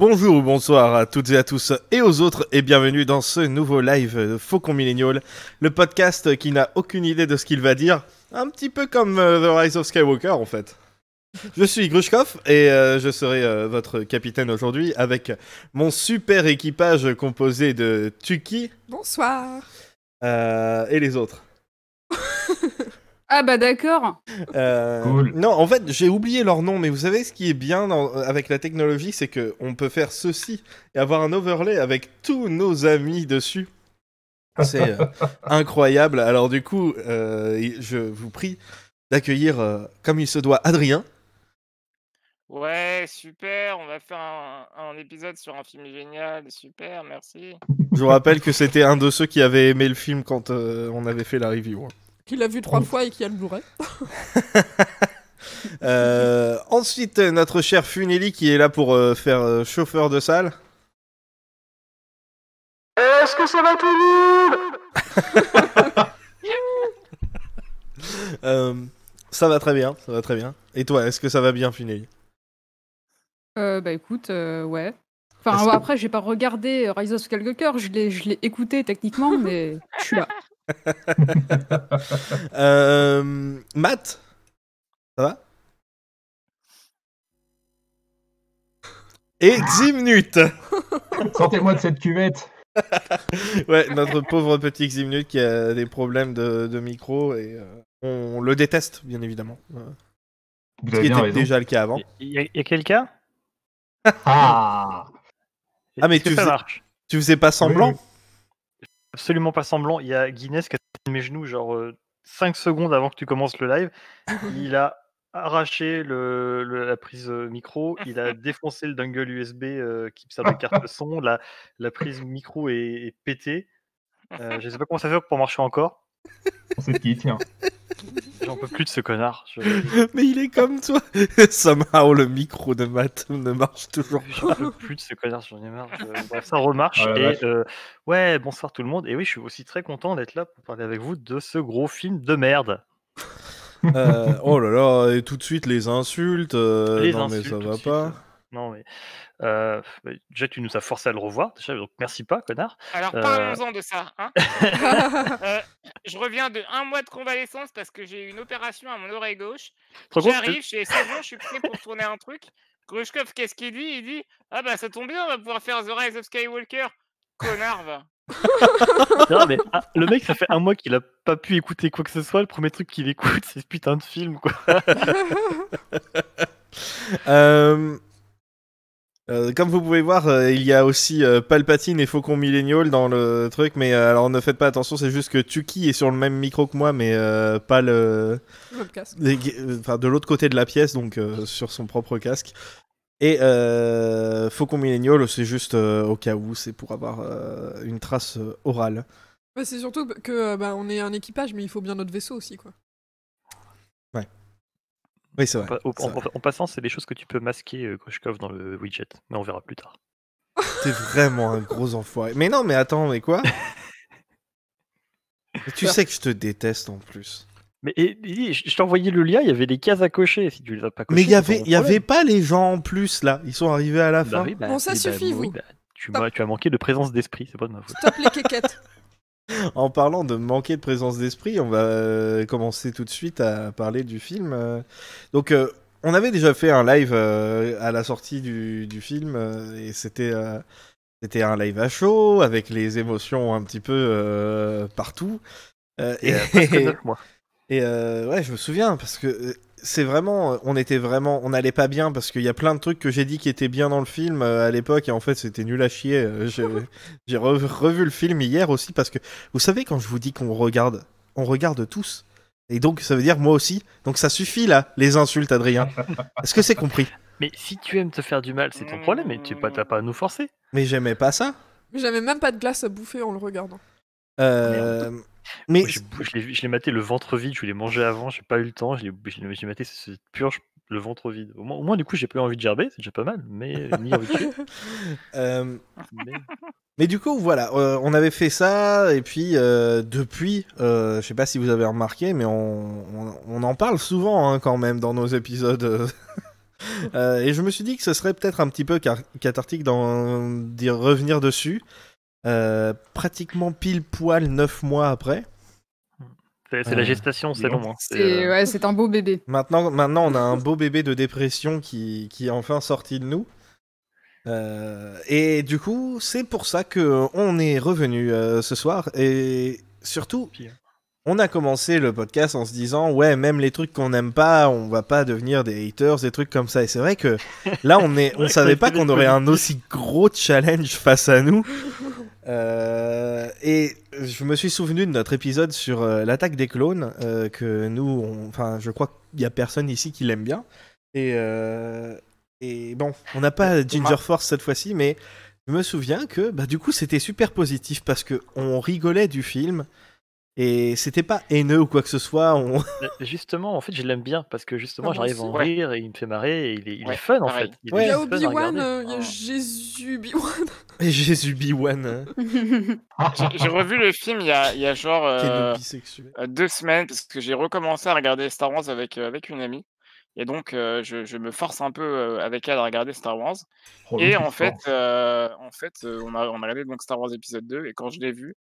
Bonjour ou bonsoir à toutes et à tous et aux autres et bienvenue dans ce nouveau live de Faucon Millennial, le podcast qui n'a aucune idée de ce qu'il va dire, un petit peu comme The Rise of Skywalker en fait. Je suis Grushkov et je serai votre capitaine aujourd'hui avec mon super équipage composé de Tuki. Bonsoir. Et les autres. Ah bah d'accord. Cool. Non, en fait, j'ai oublié leur nom, mais vous savez ce qui est bien avec la technologie, c'est que on peut faire ceci et avoir un overlay avec tous nos amis dessus. C'est incroyable. Alors du coup, je vous prie d'accueillir, comme il se doit, Adrien. Ouais, super, on va faire un épisode sur un film génial, super, merci. Je vous rappelle que c'était un de ceux qui avait aimé le film quand on avait fait la review. Qui l'a vu 3 fois et qui a le Blu-ray. Ensuite, notre cher Funeli qui est là pour faire chauffeur de salle. Est-ce que ça va tout le monde? Ça va très bien, ça va très bien. Et toi, est-ce que ça va bien, Funeli? Bah écoute, ouais. Enfin, après, j'ai pas regardé Rise of Skywalker, je l'ai écouté techniquement, mais je suis là. Matt, ça va? Et Ximnut. Sortez-moi de cette cuvette. Ouais, notre pauvre petit Ximnut qui a des problèmes de micro et on le déteste, bien évidemment. Vous Ce avez qui bien était raison. déjà le cas avant. Il y a quelqu'un Ah, Ah, mais Est-ce que tu ça faisais- marche? Tu faisais pas semblant? Oui. Absolument pas semblant. Il y a Guinness qui a tenu mes genoux genre 5 secondes avant que tu commences le live. Il a arraché la prise micro, il a défoncé le dongle USB qui sert de carte son, la prise micro est pétée. Je sais pas comment ça fait pour marcher encore. c'est qui, tiens. J'en peux plus de ce connard. Mais il est comme toi. Somehow le micro de Matt ne marche toujours pas. J'en peux plus de ce connard, j'en ai marre. Bref, ça remarche. Oh la Et vache. ouais, bonsoir tout le monde. Et oui, je suis aussi très content d'être là pour parler avec vous de ce gros film de merde. Oh là là, et tout de suite les insultes. Les Non insultes mais ça tout va de suite. pas. Non mais déjà tu nous as forcé à le revoir, déjà, donc merci pas, connard. Alors parlons-en de ça, hein. Je reviens de 1 mois de convalescence parce que j'ai eu une opération à mon oreille gauche. Tu te rends compte J'arrive, c'est bon, je suis prêt pour tourner un truc. Grushkov, qu'est-ce qu'il dit? Il dit: «Ah bah ça tombe bien, on va pouvoir faire The Rise of Skywalker». Connard va. Non, mais le mec, ça fait 1 mois qu'il a pas pu écouter quoi que ce soit. Le premier truc qu'il écoute, c'est ce putain de film, quoi. Comme vous pouvez voir, il y a aussi Palpatine et Faucon Millennial dans le truc, mais alors ne faites pas attention, c'est juste que Tuki est sur le même micro que moi, mais pas le... L'autre casque. Enfin, de l'autre côté de la pièce, donc sur son propre casque. Et Faucon Millennial, c'est juste au cas où, c'est pour avoir une trace orale. Bah, c'est surtout que on est un équipage, mais il faut bien notre vaisseau aussi, quoi. Oui, c'est vrai. En passant, c'est des choses que tu peux masquer, Grushkov, dans le widget, mais on verra plus tard. T'es vraiment un gros enfoiré. Mais non, mais attends, mais quoi? Mais tu sais que je te déteste en plus. Mais je t'ai envoyé le lien, il y avait les cases à cocher. Si tu les as pas cochées, Mais il c'est pas mon y avait problème. pas les gens en plus là. Ils sont arrivés à la fin. Bah oui, Bon, ça suffit, vous. Tu as manqué de présence d'esprit, c'est pas de ma faute. Stop les quéquettes. En parlant de manquer de présence d'esprit, on va commencer tout de suite à parler du film. Donc, on avait déjà fait un live à la sortie du film et c'était un live à chaud avec les émotions un petit peu partout. Et presque 9 mois. Et ouais, je me souviens parce que c'est vraiment, on n'allait pas bien parce qu'il y a plein de trucs que j'ai dit qui étaient bien dans le film à l'époque et en fait c'était nul à chier. J'ai revu le film hier aussi parce que vous savez quand je vous dis on regarde tous et donc ça veut dire moi aussi. Donc ça suffit là, les insultes, Adrien. Est-ce que c'est compris? Mais si tu aimes te faire du mal, c'est ton problème, et t'as pas à nous forcer. Mais j'aimais pas ça. Mais j'avais même pas de glace à bouffer en le regardant. Mais Moi, je l'ai maté le ventre vide, je l'ai mangé avant, j'ai pas eu le temps, j'ai maté cette purge le ventre vide. Au moins, du coup, j'ai pas envie de gerber, c'est déjà pas mal, mais ni envie de tuer. Mais du coup, voilà, on avait fait ça, et puis depuis, je sais pas si vous avez remarqué, mais on en parle souvent hein, quand même dans nos épisodes. Et je me suis dit que ce serait peut-être un petit peu cathartique d'y revenir dessus. Pratiquement pile poil 9 mois après. C'est la gestation, c'est long. Hein. C'est un beau bébé. Maintenant, on a un beau bébé de dépression qui est enfin sorti de nous. Et du coup, c'est pour ça qu'on est revenu ce soir. Et surtout, on a commencé le podcast en se disant ouais, même les trucs qu'on n'aime pas, on va pas devenir des haters, des trucs comme ça. Et c'est vrai que là, on savait pas qu'on aurait un aussi gros challenge face à nous. Et je me suis souvenu de notre épisode sur l'attaque des clones, que nous, enfin, je crois qu'il y a personne ici qui l'aime bien. Et bon, on n'a pas Ginger Force cette fois-ci, mais je me souviens que du coup c'était super positif parce que on rigolait du film et c'était pas haineux ou quoi que ce soit. Justement, en fait, je l'aime bien parce que justement, Ah, moi j'arrive à en aussi. rire et il me fait marrer et il Ouais, est fun en pareil. fait. Il Ouais. Il y a est juste fun à Obi-Wan, regarder. il y a Jésus Obi-Wan. Et Jésus B1, J'ai revu le film il y a genre quel bisexuel. 2 semaines parce que j'ai recommencé à regarder Star Wars avec une amie. Et donc je me force un peu avec elle à regarder Star Wars. Oh, Et l'autre, en il fait, fort. on a regardé donc Star Wars épisode 2 et quand je l'ai vu,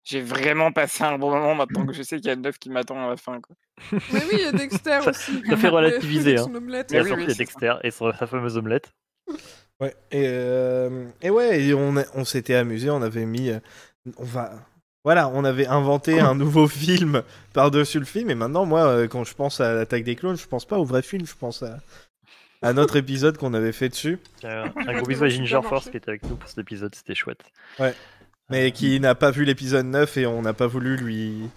j'ai vraiment passé un bon moment maintenant que je sais qu'il y a une œuf qui m'attend à la fin, quoi. Mais oui, il y a Dexter aussi. Ça fait relativiser. Avec Hein. son omelette. Il y a oui, sorti oui, les c'est Dexter et sa fameuse omelette. Ouais. Et ouais, et on s'était amusé, on avait mis, on avait inventé un nouveau film par-dessus le film. Et maintenant, moi, quand je pense à l'attaque des clones, je pense pas au vrai film, je pense à notre épisode qu'on avait fait dessus. Un gros Exactement, bisou à super Ginger marché. Force qui était avec nous pour cet épisode, c'était chouette. Mais qui n'a pas vu l'épisode 9 et on n'a pas voulu lui.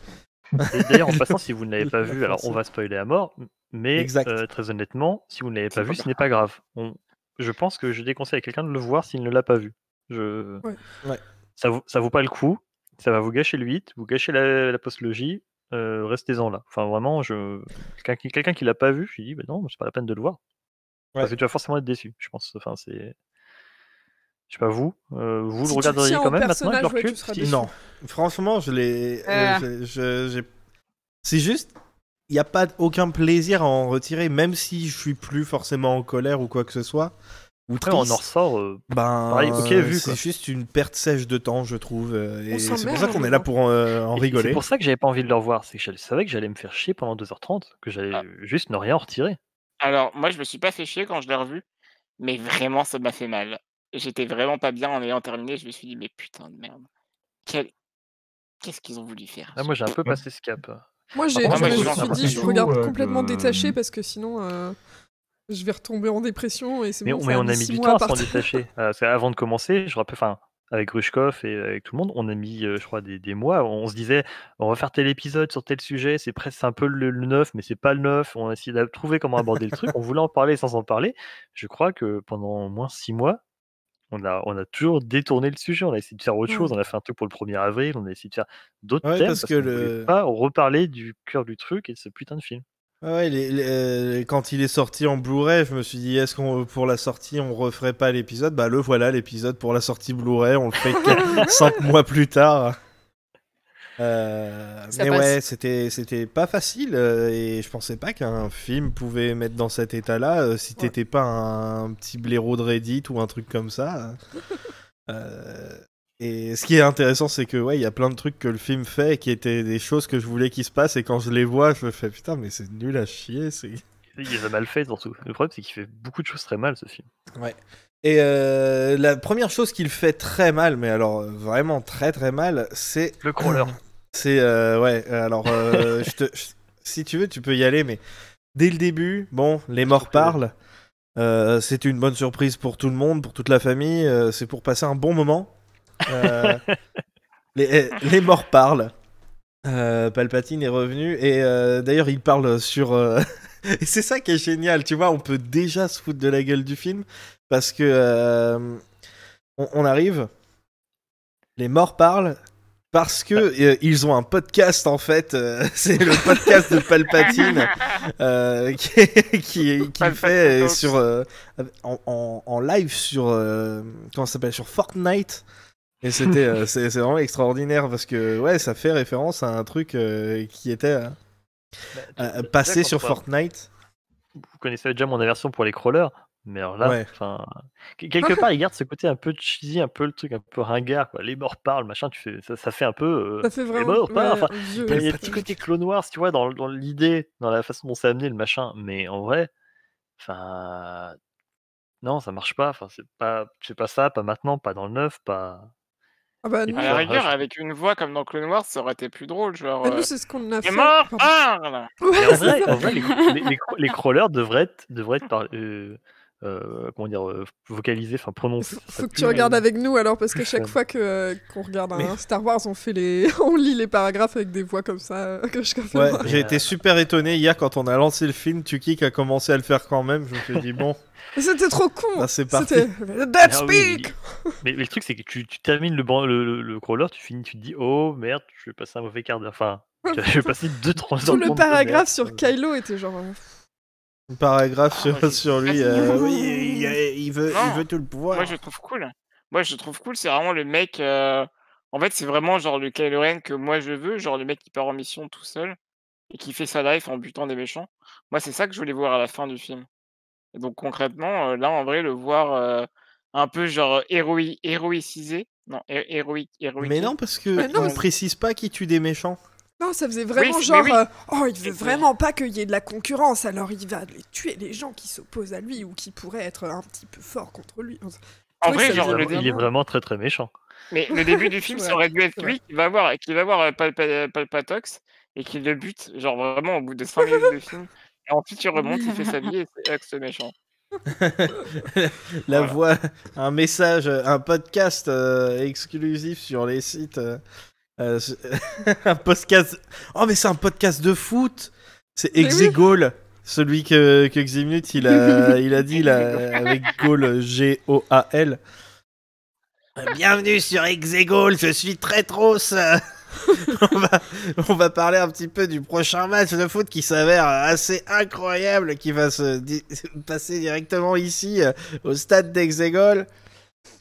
Et d'ailleurs, en passant, si vous ne l'avez pas La vu, alors on forcer. va spoiler à mort, mais Exact. très honnêtement, si vous ne l'avez pas C'est vu, pas ce grave. n'est pas grave. Je pense que je déconseille à quelqu'un de le voir s'il ne l'a pas vu. Ouais. Ça vaut pas le coup, ça va vous gâcher le 8, vous gâchez la postlogie, restez-en là. Enfin, vraiment, quelqu'un qui l'a pas vu, je lui dis, bah non, c'est pas la peine de le voir. Parce que tu vas forcément être déçu, je pense. Enfin, c'est. Je sais pas vous, vous le Si tu regarderiez tiens quand au même maintenant avec personnage, le ouais, tu recul seras si- déçu. Non, franchement, je l'ai. C'est juste, il n'y a pas aucun plaisir à en retirer, même si je suis plus forcément en colère ou quoi que ce soit. Ou Après, on triste. en ressort. Ben, ok, vu, c'est quoi. juste une perte sèche de temps, je trouve. Et On c'est pour s'emmerde ça qu'on en est là le pour en Et rigoler. c'est pour ça que j'avais pas envie de le revoir, c'est que je savais que j'allais me faire chier pendant 2h30, que j'allais juste ne rien en retirer. Alors moi, je me suis pas fait chier quand je l'ai revu, mais vraiment ça m'a fait mal. J'étais vraiment pas bien en ayant terminé, je me suis dit: «Mais putain de merde, qu'est-ce qu'ils ont voulu faire?» Ah, moi, j'ai un peu passé ce cap. Moi, Par contre, je moi, me j'ai suis l'impression dit, je que- regarde de- complètement détaché parce que sinon, je vais retomber en dépression et c'est Mais, bon, mais ça on a mis mis 6 du mois temps à à s'en partir. détacher. Parce qu'avant de commencer, je rappelle, enfin, avec Grushkov et avec tout le monde, on a mis, je crois, des mois. On se disait, on va faire tel épisode sur tel sujet, c'est presque un peu le 9, mais c'est pas le 9. On a essayé de trouver comment aborder le truc. On voulait en parler sans en parler. Je crois que pendant au moins 6 mois, on a toujours détourné le sujet. On a essayé de faire autre chose. On a fait un truc pour le 1er avril. On a essayé de faire d'autres Ouais, thèmes parce parce que qu'on voulait pas reparler du cœur du truc et de ce putain de film. Ouais, quand il est sorti en Blu-ray, je me suis dit, est-ce qu'on pour la sortie, on referait pas l'épisode? Bah le voilà, l'épisode pour la sortie Blu-ray, on le fait 5 mois plus tard. Ça Mais passe. ouais, c'était pas facile et je pensais pas qu'un film pouvait mettre dans cet état-là si t'étais pas un petit blaireau de Reddit ou un truc comme ça. Et ce qui est intéressant, c'est que ouais, il y a plein de trucs que le film fait qui étaient des choses que je voulais qu'ils se passent et quand je les vois, je me fais putain, mais c'est nul à chier. Il les a mal fait surtout. Le problème, c'est qu'il fait beaucoup de choses très mal ce film. Et la première chose qu'il fait très mal, mais alors vraiment très très mal, c'est Le crawler. c'est ouais. Alors si tu veux, tu peux y aller, mais dès le début, bon, les morts parlent. C'était une bonne surprise pour tout le monde, pour toute la famille. C'est pour passer un bon moment. Les morts parlent. Palpatine est revenu et d'ailleurs il parle sur et c'est ça qui est génial, tu vois, on peut déjà se foutre de la gueule du film parce que on arrive, les morts parlent parce que ils ont un podcast en fait, c'est le podcast de Palpatine qui fait Talks. sur en live sur comment ça s'appelle, sur Fortnite. Et c'était c'est vraiment extraordinaire parce que ouais, ça fait référence à un truc qui était passé Déjà, sur quand Fortnite. vous connaissez déjà mon aversion pour les crawlers, mais alors là, Ouais. enfin, quelque part, ils gardent ce côté un peu cheesy, un peu le truc un peu ringard, quoi. Les morts parlent, machin, ça fait un peu. Ça fait Les vraiment morts parlent. Enfin, vieux. il y a un petit côté Clone Wars, tu vois, dans l'idée, dans la façon dont c'est amené, le machin, mais en vrai, enfin, non, ça marche pas. Enfin, c'est pas ça, pas maintenant, pas dans le 9, pas. Ah bah Et nous, À puis la voilà, rigueur, je- avec une voix comme dans Clone Wars, ça aurait été plus drôle, genre bah nous c'est ce qu'on a les fait. morts Pardon. parlent. Mais Ouais, en c'est vrai, ça. les crawlers devraient être comment dire, vocalisés, enfin prononcés. Ça Faut serait que tu regardes avec nous alors, parce plus qu'à chaque fun. fois qu'on regarde Mais- un Star Wars, on lit les paragraphes avec des voix comme ça que je fais Ouais, moi. j'ai été super étonné hier quand on a lancé le film. Tukik a commencé à le faire quand même. Je me suis dit, bon, C'était trop con. bah, c'est parti. C'était Dead Ah oui, Speak. mais le truc, c'est que tu termines le crawler, tu finis, tu te dis, oh merde, je vais passer un mauvais quart d'heure. Enfin, je vais passer 2-3 heures. Tout le de paragraphe merde. sur Kylo était genre. Un paragraphe Ah, moi, j'ai sur lui. fasciné. Oui, il veut Non, tout le pouvoir. moi je trouve cool. Moi je trouve cool, c'est vraiment le mec. En fait, c'est vraiment genre le Kylo Ren que moi je veux, genre le mec qui part en mission tout seul et qui fait sa life en butant des méchants. Moi, c'est ça que je voulais voir à la fin du film. Et donc concrètement, là en vrai, le voir un peu genre héroïcisé, non, héroïque, Mais héroïqué. non, parce que Mais non, il précise pas qui tue des méchants. Non, ça faisait vraiment mais genre. oui. Oh, il veut Et- vraiment pas qu'il y ait de la concurrence, alors il va tuer les gens qui s'opposent à lui ou qui pourraient être un petit peu forts contre lui. En Ouais, vrai, ça genre faisait le Il est début, vraiment très très méchant. mais le début du film, C'est ça vrai, aurait dû être c'est lui qui va voir Palpatox et qui le bute, genre vraiment au bout de 5 minutes de film. Et ensuite, il remonte, il fait sa vie et c'est Hux le méchant. La Voilà. voix, un message, un podcast exclusif sur les sites. Un podcast. Oh, mais c'est un podcast de foot. C'est Mais oui. Exegol. Celui que Ximnut il a dit là, avec Gaul, G-O-A-L. Bienvenue sur Exegol, je suis Trétros. on va parler un petit peu du prochain match de foot qui s'avère assez incroyable, qui va se passer directement ici au stade d'Exegol.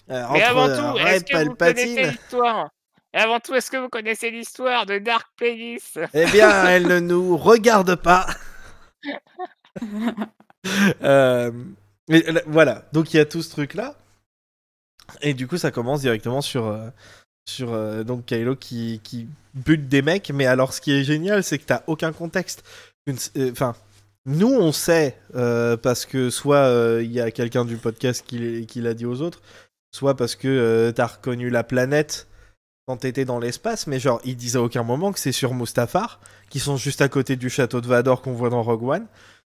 Mais Entre avant tout, Ray est-ce que vous connaissez Palpatine. l'histoire? Et avant tout, est-ce que vous connaissez l'histoire de Dark Plagueis? Eh bien, elle ne nous regarde pas. Voilà, donc il y a tout ce truc-là. Et du coup, ça commence directement sur donc Kylo qui bute des mecs. Mais alors, ce qui est génial, c'est que t'as aucun contexte. Enfin, nous, on sait, parce que soit il y a quelqu'un du podcast qui l'a dit aux autres, soit parce que t'as reconnu la planète quand t'étais dans l'espace, mais genre, ils disent à aucun moment que c'est sur Mustafar, qui sont juste à côté du château de Vador qu'on voit dans Rogue One,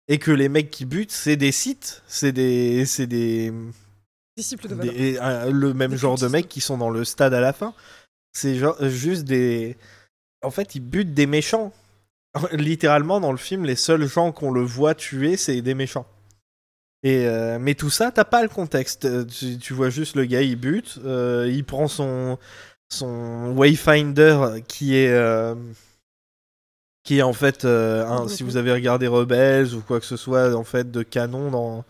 et que les mecs qui butent, c'est des Sith, c'est des Disciple de Vador. le même Des genre de cultistes. mecs qui sont dans le stade à la fin. C'est genre juste des... En fait, ils butent des méchants. Littéralement, dans le film, les seuls gens qu'on le voit tuer, c'est des méchants. Mais tout ça, t'as pas le contexte. Tu vois juste le gars, il bute, il prend son Wayfinder qui est en fait si vous avez regardé Rebels ou quoi que ce soit en fait de canon dans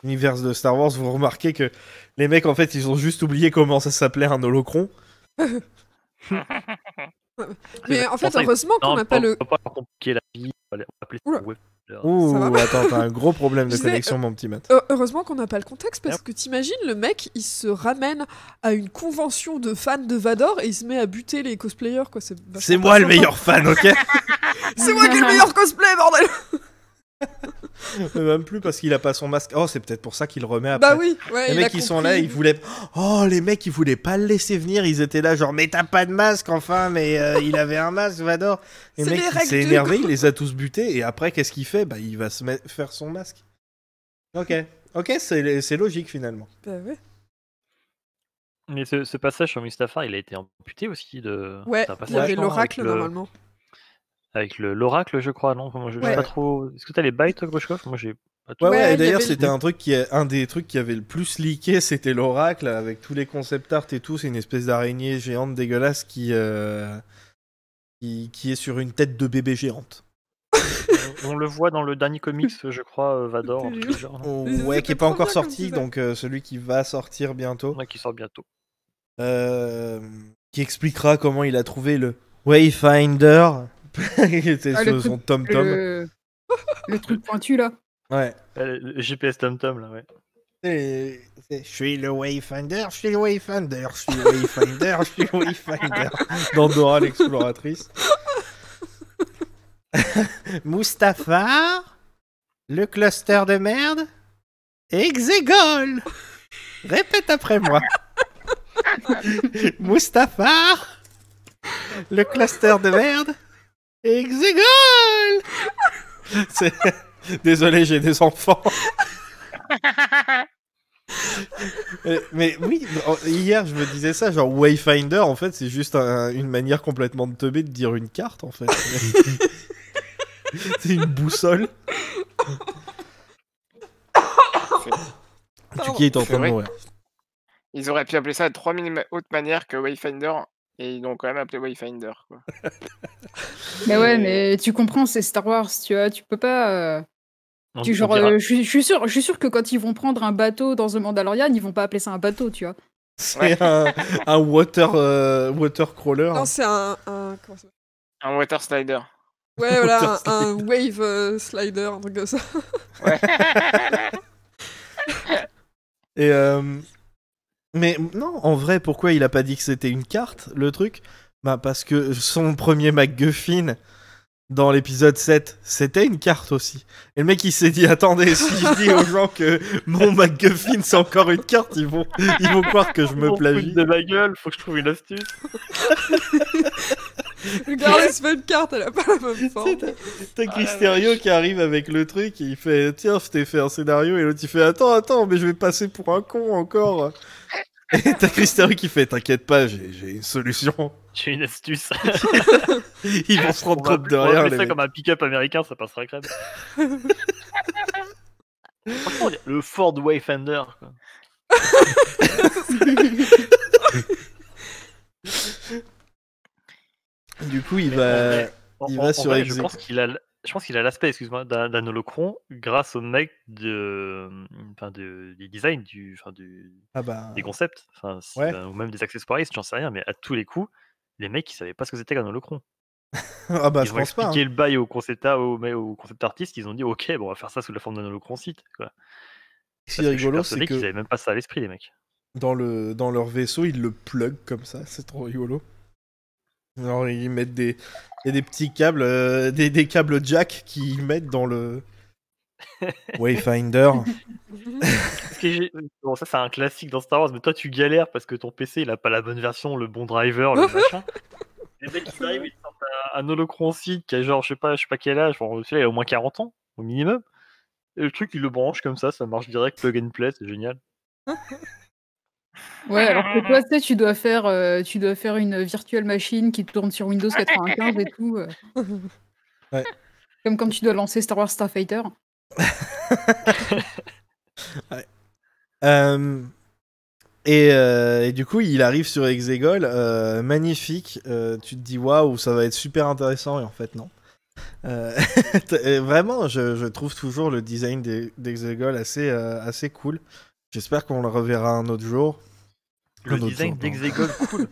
l'univers de Star Wars, vous remarquez que les mecs en fait ils ont juste oublié comment ça s'appelait un holocron. Mais en fait, Enfin, heureusement qu'on non, n'a pas le. On va pas compliquer la vie. On va appeler ça Oula. web. Ouh, Ça va attends, t'as un gros problème de Je disais, connexion mon petit Matt. Heureusement qu'on n'a pas le contexte parce que t'imagines le mec il se ramène à une convention de fans de Vador et il se met à buter les cosplayers quoi. C'est vachement C'est pas moi le sympa. meilleur fan, ok? C'est moi qui ai le meilleur cosplay bordel. Même plus parce qu'il a pas son masque. Oh, c'est peut-être pour ça qu'il le remet après. Bah oui, ouais. Les il a mecs qui sont compris. là, ils voulaient. Oh, les mecs, ils voulaient pas le laisser venir. Ils étaient là, genre, mais t'as pas de masque, enfin. Mais il avait un masque, Vador. Les C'est mecs, les il règles s'est du énervé, coup. il les a tous butés. Et après, qu'est-ce qu'il fait? Bah, il va faire son masque. Ok, c'est logique finalement. Bah ouais. Mais ce passage sur Mustafar, il a été amputé aussi de. Ouais, c'est un il y passage, avait non, l'oracle avec le- normalement. Avec l'oracle, je crois, non? Moi, je sais Ouais. pas trop. Est-ce que t'as les bytes, toi, Boschkoff? Moi, j'ai pas tout. Ouais, Ouais, ouais, et il y d'ailleurs, avait c'était un des trucs qui avait le plus leaké, c'était l'oracle, avec tous les concept art et tout. C'est une espèce d'araignée géante dégueulasse qui est sur une tête de bébé géante. On le voit dans le dernier comics, je crois, Vador, un truc du genre, non? Mais Ouais, c'était qui est pas trop encore bien comme sorti, design. donc celui qui va sortir bientôt. Ouais, qui sort bientôt. Qui expliquera comment il a trouvé le Wayfinder. Qui était Ah, sur son tom-tom. Le truc pointu là. Ouais. Le GPS TomTom, là, ouais. Je suis le Wayfinder, je suis le Wayfinder, je suis le Wayfinder, je suis le Wayfinder. Dans Dora l'exploratrice. Mustafar, le cluster de merde, Exegol. Répète après moi. Mustafar, le cluster de merde, Exegol. Désolé, j'ai des enfants. Mais oui, hier je me disais ça, genre Wayfinder en fait c'est juste une manière complètement de teubé de dire une carte en fait. C'est une boussole. Tuki est en train de mourir. Ils auraient pu appeler ça de 3000 autres manières que Wayfinder et ils l'ont quand même appelé Wayfinder. Quoi. Mais ouais, mais tu comprends, c'est Star Wars, tu vois, tu peux pas. Je suis sûr que quand ils vont prendre un bateau dans The Mandalorian, ils vont pas appeler ça un bateau, tu vois. C'est un watercrawler. Non, c'est comment ça un water slider. Ouais, voilà, un wave slider, un truc comme ça. Ouais. Et mais non, en vrai, pourquoi il a pas dit que c'était une carte, le truc? Bah parce que son premier MacGuffin dans l'épisode 7, c'était une carte aussi. Et le mec il s'est dit attendez, si je dis aux gens que mon MacGuffin c'est encore une carte, ils vont croire que je me plagie. De ma gueule, faut que je trouve une astuce. Regardez, c'est pas une carte, elle a pas la même forme. T'as Cristerio qui arrive avec le truc et il fait tiens, je t'ai fait un scénario et l'autre il fait attends, mais je vais passer pour un con encore. Et t'as Cristerio qui fait t'inquiète pas, j'ai une solution. J'ai une astuce. Ils vont se rendre compte de rien. On va ça comme un pick-up américain, ça passera crème. Franchement, le Ford Wayfinder. Quoi. Du coup, il va sur vrai, je pense qu'il a l'aspect, excuse-moi, d'un holocron grâce au mec du design, des concepts, ou même des accessoires, j'en sais rien, mais à tous les coups, les mecs ils savaient pas ce que c'était qu'un holocron. Ah bah, ils ont expliqué le bail au concept artiste, ils ont dit ok, bon, on va faire ça sous la forme d'un holocron site. Quoi. Ce qui est rigolo, c'est qu'ils avaient même pas ça à l'esprit, les mecs. Dans leur vaisseau, ils le plug comme ça, c'est trop rigolo. Alors ils mettent des petits câbles, des câbles jack qu'ils mettent dans le Wayfinder. Bon, ça c'est un classique dans Star Wars, mais toi tu galères parce que ton PC il a pas la bonne version, le bon driver, le machin. Les mecs qui arrivent, ils sortent un holocron site qui a genre je sais pas quel âge, celui-là il a au moins 40 ans au minimum. Et le truc il le branche comme ça marche direct, plug and play, c'est génial. Ouais, alors que toi, tu sais, tu dois faire une virtual machine qui tourne sur Windows 95 et tout. Ouais. Comme quand tu dois lancer Star Wars Starfighter. Ouais. Et du coup, il arrive sur Exegol, magnifique. Tu te dis waouh, ça va être super intéressant, et en fait, non. Vraiment, je trouve toujours le design d'Exegol assez cool. J'espère qu'on le reverra un autre jour. Le design d'Exegol, cool.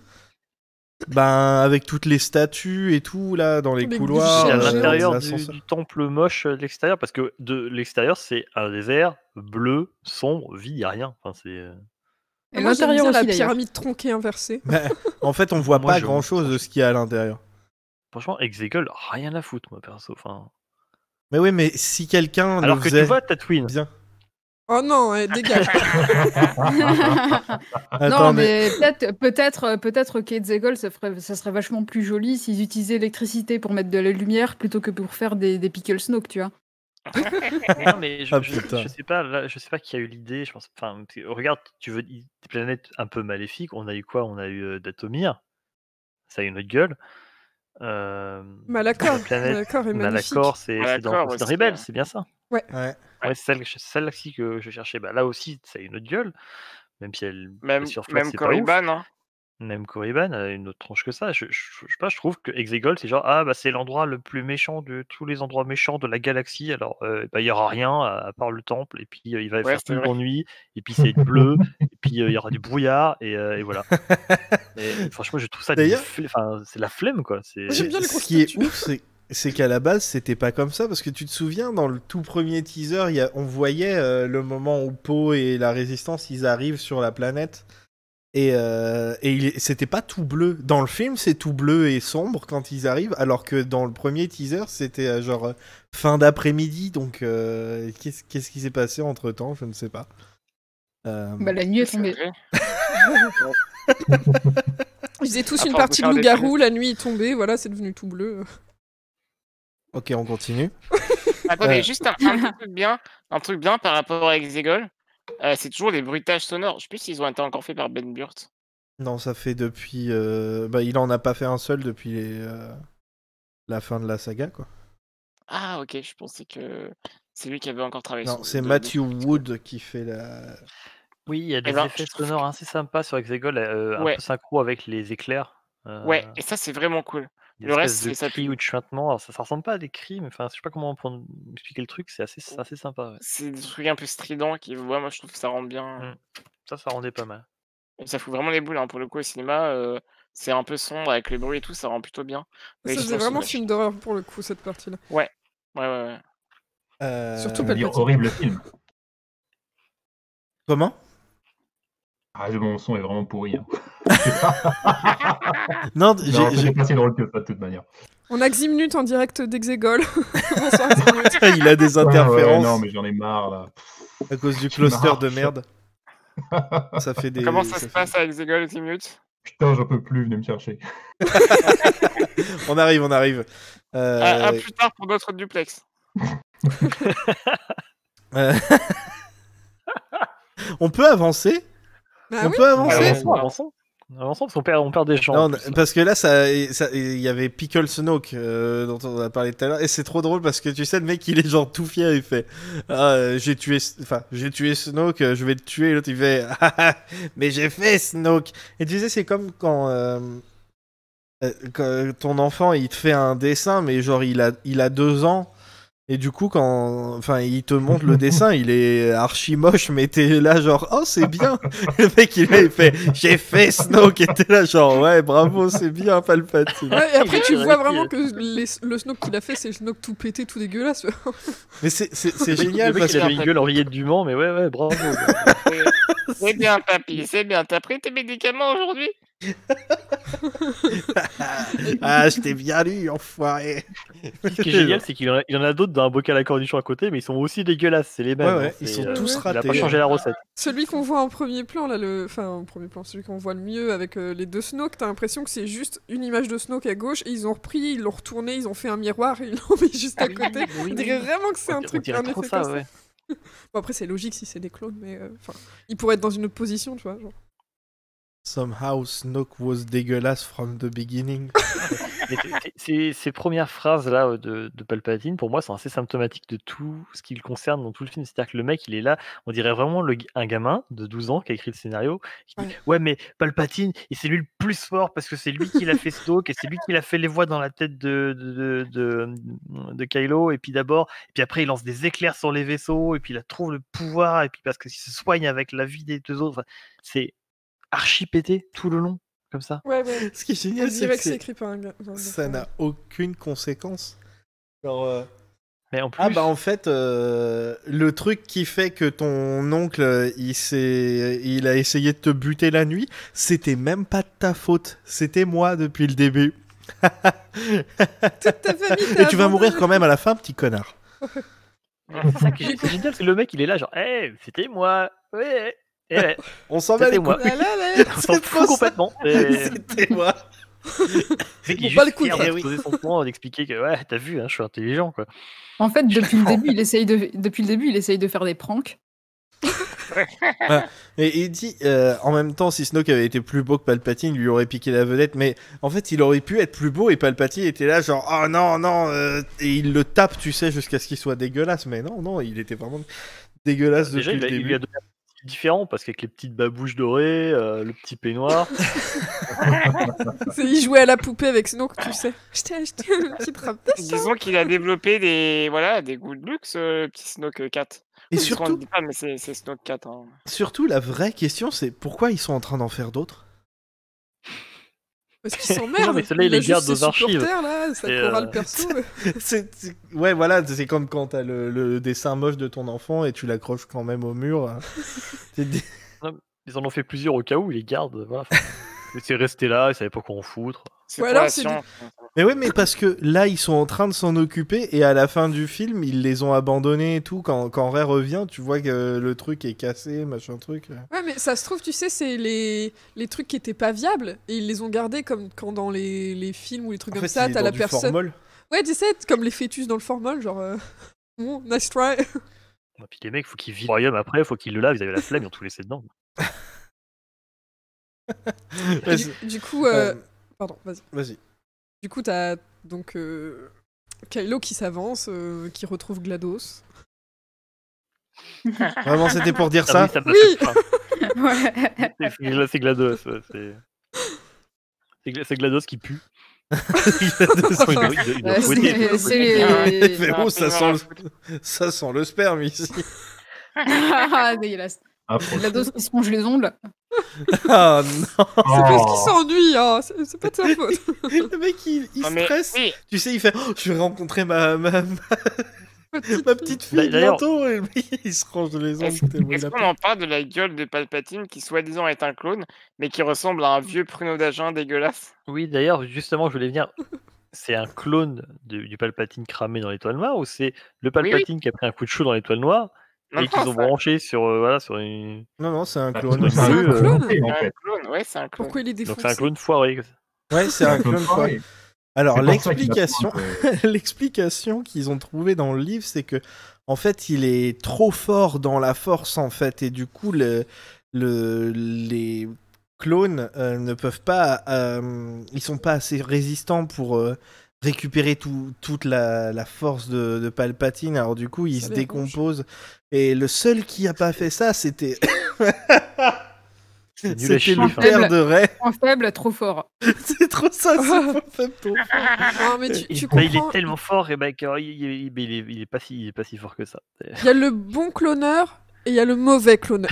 Ben, avec toutes les statues et tout, là, dans les couloirs. À l'intérieur du temple moche de l'extérieur, parce que de l'extérieur, c'est un désert bleu, sombre, vide, y a rien. Enfin, c'est... Et moi, j'aime bien la pyramide tronquée inversée. Bah, en fait, on voit pas grand-chose de ce qu'il y a à l'intérieur. Franchement, Exegol, rien à foutre, moi, perso. Enfin... Mais oui, mais si quelqu'un alors le que faisait... tu vois Tatooine. Bien. Oh non, dégage. Non, mais peut-être qu'Exegol, ça serait vachement plus joli s'ils utilisaient l'électricité pour mettre de la lumière plutôt que pour faire des pickle snoke, tu vois. Non, mais je sais pas, là, je sais pas qui a eu l'idée. Je pense, enfin, regarde, tu veux des planètes un peu maléfiques. On a eu quoi? On a eu Dathomir. Ça a une autre gueule. Malachor est magnifique. Malachor, c'est dans Rebelle, c'est bien ça. Ouais. C'est celle-ci que je cherchais. Bah, là aussi, ça a une autre gueule, même si elle même Korriban, hein. Même Korriban a une autre tronche que ça. Je sais pas, je trouve que Exegol, c'est genre c'est l'endroit le plus méchant de tous les endroits méchants de la galaxie. Alors, il y aura rien à part le temple, et puis il va faire tout de nuit, et puis c'est bleu, et puis il y aura du brouillard, et voilà. Et, franchement, je trouve ça c'est la flemme, quoi. J'aime bien le Ce qui est ouf, c'est qu'à la base, c'était pas comme ça, parce que tu te souviens, dans le tout premier teaser, on voyait le moment où Poe et la Résistance, ils arrivent sur la planète, et c'était pas tout bleu. Dans le film, c'est tout bleu et sombre quand ils arrivent, alors que dans le premier teaser, c'était genre fin d'après-midi, donc qu'est-ce qui s'est passé entre-temps, je ne sais pas. Bah, la nuit est tombée. Ils faisaient tous une partie de loup-garou, la nuit est tombée, voilà, c'est devenu tout bleu. Ok, on continue. Attendez, juste un truc bien par rapport à Exegol. C'est toujours les bruitages sonores. Je sais plus s'ils ont été encore faits par Ben Burt. Non, ça fait depuis... il en a pas fait un seul depuis la fin de la saga, quoi. Ah, ok, je pensais que c'est lui qui avait encore travaillé Non, sur c'est Matthew Wood qui fait la... Oui, il y a des effets sonores assez sympas sur Exegol, un peu synchro avec les éclairs. Ouais, et ça, c'est vraiment cool. Le reste, c'est ça. Cris ou de chuintement. Alors, ça ressemble pas à des cris, mais je sais pas comment expliquer le truc, c'est assez sympa. Ouais. C'est des trucs un peu stridents qui, moi, je trouve que ça rend bien. Ça rendait pas mal. Et ça fout vraiment les boules, hein. Pour le coup, au cinéma, c'est un peu sombre avec le bruit et tout, ça rend plutôt bien. Ça faisait vraiment film d'horreur pour le coup, cette partie-là. Ouais. Surtout pas horrible film. Comment? Ah, mon son est vraiment pourri. Hein. Non, j'ai pas si drôle que ça de toute manière. On a Ximnut en direct d'Exegol. Bonsoir, il a des interférences. Non, mais j'en ai marre là. À cause du cluster de merde. Ça fait des... Comment ça se passe à Exegol, Ximnut? Putain, j'en peux plus, venez me chercher. On arrive. À plus tard pour d'autres duplex. On peut avancer? On peut avancer? Avançons parce qu'on perd des gens. Non, parce que là, il y avait Pickle Snoke dont on a parlé tout à l'heure, et c'est trop drôle parce que tu sais, le mec il est genre tout fier, il fait j'ai tué Snoke, je vais te tuer, et l'autre il fait mais j'ai fait Snoke. Et tu sais, c'est comme quand ton enfant il te fait un dessin, mais genre il a 2 ans. Et du coup, quand il te montre le dessin, il est archi moche, mais t'es là genre, oh c'est bien. Le mec il fait, j'ai fait Snoke, et t'es là genre, ouais bravo, c'est bien Palpatine. Ouais, et après tu vois vraiment que le Snoke qu'il a fait, c'est le Snoke tout pété, tout dégueulasse. Mais c'est génial parce qu'il avait une gueule envoyée du Mans, mais ouais, bravo. C'est bien papy, c'est bien. T'as pris tes médicaments aujourd'hui? Ah, je t'ai bien lu, enfoiré. Ce qui est génial, c'est qu'il y en a d'autres dans un bocal à cornichon à côté, mais ils sont aussi dégueulasses, c'est les mêmes. Ouais, ils sont tous ratés. Il a pas changé la recette. Celui qu'on voit en premier plan, là, celui qu'on voit le mieux avec les 2 Snoke, t'as l'impression que c'est juste une image de Snoke à gauche, et ils ont repris, ils l'ont retourné, ils ont fait un miroir, et ils l'ont mis juste à côté. On dirait vraiment que c'est un truc, un effet comme ça. Ouais. Bon, après, c'est logique si c'est des clones, mais ils pourraient être dans une autre position, tu vois. Genre. Somehow Snoke was dégueulasse from the beginning. Ces premières phrases là de Palpatine, pour moi, sont assez symptomatiques de tout ce qui le concerne dans tout le film. C'est-à-dire que le mec, il est là, on dirait vraiment un gamin de 12 ans qui a écrit le scénario, qui dit ouais, mais Palpatine, et c'est lui le plus fort parce que c'est lui qui l'a fait Snoke et c'est lui qui a fait les voix dans la tête de Kylo. Et puis après, il lance des éclairs sur les vaisseaux et puis il trouve le pouvoir et puis parce qu'il se soigne avec la vie des 2 autres. Enfin, c'est archi pété tout le long. Comme ça. Ouais. Ce qui est génial, c'est que c'est écrit par un gars. Ça n'a aucune conséquence. Genre, mais en plus... Ah bah en fait, le truc qui fait que ton oncle, il a essayé de te buter la nuit, c'était même pas de ta faute. C'était moi depuis le début. Toute ta famille et tu vas mourir quand même à la fin, petit connard. C'est ça qui est génial, c'est le mec, il est là genre, c'était moi. Ouais. Ouais. On s'en va les moi. On s'en fout complètement. C'était moi. C'est qu'il est juste fier de poser son point, d'expliquer que ouais, t'as vu, hein, je suis intelligent quoi. En fait, depuis le début, il essaye de faire des pranks. Et il dit, en même temps, si Snoke avait été plus beau que Palpatine, il lui aurait piqué la vedette, mais en fait, il aurait pu être plus beau et Palpatine était là, genre, oh non, et il le tape, tu sais, jusqu'à ce qu'il soit dégueulasse, mais non, il était vraiment dégueulasse depuis le début. Il lui a donné un style différent, parce qu'avec les petites babouches dorées, le petit peignoir. Il jouait à la poupée avec Snoke, tu sais. Je t'ai acheté une petite robe de sang. Disons qu'il a développé des goûts de luxe, petit Snoke 4. Et surtout, pas, mais c'est Snoke 4. Hein. Surtout, la vraie question, c'est pourquoi ils sont en train d'en faire d'autres? Parce qu'ils Non, s'emmerdent. mais ceux-là, ils Il a les gardent juste ses aux archives. supporters, là, sa Et, chorale perso. Ouais, voilà, c'est comme quand t'as le dessin moche de ton enfant et tu l'accroches quand même au mur. Non, ils en ont fait plusieurs au cas où, ils les gardent. Voilà. C'est resté là, ils savaient pas quoi en foutre. C'est Ou pour alors, la c'est science. Mais ouais, mais parce que là, ils sont en train de s'en occuper et à la fin du film, ils les ont abandonnés et tout. Quand Ray revient, tu vois que le truc est cassé, machin truc. Ouais, mais ça se trouve, tu sais, c'est les trucs qui étaient pas viables et ils les ont gardés comme quand dans les films ou les trucs En comme fait, ça, il est t'as dans la du personne. formol. Ouais, tu sais, comme les fœtus dans le formol, genre. Bon, nice try. Et puis les mecs, faut qu'ils vivent le royaume après, faut qu'ils le lavent, ils avaient la flemme, ils ont tout laissé dedans. Ouais, Du coup, pardon, vas-y. Vas-y. Du coup, t'as donc Kylo qui s'avance, qui retrouve GLaDOS. Vraiment, c'était pour dire ça. Ah oui, Oui. Ouais. C'est GLaDOS. C'est GLaDOS qui pue. Il doit fouetter. Véro, ça sent le sperme ici. Ah, dégueulasse. GLaDOS qui se ronge les ongles. Ah non. C'est parce qu'il s'ennuie, hein. C'est pas de sa faute. Le mec, il Non, mais stresse. oui, Tu sais, il fait oh, je vais rencontrer ma petite fille D'ailleurs- bientôt. Et le mec, il se range les ongles. est-ce tellement il est-ce a qu'on peur. en parle de la gueule de Palpatine qui soi-disant est un clone, mais qui ressemble à un vieux pruneau d'agent dégueulasse? Oui, d'ailleurs, justement, je voulais venir. C'est un clone du Palpatine cramé dans l'étoile noire ou c'est le Palpatine qui a pris un coup de chaud dans l'étoile noire Non, et qu'ils non, ont branché sur, voilà, sur une. Non, c'est un Bah, clone. c'est un Bleu, clone. en c'est un fait. clone, ouais, c'est un clone. Pourquoi il est Donc défoncé? c'est un clone foiré. Ouais, c'est un clone quoi. pareil. Alors, C'est pour ça qu'il a l'explication, l'explication qu'ils ont trouvée dans le livre, c'est que, en fait, il est trop fort dans la force, en fait, et du coup, les clones ne peuvent pas, ils sont pas assez résistants pour récupérer toute la force de Palpatine. Alors, du coup, ils Ça se les décomposent. Et le seul qui a pas fait ça, c'était C'est nul à chier. le enfin. père de Rey. Point faible, trop fort. C'est trop ça, c'est pas faible, trop fort. Non, mais tu Bah, il est comprends. tellement fort et bah, il est pas si fort que ça. Il y a le bon cloneur et il y a le mauvais cloneur.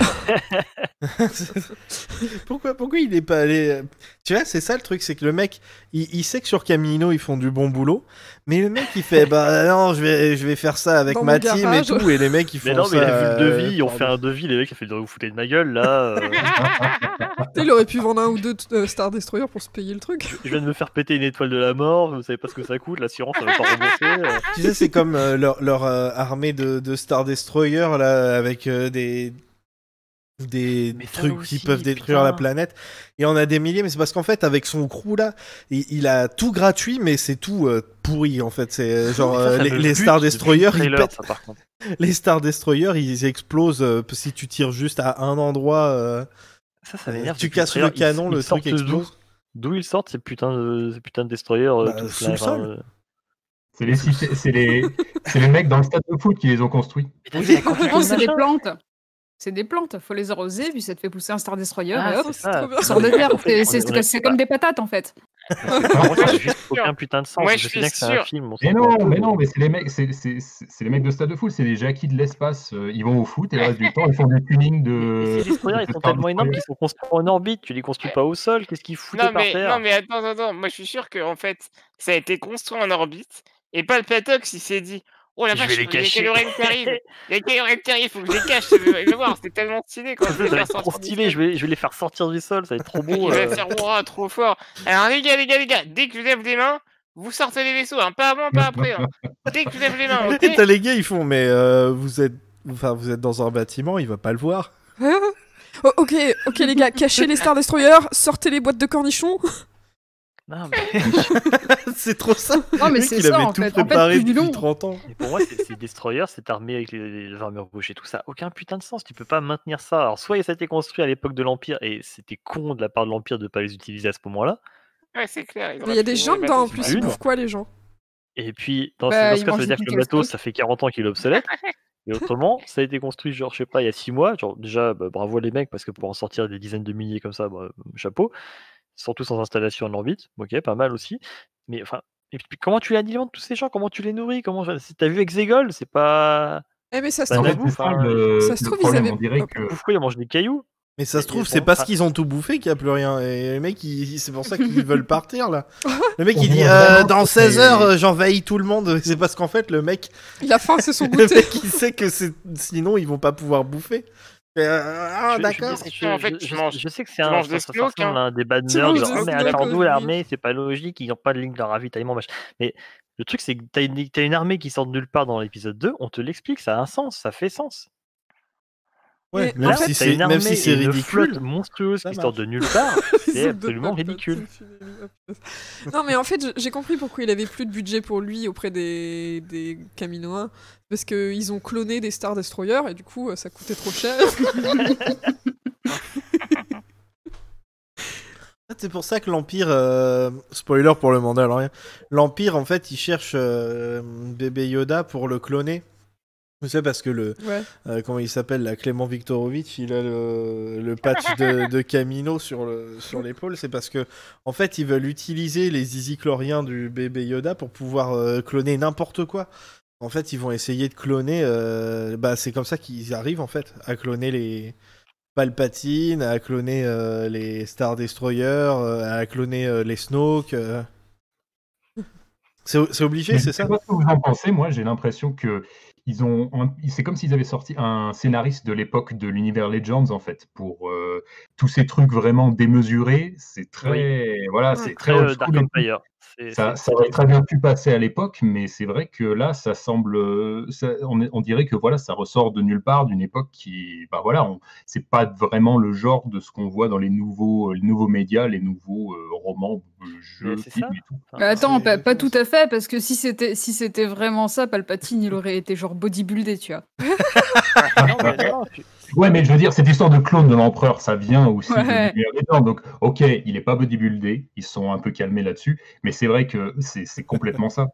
Pourquoi il est pas allé. Tu vois, c'est ça le truc, c'est que le mec, il sait que sur Camino ils font du bon boulot, mais le mec il fait bah non, je vais faire ça avec Dans ma mon team et garage. tout, et les mecs ils font Mais non, ça. mais il a vu le devis, ils ont pardon. fait un devis, les mecs ont fait vous foutez de ma gueule là. Tu sais, il aurait pu vendre un ou deux Star Destroyer pour se payer le truc. Je viens de me faire péter une étoile de la mort, vous savez pas ce que ça coûte, l'assurance ça va pas rembourser. Tu sais, c'est comme leur armée de Star Destroyer là, avec des Mais ça trucs aussi, qui peuvent détruire la putain. planète. Et on a des milliers, mais c'est parce qu'en fait, avec son crew là, il a tout gratuit, mais c'est tout pourri en fait. C'est genre Ça me les bute Star depuis le Destroyer, ils trailer, pètent. ça, par contre. Les Star Destroyer, ils explosent si tu tires juste à un endroit. Ça m'énerve. Tu depuis casses trailer, le canon, ils le truc sortent d'où explose. D'où ils sortent ces putains de destroyers Bah, tous sous là, le enfin, sol. C'est les mecs dans le stade de foot qui les ont construits. Non, c'est des plantes. C'est des plantes, faut les arroser, puis ça te fait pousser un Star Destroyer, Ah, et hop, c'est ça. trop bien. sort de terre. En fait, C'est comme des patates en fait. Moi, ça n'a juste aucun putain de sens. Moi, je je sais bien que suis c'est un sûr. film. On Mais s'en fout un non, peu, mais non, mais c'est les mecs, c'est les mecs de stade de foot, c'est les jackies de l'espace. Ils vont au foot et le reste du temps ils font du tuning Mais de. ces destroyers, ils de sont Star tellement énormes Destroyer. qu'ils sont construits en orbite. Tu les construis pas au sol. Qu'est-ce qu'ils foutaient Non par mais, terre? non mais attends, moi je suis sûr que en fait ça a été construit en orbite et Palpatox il s'est dit oh la Je vache, vais les il y a cacher. Kylo Ren qui arrive, il y a Kylo Ren qui arrive, faut que je les cache, je veux voir, c'était tellement stylé quand Ça je vais va faire être trop sortir du stylé. sol. Je vais les faire sortir du sol. Ça va être trop Il beau. va faire ouah, trop fort. Alors les gars, dès que je lève les mains, vous sortez les vaisseaux, hein, pas avant, pas après. Hein. Dès que je lève les mains, ok? Et t'as les gars, ils font mais vous êtes dans un bâtiment, il va pas le voir. Oh, ok, les gars, cachez les Star Destroyer, sortez les boîtes de cornichons. Non, mais... C'est trop ça. Non, mais Le mec, c'est il ça avait en tout fait. préparé Plus du depuis long. 30 ans. mais pour moi, ces destroyers, cette armée avec les armures gauche et tout ça, aucun putain de sens. Tu peux pas maintenir ça. Alors, soit ça a été construit à l'époque de l'Empire et c'était con de la part de l'Empire de pas les utiliser à ce moment-là. Ouais, c'est clair. Mais il y a des gens dedans en plus, ils Une. bouffent quoi les gens? Et puis, dans Bah, ce ils cas, ça mangent veut des dire que trucs le bateau, explosifs. ça fait 40 ans qu'il est obsolète. Et autrement, ça a été construit, genre, je sais pas, il y a 6 mois. Genre, déjà, bah, bravo les mecs, parce que pour en sortir des dizaines de milliers comme ça, bah, chapeau. Surtout sans installation en orbite. Ok, pas mal aussi. Mais enfin, et puis comment tu les alimentes tous ces gens? Comment tu les nourris? T'as vu Exegol? C'est pas. Eh mais ça se Bah, trouve, la bouffe, C'est ça hein. le Ça se trouve, ils problème, avaient- on dirait Oh, que. Pourquoi ils mangent des cailloux? Mais ça se trouve, c'est parce qu'ils ont tout bouffé qu'il n'y a plus rien. Et les mecs, c'est pour ça qu'ils veulent partir, là. Le mec, il dit dans 16 heures, j'envahis tout le monde. C'est parce qu'en fait, le mec. Il a faim, c'est son Le goûter. mec, il sait que sinon, ils vont pas pouvoir bouffer. D'accord. Je sais que c'est manges des ça snooks, ressemble à un débat de Tu nerds, manges genre, des ah, mais snooks attends, nous, aussi. l'armée, c'est pas logique, ils n'ont pas de ligne de ravitaillement, machin. Mais le truc, c'est que t'as une armée qui sort de nulle part dans l'épisode 2, on te l'explique, ça a un sens, ça fait sens. Ouais, Mais même en fait, si T'as une c'est armée même si c'est et une ridicule. flotte monstrueuse ça qui sort de marche. nulle part, c'est Ils ont absolument deux patates, ridicule. Non, mais en fait, j'ai compris pourquoi il avait plus de budget pour lui auprès des Kaminoans. Parce qu'ils ont cloné des Star Destroyers et du coup, ça coûtait trop cher. C'est pour ça que l'Empire, spoiler pour le Mandalorian, l'Empire en fait il cherche bébé Yoda pour le cloner. Tu sais parce que Ouais. comment il s'appelle là, Clément Viktorovitch, il a le patch de Kamino sur l'épaule. C'est parce que en fait ils veulent utiliser les zizichloriens du bébé Yoda pour pouvoir cloner n'importe quoi. En fait ils vont essayer de cloner, c'est comme ça qu'ils arrivent en fait à cloner les Palpatine, à cloner les Star Destroyers, à cloner les Snoke. C'est obligé, Mais c'est je sais ça? pas ce que vous en pensez. Moi, j'ai l'impression que c'est comme s'ils avaient sorti un scénariste de l'époque de l'univers Legends, en fait, pour tous ces trucs vraiment démesurés. C'est très, voilà, c'est très old Dark school et tout. Empire. Ça aurait très bien pu passer à l'époque, mais c'est vrai que là, ça semble, on dirait que voilà, ça ressort de nulle part, d'une époque qui, bah voilà, c'est pas vraiment le genre de ce qu'on voit dans les nouveaux médias, les nouveaux romans, jeux, c'est films ça. et tout. Mais attends, c'est pas tout à fait, parce que si c'était vraiment ça, Palpatine, il aurait été genre bodybuildé, tu vois. Non, mais non, Ouais, mais je veux dire, cette histoire de clone de l'empereur, ça vient aussi de Ouais. l'univers des gens. Donc, ok, il est pas bodybuildé, ils se sont un peu calmés là-dessus, mais c'est vrai que c'est complètement ça.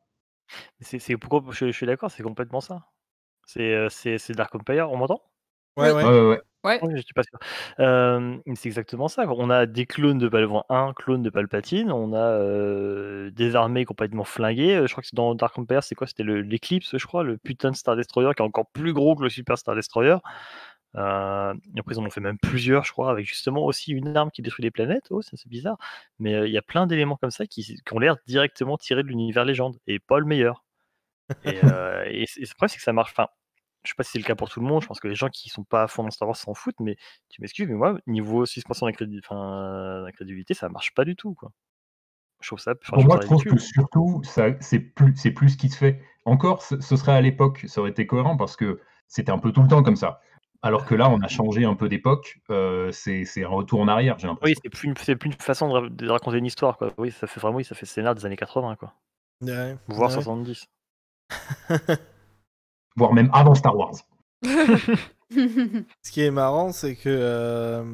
c'est pourquoi je suis d'accord, c'est complètement ça. C'est Dark Empire, on m'entend? Ouais, Oui. ouais. Ouais. Ouais. Oui, je suis pas sûr. C'est exactement ça, quoi. On a des clones de un clone de Palpatine, on a des armées complètement flinguées. Je crois que c'est dans Dark Empire, c'est quoi? C'était l'Eclipse, je crois, le putain de Star Destroyer qui est encore plus gros que le Super Star Destroyer. Et après, ils en ont fait même plusieurs, je crois, avec justement aussi une arme qui détruit les planètes. Oh, ça c'est bizarre. Mais il y a plein d'éléments comme ça qui ont l'air directement tirés de l'univers légende et pas le meilleur. Et le problème, c'est que ça marche. Enfin, je sais pas si c'est le cas pour tout le monde. Je pense que les gens qui sont pas à fond dans Star Wars s'en foutent, mais tu m'excuses, mais moi, niveau suspension d'incrédulité, ça marche pas du tout, quoi. Je trouve ça, Pour moi, ça je trouve que ridicule. surtout, c'est plus ce qui se fait. Encore, ce serait à l'époque, ça aurait été cohérent parce que c'était un peu tout le temps comme ça. Alors que là, on a changé un peu d'époque. C'est un retour en arrière, j'ai Oui, l'impression. c'est plus une façon de raconter une histoire, quoi. Oui, ça fait vraiment, oui, ça fait scénar des années 80, quoi. Ouais, Voire ouais. 70. Voire même avant Star Wars. Ce qui est marrant, c'est que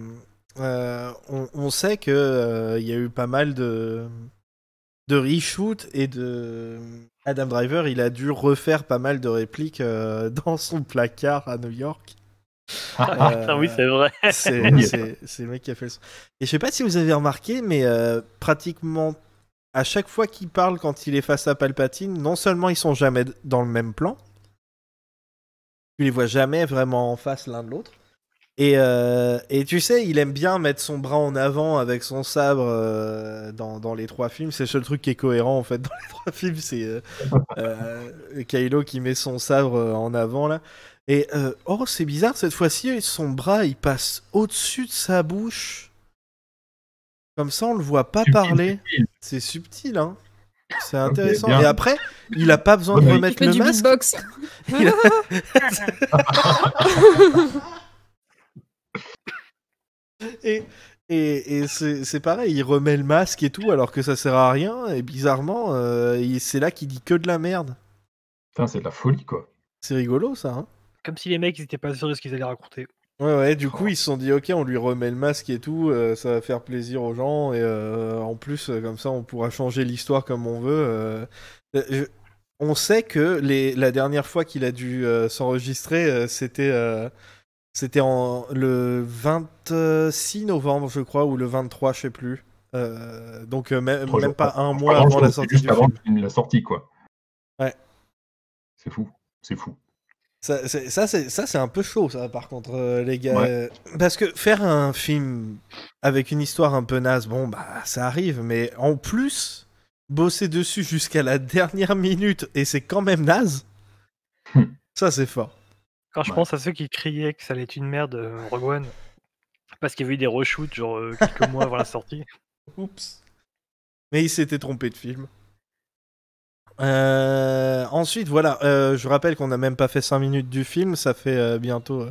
on sait que il y a eu pas mal de reshoots et de Adam Driver, il a dû refaire pas mal de répliques dans son placard à New York. Putain, oui, c'est vrai. C'est le mec qui a fait le son. Et je sais pas si vous avez remarqué, mais pratiquement à chaque fois qu'il parle quand il est face à Palpatine, non seulement ils sont jamais dans le même plan, tu les vois jamais vraiment en face l'un de l'autre. Et tu sais, il aime bien mettre son bras en avant avec son sabre dans les trois films. C'est le seul truc qui est cohérent en fait dans les trois films. C'est Kylo qui met son sabre en avant là. Et oh, c'est bizarre, cette fois-ci, son bras il passe au-dessus de sa bouche. Comme ça, on le voit pas parler. C'est subtil, hein. C'est intéressant. bien. Et après, il a pas besoin de Ouais, mais remettre Il fait le du masque. beatbox. Et c'est pareil, il remet le masque et tout, alors que ça sert à rien. Et bizarrement, c'est là qu'il dit que de la merde. Putain, c'est de la folie, quoi. C'est rigolo, ça, hein. Comme si les mecs ils étaient pas sûrs de ce qu'ils allaient raconter. Ouais, du coup, ils se sont dit, ok, on lui remet le masque et tout, ça va faire plaisir aux gens, et en plus, comme ça, on pourra changer l'histoire comme on veut. On sait que la dernière fois qu'il a dû s'enregistrer, c'était le 26 novembre, je crois, ou le 23, je sais plus. Donc, même pas un mois avant la sortie juste du avant film. la sortie, quoi. Ouais. C'est fou. C'est fou. Ça, c'est un peu chaud, ça, par contre, les gars. Ouais. Parce que faire un film avec une histoire un peu naze, bon, bah, ça arrive, mais en plus, bosser dessus jusqu'à la dernière minute, et c'est quand même naze, ça, c'est fort. Quand je pense à ceux qui criaient que ça allait être une merde, Rogue One, parce qu'il y avait eu des reshoots, genre quelques mois avant la sortie. Oups. Mais il s'était trompé de film. Ensuite, voilà, je rappelle qu'on n'a même pas fait 5 minutes du film, ça fait bientôt.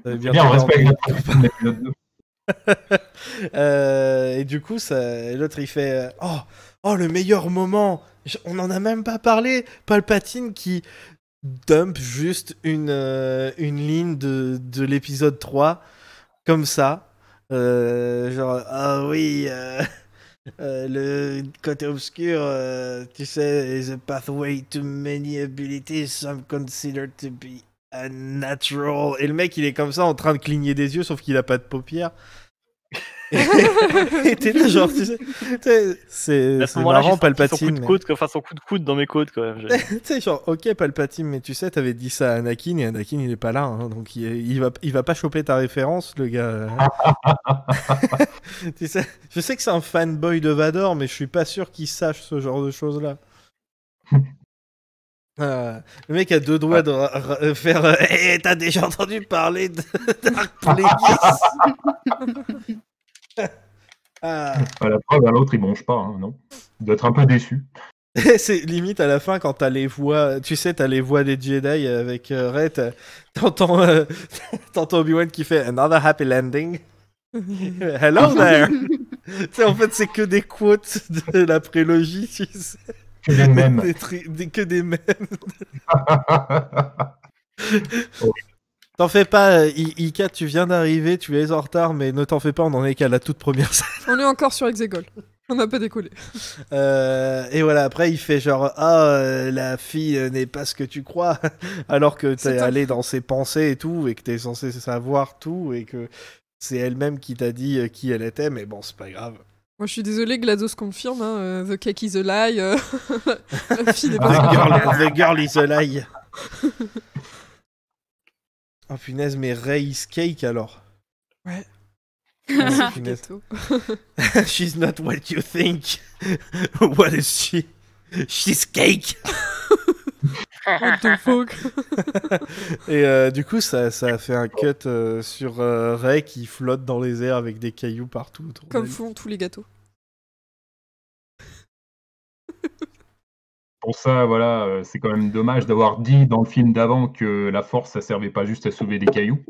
C'est bien, on respecte la tradition de l'épisode 2. Et du coup, l'autre il fait oh, le meilleur moment. On en a même pas parlé. Palpatine qui dump juste une ligne de l'épisode 3 comme ça. Genre, ah oui. Le côté obscur, tu sais, is a pathway to many abilities, some consider to be unnatural. Et le mec, il est comme ça en train de cligner des yeux, sauf qu'il a pas de paupières. Et t'es là, genre, tu sais, c'est marrant, Palpatine. Son coup de coude dans mes côtes, quand même. Tu sais, genre, ok, Palpatine, mais tu sais, t'avais dit ça à Anakin, et Anakin, il est pas là, hein, donc il va pas choper ta référence, le gars. Tu sais, je sais que c'est un fanboy de Vador, mais je suis pas sûr qu'il sache ce genre de choses-là. Le mec a deux doigts de faire hey, t'as déjà entendu parler de Dark Plagueis? La preuve, à l'autre, il mange pas, hein, non? Il doit être un peu déçu. C'est limite à la fin quand t'as les voix, tu sais, t'as les voix des Jedi avec Rey, t'entends Obi-Wan qui fait Another happy landing. Hello there. Tu sais, en fait, c'est que des quotes de la prélogie, tu sais. Que des mèmes. Que des mèmes. T'en fais pas, Ika, tu viens d'arriver, tu es en retard, mais ne t'en fais pas, on en est qu'à la toute première scène. On est encore sur Exegol. On n'a pas décollé. Et voilà, après il fait genre la fille n'est pas ce que tu crois, alors que t'es allé dans ses pensées et tout, et que t'es censé savoir tout, et que c'est elle-même qui t'a dit qui elle était, mais bon, c'est pas grave. Moi je suis désolé, GLaDOS confirme, hein, The cake is a lie. La fille n'est pas The girl is a lie. Oh punaise, mais Rey is cake alors. Ouais. She's not what you think. What is she? She's cake. What the fuck. Et du coup, ça a fait un cut sur Rey qui flotte dans les airs avec des cailloux partout autour. Comme font tous les gâteaux. Pour ça, voilà, c'est quand même dommage d'avoir dit dans le film d'avant que la force, ça servait pas juste à soulever des cailloux.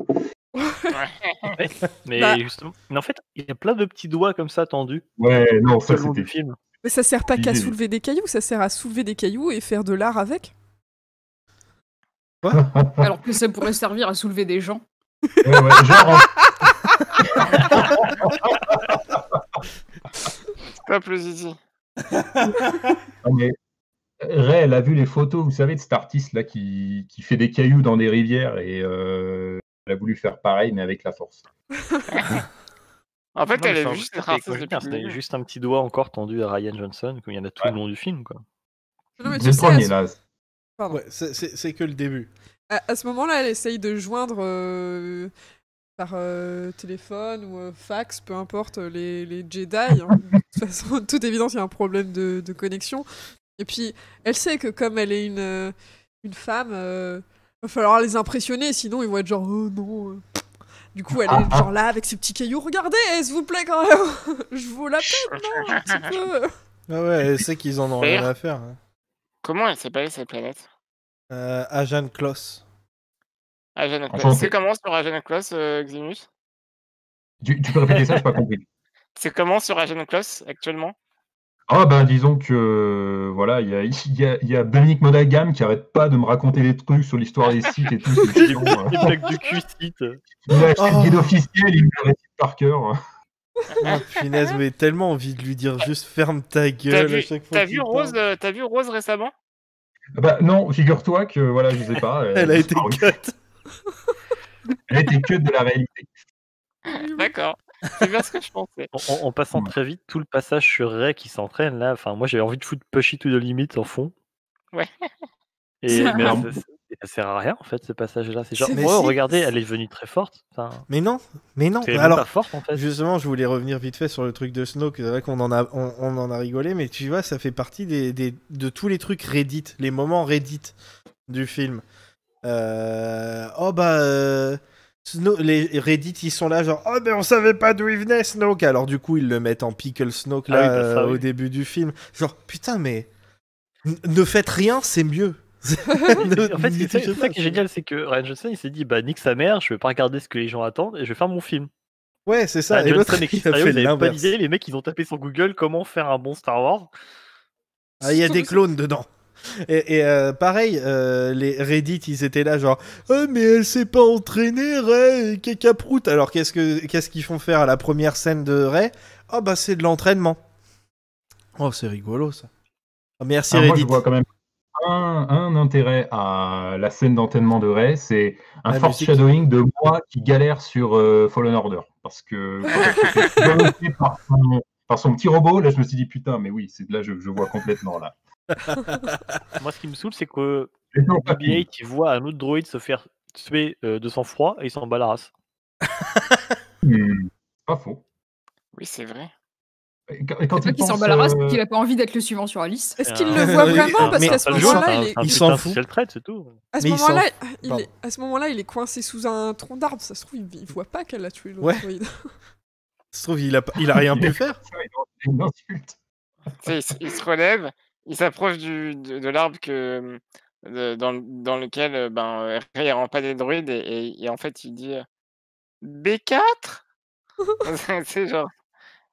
Mais justement, mais en fait, il y a plein de petits doigts comme ça tendus. Ouais, non, ça le c'était. Film. Mais ça sert pas qu'à soulever des cailloux, ça sert à soulever des cailloux et faire de l'art avec. Quoi? Alors que ça pourrait servir à soulever des gens. Ouais, genre. Stop le zizi. Mais Rey, elle a vu les photos, vous savez, de cet artiste là qui fait des cailloux dans des rivières et elle a voulu faire pareil, mais avec la force. En fait, Non, elle mais a juste c'était juste un petit doigt encore tendu à Ryan Johnson, comme il y en a tout le long du film, quoi. Non, mais C'est le premier là. Pardon. Ouais, c'est que le début. À ce moment-là, elle essaye de joindre par téléphone ou fax, peu importe, les Jedi. Hein. De toute façon, de toute évidence, il y a un problème de connexion. Et puis, elle sait que comme elle est une femme, va falloir les impressionner, sinon ils vont être genre oh non. Du coup, elle est genre là avec ses petits cailloux. Regardez, s'il vous plaît, quand même. Je vaux la peine, non, un petit peu. Ah ouais, elle sait qu'ils en ont rien à faire. Hein. Comment elle s'appelle cette planète? Ajan Kloss. Ajan Kloss. C'est comment sur Ajan Kloss, Ximus? Tu peux répéter ça, j'ai pas compris. C'est comment sur Ajan Kloss actuellement? Ah ben disons que voilà, il y a Dominique Monaghan qui arrête pas de me raconter des trucs sur l'histoire des sites et tout. Des blagues de cul-site. Il a acheté le guide officiel, il me le récite par cœur. Oh punaise, mais tellement envie de lui dire juste ferme ta gueule à chaque fois. T'as vu Rose récemment? Bah non, figure-toi que voilà, je sais pas. Elle a été cut. Elle a été cut de la réalité. D'accord. C'est bien ce que je pensais. En passant très vite, tout le passage sur Rey qui s'entraîne là, enfin moi j'avais envie de foutre Pushy to the limit en fond. Ouais. Et mais Alors, ça sert à rien en fait ce passage-là. C'est genre, C'est- Mais oh si. regardez, elle est devenue très forte. Enfin, Mais non. elle est même Alors, pas forte en fait. justement, je voulais revenir vite fait sur le truc de Snoke. C'est vrai qu'on on en a rigolé, mais tu vois, ça fait partie de tous les trucs Reddit, les moments Reddit du film. Les Reddit, ils sont là, genre, oh, mais on savait pas d'où il venait, Snoke. Alors, du coup, ils le mettent en Pickle Snoke là, Ah oui, bah ça, au oui. début du film. Genre, putain, mais ne faites rien, c'est mieux. En fait, c'est ça qui est génial, c'est que Ryan Johnson il s'est dit bah nique sa mère, je vais pas regarder ce que les gens attendent et je vais faire mon film. Ouais, c'est ça. Ryan Et l'autre, Johnson et il Chris a Terrio, fait ils avaient pas l'inverse. d'idée, les mecs ils ont tapé sur Google comment faire un bon Star Wars. Ah, il y a des clones dedans. Et pareil, les Reddit, ils étaient là genre ah mais elle s'est pas entraînée Rey, cacaproute. Alors qu'est-ce qu'ils font faire à la première scène de Rey? Oh bah c'est de l'entraînement. Oh c'est rigolo ça. Oh, merci moi, Reddit. je vois quand même un intérêt à la scène d'entraînement de Rey, c'est un La foreshadowing de moi qui galère sur Fallen Order. Parce que quand elle s'est fait piloter par son petit robot, là je me suis dit putain, mais oui, là je vois complètement là. Moi ce qui me saoule c'est que J'ai toujours pas fini. BB-8 il voit un autre droïde se faire tuer de sang-froid et il s'en bat la race. Pas faux. Oui, c'est vrai. Et quand C'est il pas qu'il s'en pense, bat la race, c'est qu'il a pas envie d'être le suivant sur Alice. Est-ce qu'il le voit Oui, vraiment? Parce mais- qu'à ce Pas le jour, moment-là, c'est un il putain s'en de fout. social trait, c'est tout. à ce Mais il moment-là, s'en- Pardon. à ce moment-là, il est coincé sous un tronc d'arbre. Ça se trouve, il voit pas qu'elle a tué l'autre Ouais. droïde. Ça se trouve, il a rien pu faire. c'est une insulte. Tu sais, il se relève, il s'approche de l'arbre dans lequel Rey rend pas des droïdes et en fait il dit B4. C'est genre,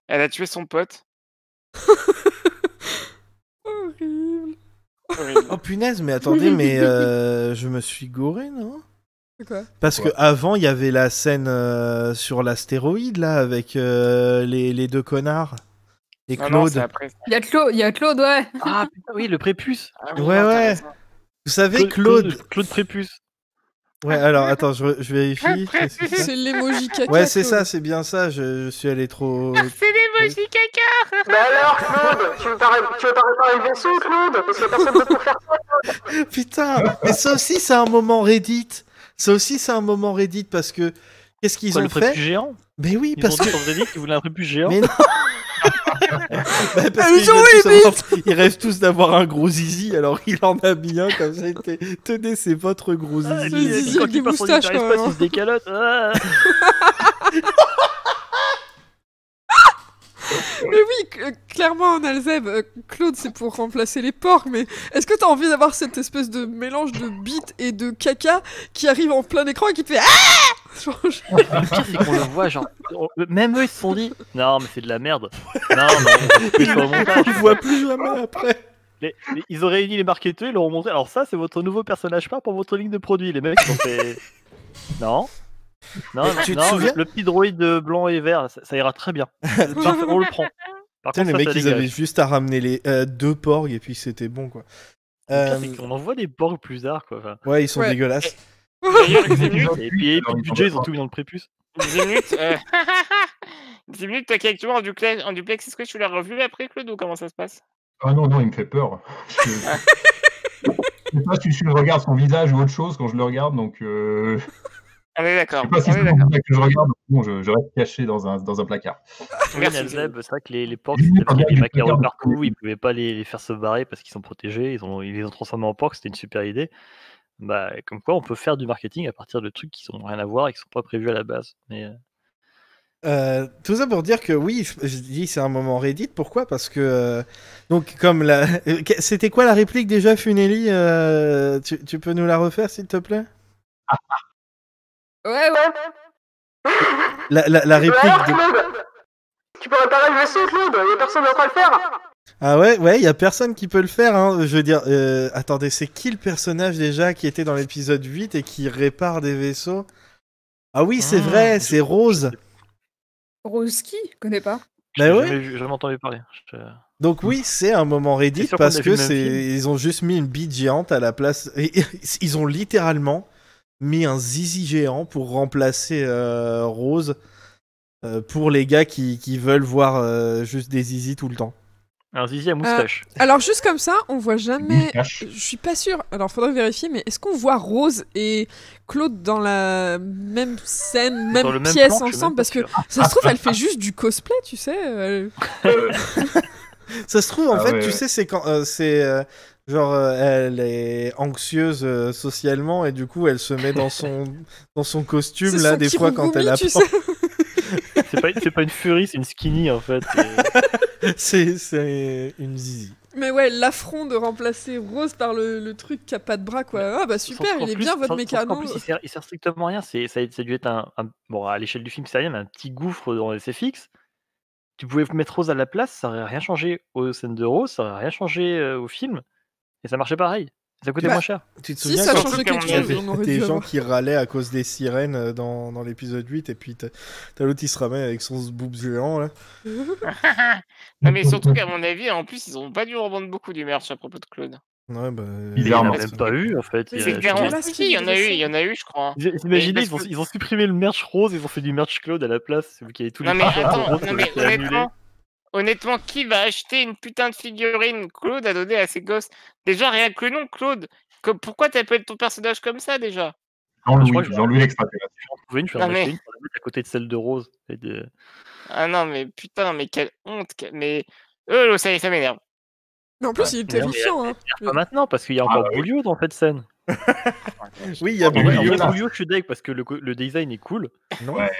elle a tué son pote. Horrible. Horrible. Oh punaise, mais attendez, mais je me suis gauré, non? C'est quoi? Parce que avant, il y avait la scène sur l'astéroïde là avec les deux connards et Non, non, Claude. c'est après. Il y a Claude, ouais. Ah putain, oui, le prépuce. Ah oui, Ouais, non, t'as ouais. raison. Vous savez, Claude. Claude prépuce. Ouais, alors attends, je vérifie. Qu'est-ce que c'est C'est l'emoji caca. Ouais, c'est Claude. ça, c'est bien ça. Je suis allé trop. C'est l'emoji caca. Mais alors, Claude, tu veux pas réparer le vaisseau, Claude? Parce que personne ne peut faire ça. Putain, mais ça aussi, c'est un moment Reddit. Ça aussi, c'est un moment Reddit parce que qu'est-ce qu'ils Quoi, ont le prépuce fait? géant? Mais oui, Ils ont parce dit que. sur Reddit qu'ils voulaient un prépuce géant. Mais non. Bah, parce Elles qu'ils ont veulent tous ils rêvent tous d'avoir un gros zizi, alors il en a bien comme ça. Tenez, c'est votre gros Ah, zizi. Le zizi quand avec il des passe en moustaches, hyperespace, quand même. il se décalote. Ah. Mais oui, clairement, en Alzeb, Claude, c'est pour remplacer les porcs, mais est-ce que t'as envie d'avoir cette espèce de mélange de bite et de caca qui arrive en plein écran et qui te fait ah genre, Le pire, c'est qu'on le voit, genre. Même eux, ils se sont dit non, mais c'est de la merde. Non, mais on va couper sur le montage. Je vois plus jamais après. Ils ont réuni les marketeurs, ils leur ont montré. Alors, ça, c'est votre nouveau personnage phare pour votre ligne de produits. Les mecs, ils ont fait. Non. Non, Mais tu te non, souviens le petit droïde blanc et vert, ça ira très bien. Parfait, on le prend. Par Putain, les contre, mecs, ça ils dégage. avaient juste à ramener les deux porgs et puis c'était bon quoi. Le pire, c'est qu'on envoie des porcs plus tard, quoi. Enfin, Ouais, ils sont Ouais. dégueulasses. D'ailleurs, Xemut, et puis le budget, ils ont tout mis dans le prépuce. Xemut, Xemut, toi qui es actuellement en duplex, est-ce que tu l'as revu après, Claude, ou comment ça se passe? Ah non, il me fait peur. Je sais pas si je regarde son visage ou autre chose quand je le regarde, donc je On est d'accord. sais pas si On c'est est le d'accord. visage que je regarde, bon, je reste caché dans un placard. Oui, Merci, Nalzeb, c'est vrai que les porcs, Oui, c'était parce qu'il y avait des regarde, macarons regarde. partout, ils pouvaient pas les faire se barrer parce qu'ils sont protégés, ils les ont transformés en porcs, c'était une super idée. Bah, comme quoi, on peut faire du marketing à partir de trucs qui n'ont rien à voir et qui sont pas prévus à la base. Mais Tout ça pour dire que oui, je dis c'est un moment Reddit. Pourquoi? Parce que donc comme c'était quoi la réplique déjà, Funeli? Tu peux nous la refaire s'il te plaît? Ouais. La réplique Mais alors, de... Claude, tu peux réparer le vaisseau, Claude. Il y a personne qui va pas le faire. Ah ouais, il y a personne qui peut le faire. Hein. Je veux dire, attendez, c'est qui le personnage déjà qui était dans l'épisode 8 et qui répare des vaisseaux? Ah oui, c'est vrai, c'est Rose. Roski, je connais pas. Bah ouais. J'ai jamais entendu parler. Donc oui, c'est un moment Reddit sûr qu'on parce a que vu le même film. ils ont juste mis une bite géante à la place. Ils ont littéralement mis un zizi géant pour remplacer Rose pour les gars qui veulent voir juste des zizi tout le temps. Un zizi à moustache. Alors juste comme ça, on voit jamais. Moustache. Je suis pas sûre. Alors faudrait vérifier, mais est-ce qu'on voit Rose et Claude dans la même scène, Dans le même même pièce plan, je suis ensemble? même Parce pas que sûr. ça se trouve, elle fait juste du cosplay, tu sais. Ça se trouve, en Ah fait, ouais, tu ouais. sais, c'est quand genre elle est anxieuse socialement et du coup elle se met dans son costume C'est là son des fois quand elle Kirigumi, tu apprend. sais. C'est pas une furie, c'est une skinny en fait. C'est une zizi. Mais ouais, l'affront de remplacer Rose par le truc qui a pas de bras, quoi. Ah bah super, Surtout qu'en il est plus- bien votre surtout qu'en mécano. plus, il sert strictement à rien. Ça a dû être bon, à l'échelle du film, c'est rien, mais un petit gouffre dans les SFX. Tu pouvais mettre Rose à la place, ça aurait rien changé aux scènes de Rose, ça aurait rien changé au film, et ça marchait pareil. Ça coûtait Bah, moins cher. Tu te Si souviens ça quand changeait qu'à quelque il y mon chose, avait on aurait des dû gens avoir. qui râlaient à cause des sirènes dans l'épisode 8 et puis t'as l'autre qui se ramène avec son boob géant là. Non, mais surtout qu'à mon avis, en plus, ils ont pas dû revendre beaucoup du merch à propos de Claude. Ouais, bah, Il y en a Bizarrement. même pas eu en fait. Mais Il y c'est a- C'est je clairement. veux dire, dégueulasse Si, qu'il il y ait en a eu, dressé. il y en a eu, je crois. Imaginez, parce ils ont supprimé le merch Rose, ils ont fait du merch Claude à la place, vu qu'il y avait tous les Non, mais t-shirts attends, Rose non, qui ont mais été annulés. honnêtement, qui va acheter une putain de figurine Claude a donné à ses gosses? Déjà, rien que le nom, Claude. Pourquoi t'appelles ton personnage comme ça déjà? Je crois Jean-Louis, que Jean-Louis l'extraterrestre. je vais en trouver une, je vais Non, en acheter mais. une pour la mettre à côté de celle de Rose. Ah non, mais putain, mais quelle honte. Mais. Ça m'énerve. Mais en plus, il est Mais non, mais terrifiant, hein. pas maintenant, parce qu'il y a Ah, encore bah oui. Boulio dans cette scène. oui, il y a En vrai, En vrai, Boulio. là. Boulio, je suis deg parce que le design est cool. Non. Ouais.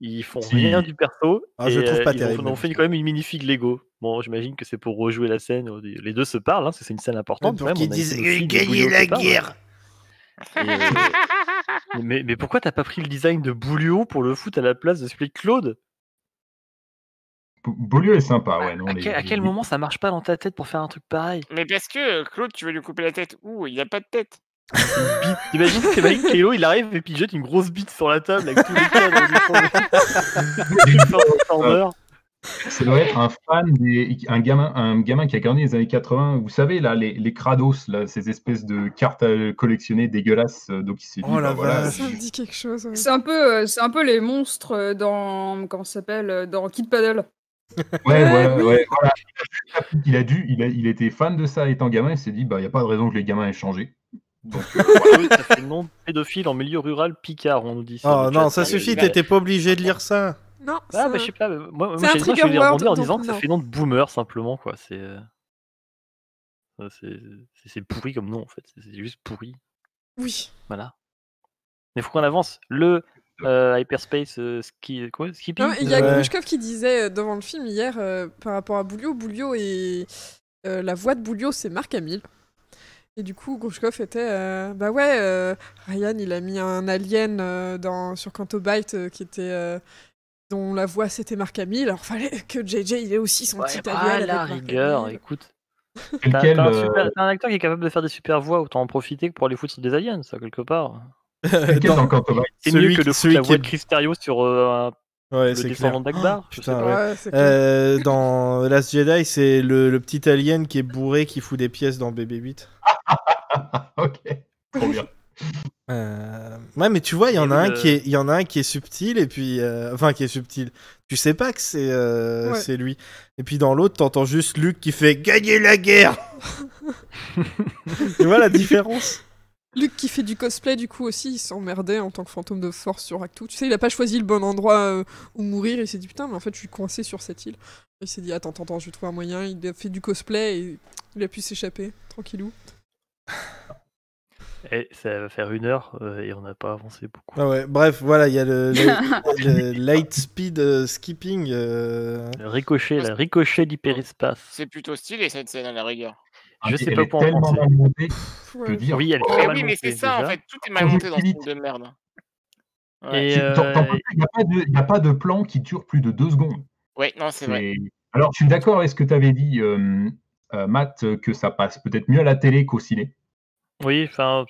Ils font Si. rien du perso. Ah, je et, trouve pas ils terrible, ont fait du quand même une minifig Lego. Bon, j'imagine que c'est pour rejouer la scène. Les deux se parlent, hein, parce que c'est une scène importante. Pour quand même, qu'ils on a disent une scène aussi de gagner Boulio la qui parle. guerre. Et, mais pourquoi t'as pas pris le design de Boulio pour le foutre à la place de celui de Claude? Beaulieu est sympa, ouais. Non, À quel moment ça marche pas dans ta tête pour faire un truc pareil? Mais parce que Claude, tu veux lui couper la tête où? Il a pas de tête. T'imagines Kélo, il arrive et puis il jette une grosse bite sur la table avec tous les cadres du Transformer. Ça doit être un fan un gamin qui a grandi les années 80. Vous savez, là, les Krados, là, ces espèces de cartes à collectionner dégueulasses. Donc il s'est dit, Oh la bah, voilà, vache. Ça me dit quelque chose. Ouais. C'est un peu les monstres dans comment ça s'appelle dans Kid Paddle. Ouais, oui. voilà. Il était fan de ça étant gamin. Il s'est dit, bah, il n'y a pas de raison que les gamins aient changé. Donc, Oui, ça fait le nom de pédophile en milieu rural Picard, on nous dit. Sur Oh le non, chat. ça suffit, t'étais pas obligé de lire ça. Non, Ah bah je sais pas, moi c'est un j'ai dit, je trigger vais word, rebondir en donc disant que ça non. fait nom de boomer simplement quoi. C'est pourri comme nom en fait, c'est juste pourri. Oui. Voilà. Mais faut qu'on avance. Le hyperspace skipping. Non, il y a Ouais. Grushkov qui disait devant le film hier par rapport à Boulio et la voix de Boulio c'est Marc Hamill. Et du coup Grushkov était bah ouais Ryan il a mis un alien sur Canto Bight qui était dont la voix c'était Marc Hamill, alors fallait que JJ il ait aussi son petit alien à avec la Marc rigueur, Hamill. écoute. c'est lequel, T'as un acteur qui est capable de faire des super voix, autant en profiter que pour aller foutre sur des aliens, ça quelque part. dans Canto Bight? C'est Celui mieux que de qui- foutre celui la qui voix est- de Chris Terrio sur Ouais, le c'est descendant clair. d'Akbar. je sais Putain, pas. ouais. Ouais, c'est clair. Dans Last Jedi, c'est le petit alien qui est bourré qui fout des pièces dans BB-8. Ok, trop bien. Ouais, mais tu vois, il y en a Et il y en a un qui est subtil et puis, enfin, qui est subtil. Tu sais pas que c'est lui. Et puis dans l'autre, t'entends juste Luke qui fait gagner la guerre. Tu vois la différence? Luke qui fait du cosplay du coup aussi, il s'emmerdait en tant que fantôme de force sur Actu. Tu sais, il a pas choisi le bon endroit où mourir, il s'est dit putain mais en fait je suis coincé sur cette île. Il s'est dit attends, je vais trouver un moyen, il a fait du cosplay et il a pu s'échapper, tranquillou. Et ça va faire 1 heure et on n'a pas avancé beaucoup. Ah ouais, bref, voilà, il y a le light speed skipping. Le ricochet d'hyperespace. C'est plutôt stylé cette scène à la rigueur. Je sais Elle pas est quoi en tellement penser. mal montée, je Ouais. peux dire. Oui, elle est Oh, très Mais mal oui, mais c'est montée, ça en déjà. fait, tout est mal monté dans ce film de merde. Ouais, Il n'y a pas de plan qui dure plus de 2 secondes. ouais non, c'est vrai. Alors, je suis d'accord avec ce que tu avais dit, Matt, que ça passe peut-être mieux à la télé qu'au ciné. Oui, enfin,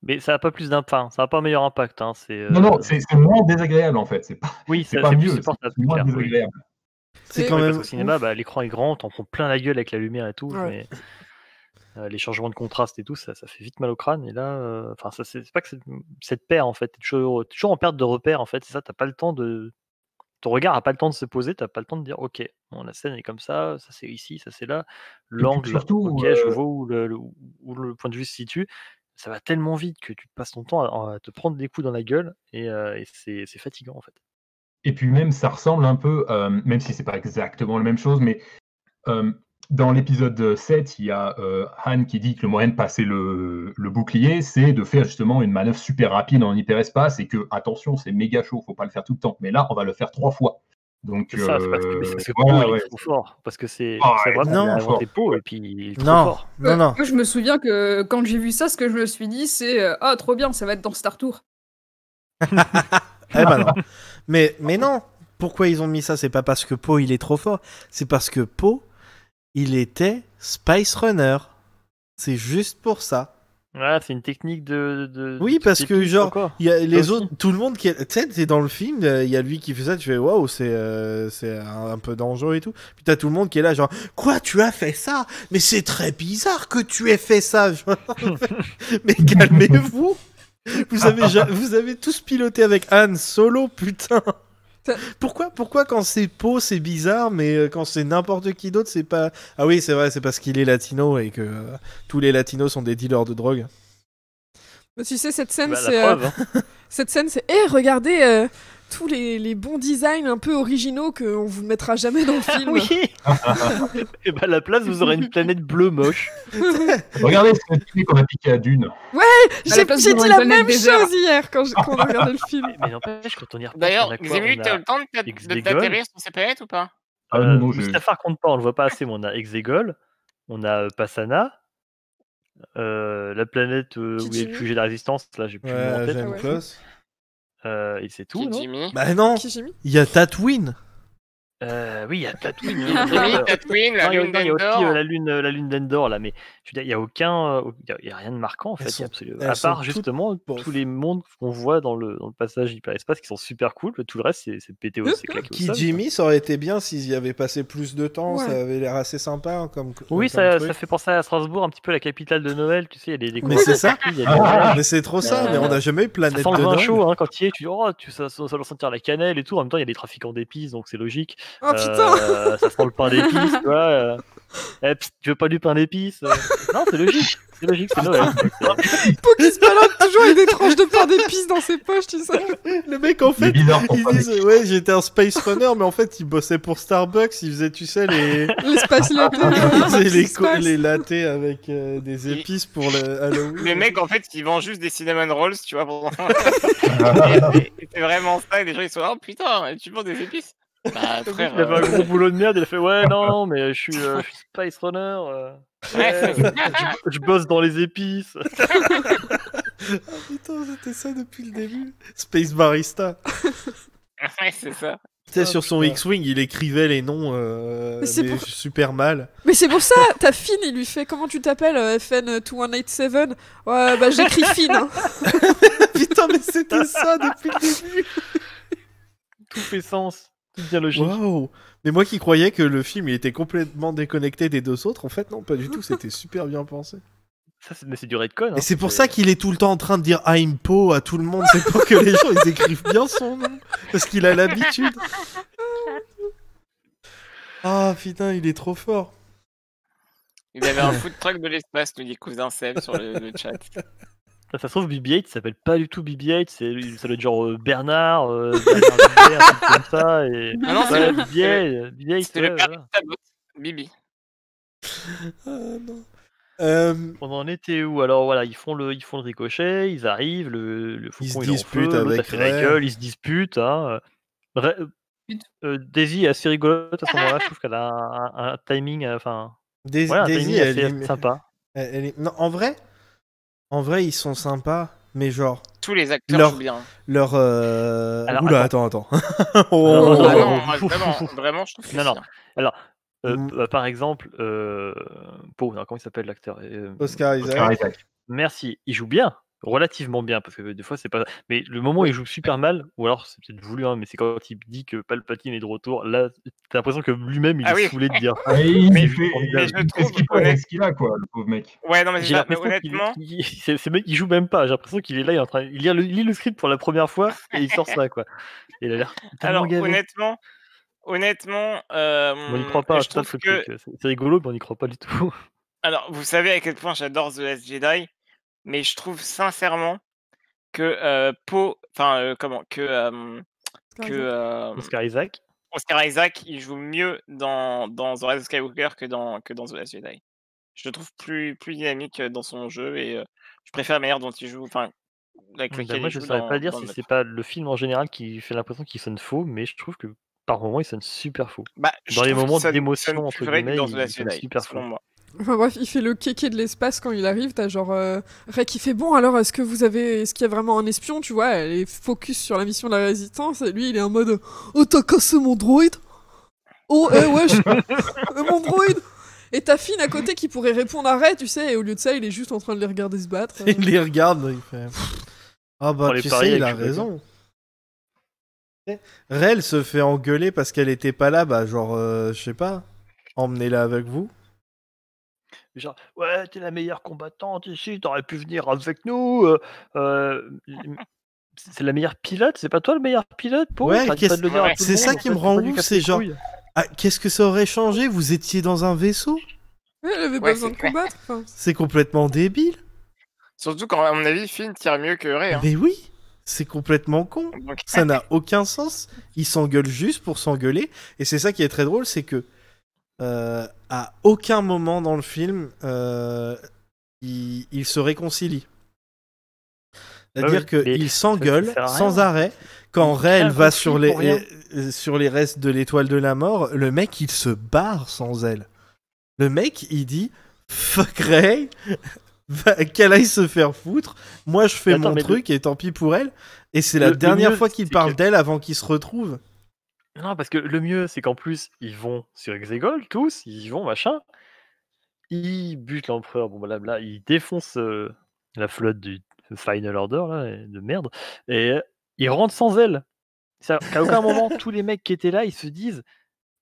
mais ça n'a pas plus d'impact, ça n'a pas un meilleur impact. Hein, Non, c'est moins désagréable en fait. C'est pas, oui, c'est c'est pas plus mieux, supportable, c'est moins clair, oui. désagréable. C'est Et- quand Oui, même. parce qu'au cinéma, bah, l'écran est grand, t'en prends plein la gueule avec la lumière et tout, Ouais. mais les changements de contraste et tout, ça fait vite mal au crâne. Et là, enfin, c'est pas que c'est de perte en fait, t'es toujours en perte de repère en fait, c'est ça, t'as pas le temps de ton regard n'a pas le temps de se poser, tu n'as pas le temps de dire ok, bon, la scène est comme ça c'est ici, ça c'est là, l'angle, surtout, ok, je vois où le point de vue se situe. Ça va tellement vite que tu passes ton temps à te prendre des coups dans la gueule et c'est fatigant en fait. Et puis même, ça ressemble un peu, même si c'est pas exactement la même chose, mais dans l'épisode 7, il y a Han qui dit que le moyen de passer le bouclier, c'est de faire justement une manœuvre super rapide en hyperespace et que, attention, c'est méga chaud, faut pas le faire tout le temps. Mais là, on va le faire 3 fois. Donc, C'est ça, c'est parce que voilà, Poe, il est trop fort. Parce que c'est vrai qu'on non. a inventé Poe et puis il est trop Non, fort. non. Moi, je me souviens que quand j'ai vu ça, ce que je me suis dit, c'est ah, trop bien, ça va être dans Star Tour. Eh ben non. Mais non. Pourquoi ils ont mis ça? C'est pas parce que Poe il est trop fort. C'est parce que Poe il était Spice Runner. C'est juste pour ça. Ouais, c'est une technique de Oui, parce que d'épice, genre, encore. il y a les aussi. autres, tout le monde qui, tu sais, t'es dans le film, il y a lui qui fait ça, tu fais waouh, c'est un peu dangereux et tout. Puis t'as tout le monde qui est là, genre, quoi, tu as fait ça? Mais c'est très bizarre que tu aies fait ça. Genre, mais calmez-vous. Vous avez tous piloté avec Han Solo, putain. Pourquoi quand c'est Poe c'est bizarre, mais quand c'est n'importe qui d'autre c'est pas... Ah oui, c'est vrai, c'est parce qu'il est latino et que tous les latinos sont des dealers de drogue. Bah, tu sais, cette scène, Bah, la c'est... preuve, hein. Cette scène, c'est... Eh, regardez tous les bons designs un peu originaux qu'on vous mettra jamais dans le film. Oui. Et bah à la place, vous aurez une planète bleue moche. regardez ce truc qu'on a piqué à Dune. J'ai place dit d'avoir la une planète même désert. chose hier quand on a regardé le film. Mais n'empêche, quand on y repense, D'ailleurs, on a quoi? Xému, On t'as a eu le temps de Exegol. t'atterrir sur ces planètes ou pas? Ah non, Mustafar compte pas, on le voit pas assez, mais on a Exegol, on a Passana, la planète où il y a le Kijimi. QG de la résistance, là j'ai plus le nom en Ouais, tête. j'aime ouais. Klaus. Et c'est tout, non? Jimmy. Bah non, Kijimi. il y a Tatooine. Oui, il y a Tatooine. Jimmy, Tatooine, la Non, il y a lune aussi d'Endor. la lune d'Endor là, mais je veux dire, il y a aucun, il y a rien de marquant en Elles fait. sont- Absolument. elles À sont part toutes justement bof. tous les mondes qu'on voit dans le passage hyperespace qui sont super cool. Tout le reste, c'est pété au, c'est claqué au sol. Kijimi, ça aurait été bien s'ils y avaient passé plus de temps, Ouais. ça avait l'air assez sympa hein, comme Oui, comme ça truc. fait penser à Strasbourg, un petit peu la capitale de Noël. Tu sais, il y a des Mais c'est ça. il y a des neiges. Mais c'est trop ça, mais on n'a jamais eu Ça Planète sent le de vin Noël. chaud hein, quand tu y es, tu dis oh, ça doit sentir la cannelle et tout. En même temps, il y a des trafiquants d'épices, donc c'est logique. Oh putain. Ça sent le pain d'épices, tu vois. Psst, tu veux pas du pain d'épices? Non, c'est logique, c'est Noël. Poe qui se balade toujours avec des tranches de pain d'épices dans ses poches, tu sais. Le mec en fait, Les bizarres sont ils pas disent ouais j'étais un Space Runner, mais en fait il bossait pour Starbucks, il faisait tu sais les L'espace latte. il faisait les, L'espace. les lattés avec des épices pour le Halloween. Le mec, en fait, il vend juste des cinnamon rolls, tu vois. Et c'est vraiment ça. Et les gens, ils sont là, oh putain, tu vends des épices? Bah, frère. Il avait un gros boulot de merde, il a fait ouais, non, mais je suis Space Runner. Ouais, Je bosse dans les épices. Ah putain, c'était ça depuis le début. Space Barista. ouais, c'est ça. Tu sais, sur son X-Wing, il écrivait les noms Mais c'est mais pour- super mal. Mais c'est pour ça, ta Finn, il lui fait comment tu t'appelles FN2187. Ouais, bah j'écris Finn. Hein. Putain, mais c'était ça depuis le début. Tout fait sens. Tout devient logique. Waouh. Mais moi qui croyais que le film il était complètement déconnecté des deux autres, en fait non, pas du tout, c'était super bien pensé. Mais c'est du redcon. Hein. Et c'est pour ça qu'il est tout le temps en train de dire I'm Poe à tout le monde, c'est pour que les gens ils écrivent bien son nom, parce qu'il a l'habitude. Ah putain, il est trop fort. Il avait un food truck de l'espace, nous dit cousin Seb sur le chat. Ça se trouve, BB-8 s'appelle pas du tout BB-8, ça doit être genre Bernard, Bernard Bibi, un truc comme ça. Et... Ah non, c'est ouais, le- BB-8, C'est le père de Talbot, Bibi. Ah, non. On en était où? Alors voilà, ils font le ricochet, ils arrivent, le Ils faucon se il est en disputent feu, l'autre a avec fait la Ray. gueule, ils se disputent. Hein. Daisy est assez rigolote à ce moment-là, je trouve qu'elle a un timing, enfin, Daisy, ouais, un Daisy, timing elle assez est- sympa. elle est- Non, en vrai, ils sont sympas, mais genre Tous les acteurs Leur- jouent bien. leur. Alors, Oula, attends. attends. Non, Oh. Ah non, non, moi, vraiment, je trouve que Non, c'est non. bien. Alors, Mm. par exemple, Poe, comment il s'appelle l'acteur? Oscar Isaac. Oscar Isaac. Merci, il joue bien. relativement bien, parce que des fois c'est pas. Mais le moment où il joue super mal, ou alors c'est peut-être voulu, hein, mais c'est quand il dit que Palpatine est de retour, là t'as l'impression que lui-même il est saoulé de dire ça. Mais il je fait ce qu'il peut avec ce qu'il a, quoi, le pauvre mec. Ouais, non, mais J'ai l'impression honnêtement. ce mec il joue même pas, j'ai l'impression qu'il est là, il est en train il lit le script pour la première fois et il sort ça, quoi. Et il a l'air tellement Alors, gavé. honnêtement, On n'y croit pas, je c'est ça trouve le que. truc. C'est rigolo, mais on n'y croit pas du tout. Alors, vous savez à quel point j'adore The Last Jedi, mais je trouve sincèrement que Oscar Isaac. Oscar Isaac, il joue mieux dans The Rise of Skywalker que dans The Last Jedi. Je le trouve plus dynamique dans son jeu et je préfère la manière dont il joue, enfin, avec Bah, lequel moi il je joue saurais pas dire dans si le c'est pas le film en général qui fait l'impression qu'il sonne faux, mais je trouve que par moments il sonne super faux. Bah, je Dans les trouve qu'il moments sonne d'émotion plus entre vrai que guillemets, dans The il Last sonne Jedi, super faux. selon moi. Enfin bref, il fait le kéké de l'espace quand il arrive, t'as genre Rey qui fait bon alors est-ce qu'il y a vraiment un espion, tu vois, elle est focus sur la mission de la résistance et lui il est en mode oh t'as cassé mon droïde. Oh wesh mon droïde. Et ta fille à côté qui pourrait répondre à Rey, tu sais, et au lieu de ça il est juste en train de les regarder se battre. Il les regarde, il fait ah bah tu sais il a raison. Rey elle se fait engueuler parce qu'elle était pas là, bah genre je sais pas, emmenez-la avec vous. Genre, ouais, t'es la meilleure combattante ici, t'aurais pu venir avec nous. C'est la meilleure pilote, c'est pas toi le meilleur pilote, Pau? Ouais, T'arrêtes pas de le dire à tout le c'est ça monde, qui en me fait, rend c'est pas lui ouf, qui a c'est ses genre couilles. ah, qu'est-ce que ça aurait changé? Vous étiez dans un vaisseau? Ouais, elle avait pas besoin de combattre. Enfin. C'est complètement débile. Surtout quand, à mon avis, Finn tire mieux que Rey. Hein. Mais oui, c'est complètement con. Donc... Ça n'a aucun sens. Ils s'engueulent juste pour s'engueuler. Et c'est ça qui est très drôle, c'est que à aucun moment dans le film, ils se réconcilient. C'est-à-dire qu'ils s'engueulent sans arrêt. Quand Rey elle va sur les restes de l'étoile de la mort, le mec il se barre sans elle. Le mec il dit fuck Rey, qu'elle aille se faire foutre. Moi je fais mon truc et tant pis pour elle. Et c'est la dernière fois qu'il parle d'elle avant qu'ils se retrouvent. Non, parce que le mieux c'est qu'en plus ils vont sur Exegol tous, ils y vont machin. Ils butent l'empereur, bon blabla, ils défoncent la flotte du Final Order là, de merde, et ils rentrent sans elle. C'est-à-dire qu'à aucun moment, tous les mecs qui étaient là, ils se disent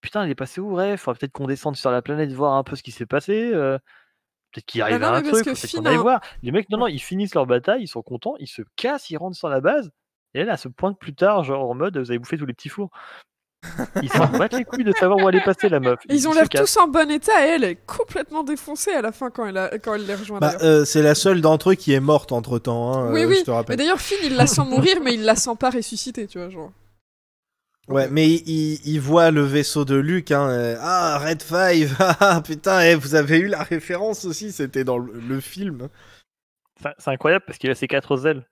putain, il est passé où, Rey? Faudrait peut-être qu'on descende sur la planète voir un peu ce qui s'est passé. Peut-être qu'il arrive à un truc, peut-être qu'on aille voir. Les mecs, non, ils finissent leur bataille, ils sont contents, ils se cassent, ils rentrent sur la base, et elle, elle se pointe plus tard, genre en mode vous avez bouffé tous les petits fours. Ils s'en battent les couilles de savoir où elle est passée, la meuf. Ils ont l'air tous en bon état et elle est complètement défoncée à la fin quand elle les rejoint. C'est la seule d'entre eux qui est morte entre temps, hein, oui. je te rappelle. Mais d'ailleurs, Finn il la sent mourir, mais il la sent pas ressusciter, tu vois, genre. Ouais, mais il voit le vaisseau de Luke, hein. Ah, Red 5, putain, vous avez eu la référence aussi, c'était dans le film. C'est incroyable parce qu'il a ses 4 ailes.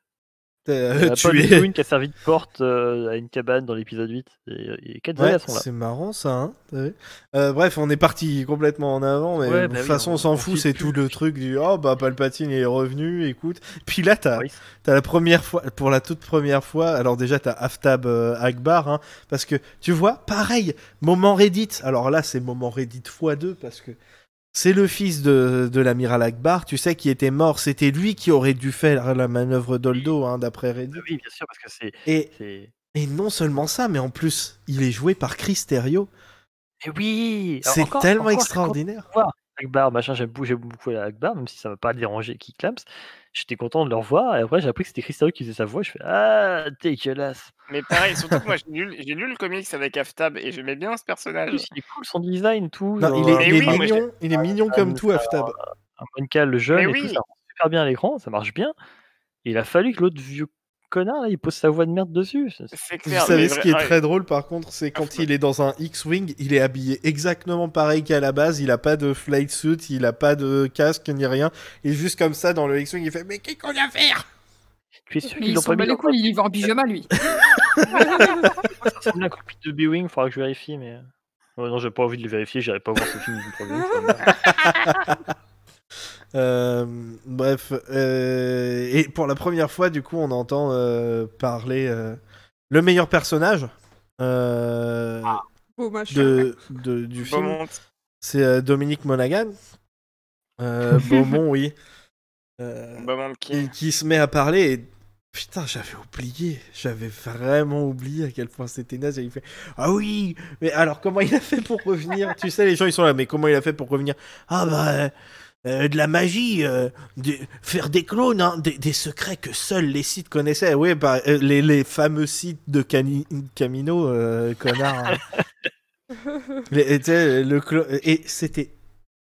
Tu es une qui a servi de porte à une cabane dans l'épisode 8. Et 4 ailes sont là. C'est marrant ça, hein. Bref, on est parti complètement en avant, mais de toute façon, on s'en fout, c'est tout le truc du oh bah Palpatine est revenu, écoute. Puis là, t'as la première fois, pour la toute première fois, alors déjà t'as Aftab Akbar, hein, parce que tu vois, pareil, moment Reddit. Alors là, c'est moment Reddit x2 parce que c'est le fils de l'amiral Akbar, tu sais, qui était mort. C'était lui qui aurait dû faire la manœuvre Doldo, hein, d'après Reddit. Oui, bien sûr, parce que c'est... Et non seulement ça, mais en plus, il est joué par Chris Terrio. Et oui, c'est tellement extraordinaire. Akbar, machin, j'aime beaucoup Akbar, même si ça m'a pas dérangé qui clams. J'étais content de le revoir, et après j'ai appris que c'était Chris Terrio qui faisait sa voix. Je fais ah, dégueulasse. Mais pareil, surtout que moi j'ai lu le comics avec Aftab et j'aimais bien ce personnage. En plus, il est cool son design, tout. Non, il est mignon comme tout, Aftab. Un Moncale jeune et tout, ça rend super bien à l'écran, ça marche bien. Et il a fallu que l'autre vieux connard là, il pose sa voix de merde dessus. C'est clair. Vous savez ce qui est très drôle par contre, c'est quand il est dans un X-Wing, il est habillé exactement pareil qu'à la base, il a pas de flight suit, il a pas de casque ni rien, il est juste comme ça dans le X-Wing, il fait mais qu'est-ce qu'on vient faire? Tu es sûr qu'il s'en bat les couilles, il va en pyjama lui. Ça ressemble à la copie de B-Wing, faudra que je vérifie, mais non, j'ai pas envie de le vérifier, j'irai pas voir ce film du premier. Bref, et pour la première fois, du coup, on entend parler le meilleur personnage du film. C'est Dominique Monaghan. Beaumont, oui. qui se met à parler et putain, j'avais vraiment oublié à quel point c'était naze. Et il fait ah oui, mais alors comment il a fait pour revenir? Tu sais, les gens ils sont là, mais comment il a fait pour revenir? Ah bah de la magie, faire des clones, hein, des secrets que seuls les Sith connaissaient. Oui, bah, les fameux Sith de Camino, connard. Et c'était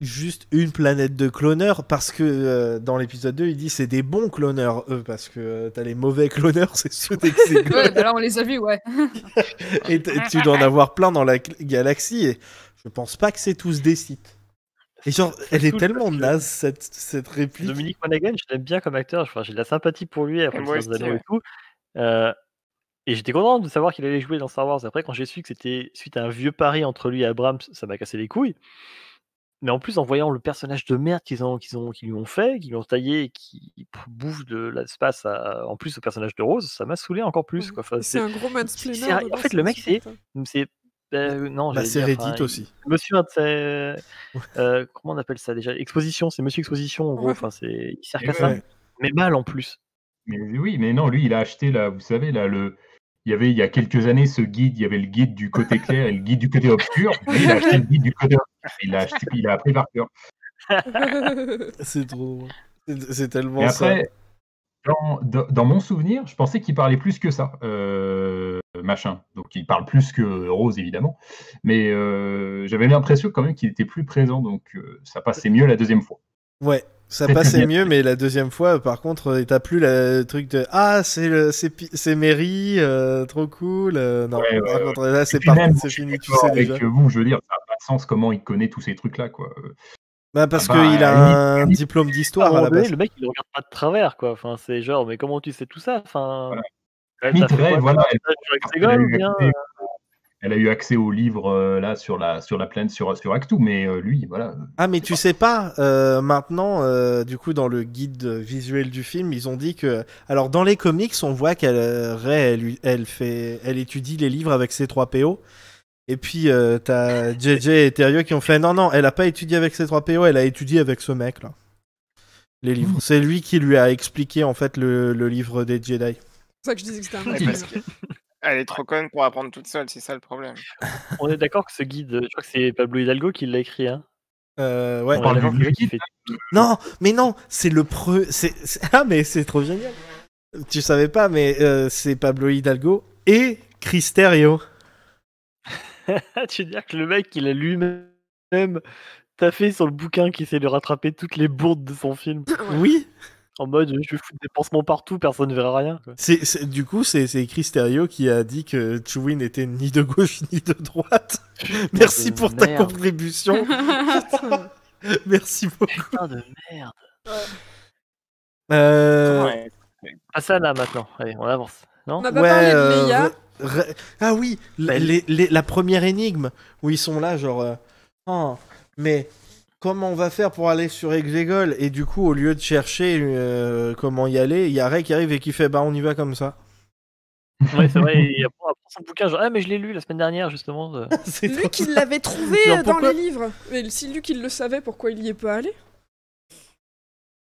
juste une planète de cloneurs parce que dans l'épisode 2 il dit c'est des bons cloneurs parce que t'as les mauvais cloneurs, c'est ceux d'Hexagone. Ouais, bah là on les a vus, ouais. Et tu dois en avoir plein dans la galaxie et je pense pas que c'est tous des Sith. Et genre elle est tellement naze cette réplique. Dominic Monaghan, je l'aime bien comme acteur, enfin, j'ai de la sympathie pour lui après Moi plusieurs aussi, années ouais. et tout. Et j'étais content de savoir qu'il allait jouer dans Star Wars. Après, quand j'ai su que c'était suite à un vieux pari entre lui et Abrams, ça m'a cassé les couilles. Mais en plus, en voyant le personnage de merde qu'ils lui ont fait, qu'ils lui ont taillé et qui bouffe de l'espace en plus au personnage de Rose, ça m'a saulé encore plus. Quoi. Enfin, C'est un gros mansplainer. en fait, le mec, c'est non, bah, c'est Reddit aussi. Monsieur, comment on appelle ça déjà? Exposition, c'est Monsieur Exposition en gros. Enfin, il sert qu'à ça, mais mal en plus. Mais oui, mais non, lui, il a acheté là, vous savez là il y a quelques années ce guide, il y avait le guide du côté clair et le guide du côté obscur. Lui, il a acheté le guide du côté obscur. Il a appris par cœur. C'est trop. C'est tellement Et après, ça. Dans mon souvenir, je pensais qu'il parlait plus que ça, machin. Donc il parle plus que Rose évidemment, mais j'avais l'impression quand même qu'il était plus présent, donc ça passait mieux la deuxième fois. Ouais, ça passait mieux, mais la deuxième fois, par contre, t'as plus le truc de ah c'est Mary, trop cool. Non, par contre là c'est fini, tu sais déjà. Avec vous, je veux dire, ça n'a pas de sens comment il connaît tous ces trucs là quoi. Bah parce qu'il a un diplôme d'histoire à la base. Le mec il regarde pas de travers quoi. Enfin c'est genre mais comment tu sais tout ça? Enfin. Voilà. Elle a eu accès au livre là sur la planète sur Actu, mais lui voilà. Ah mais tu sais pas maintenant du coup dans le guide visuel du film ils ont dit que alors dans les comics on voit qu'elle étudie les livres avec C3PO et puis t'as JJ et Terrio qui ont fait non elle a pas étudié avec C3PO, elle a étudié avec ce mec là les livres. C'est lui qui lui a expliqué en fait le livre des Jedi. C'est ça que je disais que c'était un Elle est trop conne pour apprendre toute seule, c'est ça le problème. On est d'accord que ce guide, je crois que c'est Pablo Hidalgo qui l'a écrit, hein. Ouais. On est d'accord que le mec, il fait... Non, mais non, c'est le Ah, mais c'est trop génial. Tu savais pas, mais c'est Pablo Hidalgo et Chris Terrio. Tu veux dire que le mec, il a lui-même taffé sur le bouquin qui essaie de rattraper toutes les bourdes de son film. Oui. En mode, je vais foutre des pansements partout, personne ne verra rien. Quoi. Du coup, c'est Chris Terrio qui a dit que Chewie n'était ni de gauche ni de droite. Merci pour ta contribution. Merci beaucoup. Putain de merde. Ah ça là maintenant, allez, on avance. Non on n'a pas parlé de Leia. Ah oui, la première énigme où ils sont là, genre. Mais. Comment on va faire pour aller sur Exegol? Et du coup, au lieu de chercher comment y aller, il y a Rey qui arrive et qui fait bah on y va comme ça. Ouais, c'est vrai, il apprend son bouquin, genre ah mais je l'ai lu la semaine dernière justement. C'est lui qui l'avait trouvé dans les livres. Mais si lui qui le savait, pourquoi il y est pas allé?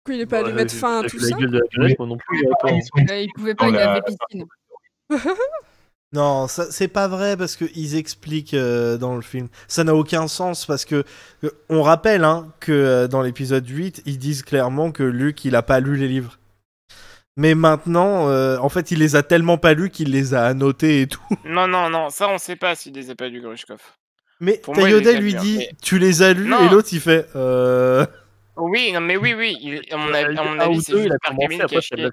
Pourquoi il est pas allé mettre fin à tout ça? Non plus, il pouvait pas, il avait piscine. Non, c'est pas vrai parce qu'ils expliquent dans le film. Ça n'a aucun sens parce que on rappelle que dans l'épisode 8, ils disent clairement que Luke, il a pas lu les livres. Mais maintenant, en fait, il les a tellement pas lus qu'il les a annotés et tout. Non, ça on sait pas s'il les a pas lus, Grushkov. Mais Yoda lui dit, tu les as lus et l'autre il fait Oui, non mais oui. À mon avis, c'est juste Mark Hamill qui a chié.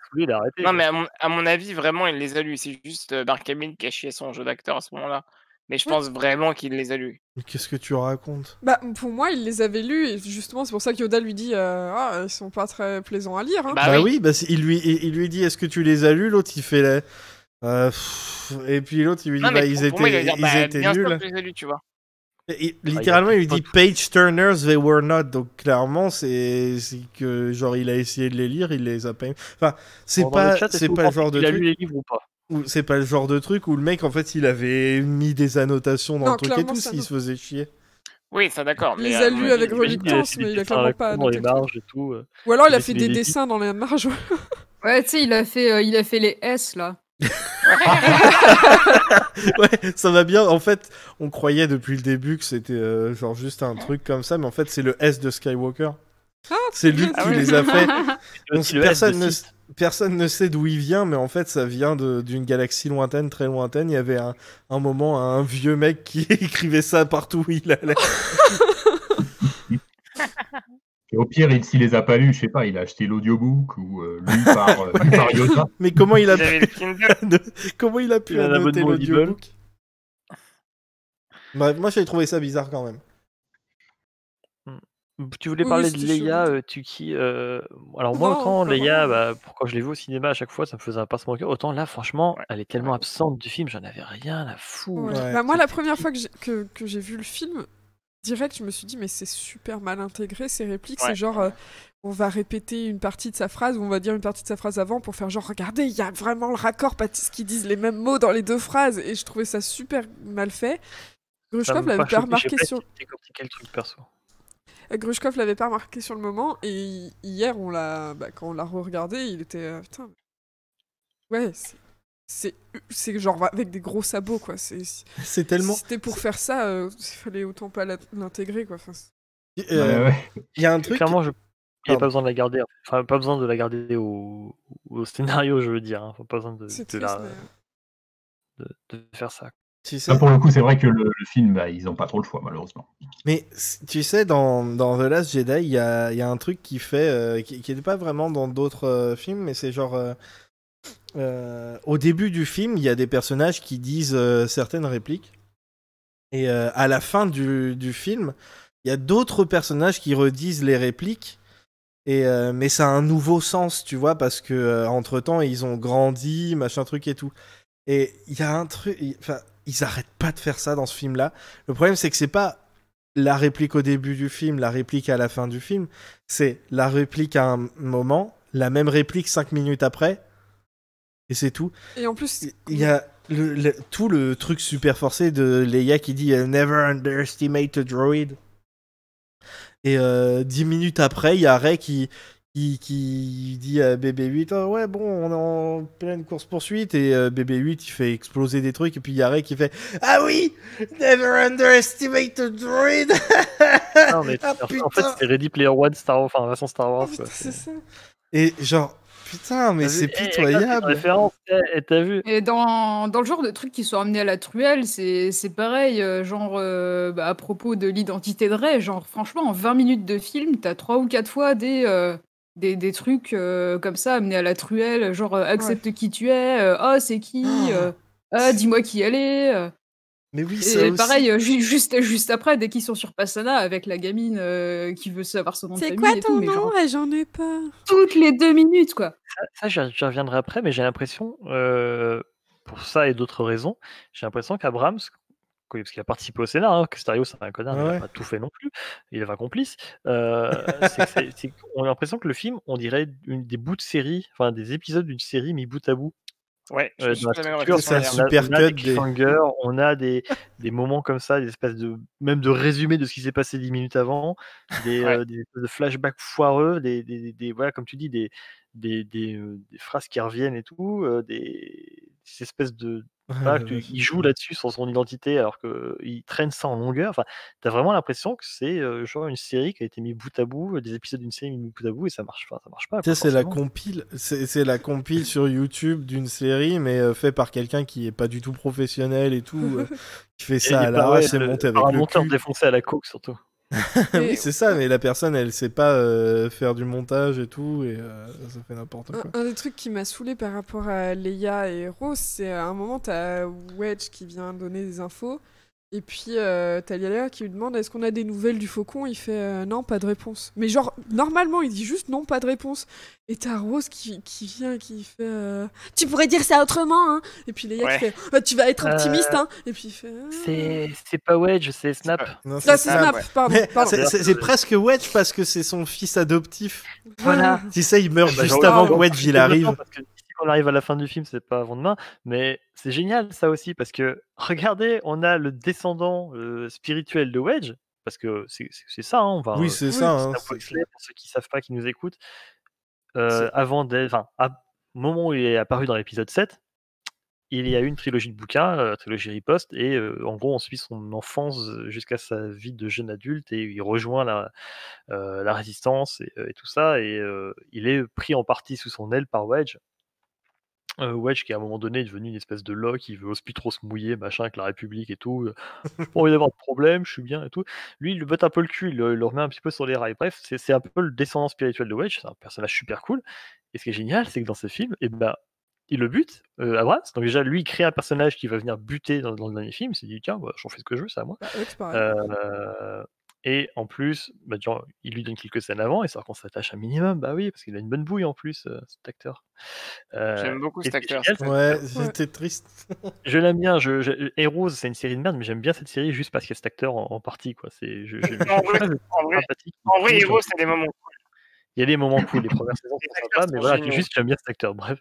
Non mais à mon avis, vraiment, il les a lus. C'est juste Mark Hamill qui a chié son jeu d'acteur à ce moment-là. Mais je pense vraiment qu'il les a lus. Mais qu'est-ce que tu racontes? Bah pour moi, il les avait lus et justement c'est pour ça que Yoda lui dit ils sont pas très plaisants à lire. Hein. Bah oui, il lui dit est-ce que tu les as lus? L'autre il fait et puis l'autre il lui dit ils étaient nuls. Je les ai lus, tu vois. Littéralement, il lui dit page turners, they were not. Donc clairement, c'est que genre il a essayé de les lire, il les a pas. Enfin, c'est pas le genre de truc. Lu les livres ou pas? C'est pas le genre de truc où le mec en fait il avait mis des annotations dans le truc et tout ça s'il se faisait chier. Oui, ça d'accord. Il Mais les a moi, lus j'ai- avec J'imagine qu'il a reluctance, fait des mais il a dessins clairement pas dans noté les le truc. marges et tout. Ou alors il a Il fait met des des dessins dans les marges. Ouais, tu sais, il a fait les S là. Ouais, ça va bien. En fait, on croyait depuis le début que c'était genre juste un truc comme ça, mais en fait, c'est le S de Skywalker. Ah, C'est lui punaise. qui les a fait. Il y a aussi le Personne S de ne, Sith. personne ne sait d'où il vient, mais en fait, ça vient d'une galaxie lointaine, très lointaine. Il y avait un moment un vieux mec qui écrivait ça partout où il allait. Et au pire, s'il les a pas lus, je sais pas, il a acheté l'audiobook ou lu par Yoda. Mais comment il a Il avait le pu, Kindle. comment il a pu Il a un annoter abonnement Audible. l'audiobook? Bref, moi j'ai trouvé ça bizarre quand même. Tu voulais Oui, parler de c'était Leia, chelou. Tuki. Alors moi, Non, autant pas Leia, vraiment. quand je l'ai vu au cinéma à chaque fois, ça me faisait un pincement au cœur. Autant là, franchement, Ouais. elle est tellement Ouais. absente du film, j'en avais rien à Ouais. foutre. Ouais. Bah, moi, la première fois que j'ai vu le film, direct, je me suis dit, mais c'est super mal intégré ces répliques. Ouais. C'est genre, on va répéter une partie de sa phrase, ou on va dire une partie de sa phrase avant pour faire genre, regardez, il y a vraiment le raccord parce qu'ils disent les mêmes mots dans les deux phrases. Et je trouvais ça super mal fait. Ça Grushkov m'a l'avait pas pas choqué, j'ai remarqué pas sur... essayé de décortiquer le truc perso. Grushkov l'avait pas remarqué sur le moment, et hier, quand on l'a re-regardé, il était... putain, ouais, c'est genre avec des gros sabots, quoi. C'est tellement. Si c'était pour faire ça, il fallait autant pas l'intégrer, quoi. Enfin, Ouais. Il y a un truc. Clairement, il n'y avait Pardon. pas besoin de la garder. Enfin, pas besoin de la garder au scénario, je veux dire. Hein. Pas besoin c'est de triste, la... mais... de faire ça. Tu sais, Là, pour le coup, c'est vrai que le film, bah, ils ont pas trop le choix, malheureusement. mais tu sais, dans The Last Jedi, il y a un truc qui fait. Qui n'était pas vraiment dans d'autres films, mais c'est genre. Au début du film, il y a des personnages qui disent certaines répliques. Et à la fin du film, il y a d'autres personnages qui redisent les répliques. Mais ça a un nouveau sens, tu vois, parce que entre-temps, ils ont grandi, machin truc et tout. Et il y a un truc. Enfin, ils arrêtent pas de faire ça dans ce film-là. Le problème, c'est que c'est pas la réplique au début du film, la réplique à la fin du film. C'est la réplique à un moment, la même réplique 5 minutes après. Et c'est tout. Et en plus... Il y a tout le truc super forcé de Leia qui dit Never underestimate a droid. Et 10 minutes après, il y a Rey qui dit à BB-8 oh ouais, bon, on est en pleine course-poursuite. Et BB-8 il fait exploser des trucs. Et puis il y a Rey qui fait ah oui, Never underestimate a droid. Non, mais Ah, en fait, putain. c'est Ready Player One Star Wars, enfin, version Star Oh, Wars. putain, Quoi. c'est ça. Et genre, putain, mais c'est pitoyable. Référence, t'as vu? Et dans le genre de trucs qui sont amenés à la truelle, c'est pareil, à propos de l'identité de Rey, genre franchement, en 20 minutes de film, t'as 3 ou 4 fois des trucs comme ça amenés à la truelle, genre accepte qui tu es, oh c'est qui, ah dis-moi qui elle est. Mais oui, ça Et aussi. pareil, juste après, dès qu'ils sont sur Passana avec la gamine qui veut savoir son nom de C'est famille quoi et ton tout, mais nom? genre J'en ai pas. toutes les 2 minutes quoi. Ça, j'y reviendrai après, mais j'ai l'impression, pour ça et d'autres raisons, j'ai l'impression qu'Abrams, parce qu'il a participé au scénar, hein, Castario, c'est un connard, il Ouais. n'a pas tout fait non plus, il est pas complice. On a l'impression que le film, on dirait des bouts de série, enfin des épisodes d'une série mis bout à bout. Ouais, je suis Dans la pas la même structure, C'est un réflexion. super on a des cut des- cliffhangers, on a des moments comme ça, des espèces même de résumés de ce qui s'est passé 10 minutes avant, des Ouais. espèces de flashbacks foireux, voilà, comme tu dis, des phrases qui reviennent et tout, des espèces de voilà, il joue là-dessus sur son identité alors qu'il traîne ça en longueur. Enfin, t'as vraiment l'impression que c'est genre une série qui a été mise bout à bout, des épisodes d'une série mis bout à bout et ça marche pas. Ça marche pas. Tu sais, c'est la forcément. compile, c'est la compile sur YouTube d'une série, mais fait par quelqu'un qui est pas du tout professionnel et tout, qui fait ça Et à par l'arrache, c'est monté avec par un le monteur cul. défoncé à la coke surtout. Oui, c'est ça, mais la personne, elle sait pas faire du montage et tout, et ça fait n'importe quoi. Un des trucs qui m'a saoulé par rapport à Leia et Rose, c'est à un moment, t'as Wedge qui vient donner des infos, et puis t'as Leia qui lui demande est-ce qu'on a des nouvelles du faucon. Il fait non, pas de réponse. Mais genre, normalement, il dit juste non, pas de réponse. Et t'as Rose qui vient, qui fait tu pourrais dire ça autrement, hein. Et puis Leia Ouais. qui fait bah, tu vas être optimiste, hein. Et puis il fait C'est pas Wedge, c'est Snap. Non, Ah, c'est Snap, ouais. pardon. Mais pardon. c'est presque Wedge parce que c'est son fils adoptif. Voilà. Tu sais, il meurt Bah, juste genre, avant que genre, Wedge il arrive. Parce que d'ici qu'on arrive à la fin du film, c'est pas avant demain, mais c'est génial ça aussi parce que regardez, on a le descendant spirituel de Wedge parce que c'est ça, hein, on va. Oui, c'est ça. hein, Snap c'est- Wexley, pour ceux qui savent pas, qui nous écoutent, avant au moment où il est apparu dans l'épisode 7, il y a eu une trilogie de bouquins, la trilogie Riposte, et en gros, on suit son enfance jusqu'à sa vie de jeune adulte, et il rejoint la résistance et tout ça, et il est pris en partie sous son aile par Wedge. Wedge qui à un moment donné est devenu une espèce de loc, il veut aussi plus trop se mouiller, machin, avec la République et tout. J'ai pas envie d'avoir de problème, je suis bien et tout. Lui, il le botte un peu le cul, il le remet un petit peu sur les rails. Bref, c'est un peu le descendant spirituel de Wedge, c'est un personnage super cool. Et ce qui est génial, c'est que dans ce film, et ben, il le bute, Abrams. Donc déjà, lui, il crée un personnage qui va venir buter dans le dernier film. Il s'est dit, tiens, bah, j'en fais ce que je veux, c'est à moi. Bah, Hux, pareil. Et en plus, bah, genre, il lui donne quelques scènes avant, et ça qu'on s'attache un minimum. Bah oui, parce qu'il a une bonne bouille en plus, cet acteur. J'aime beaucoup et cet ce qui est acteur. génial, Ouais, c'était triste. je l'aime bien. Heroes, c'est une série de merde, mais j'aime bien cette série juste parce qu'il y a cet acteur en partie, quoi. En vrai, sympathique. En vrai, Hero, c'est des moments cool. Il y a des moments cool. Les premières saisons Les sont acteurs sympas, mais sont voilà, géniaux. juste j'aime bien cet acteur. Bref.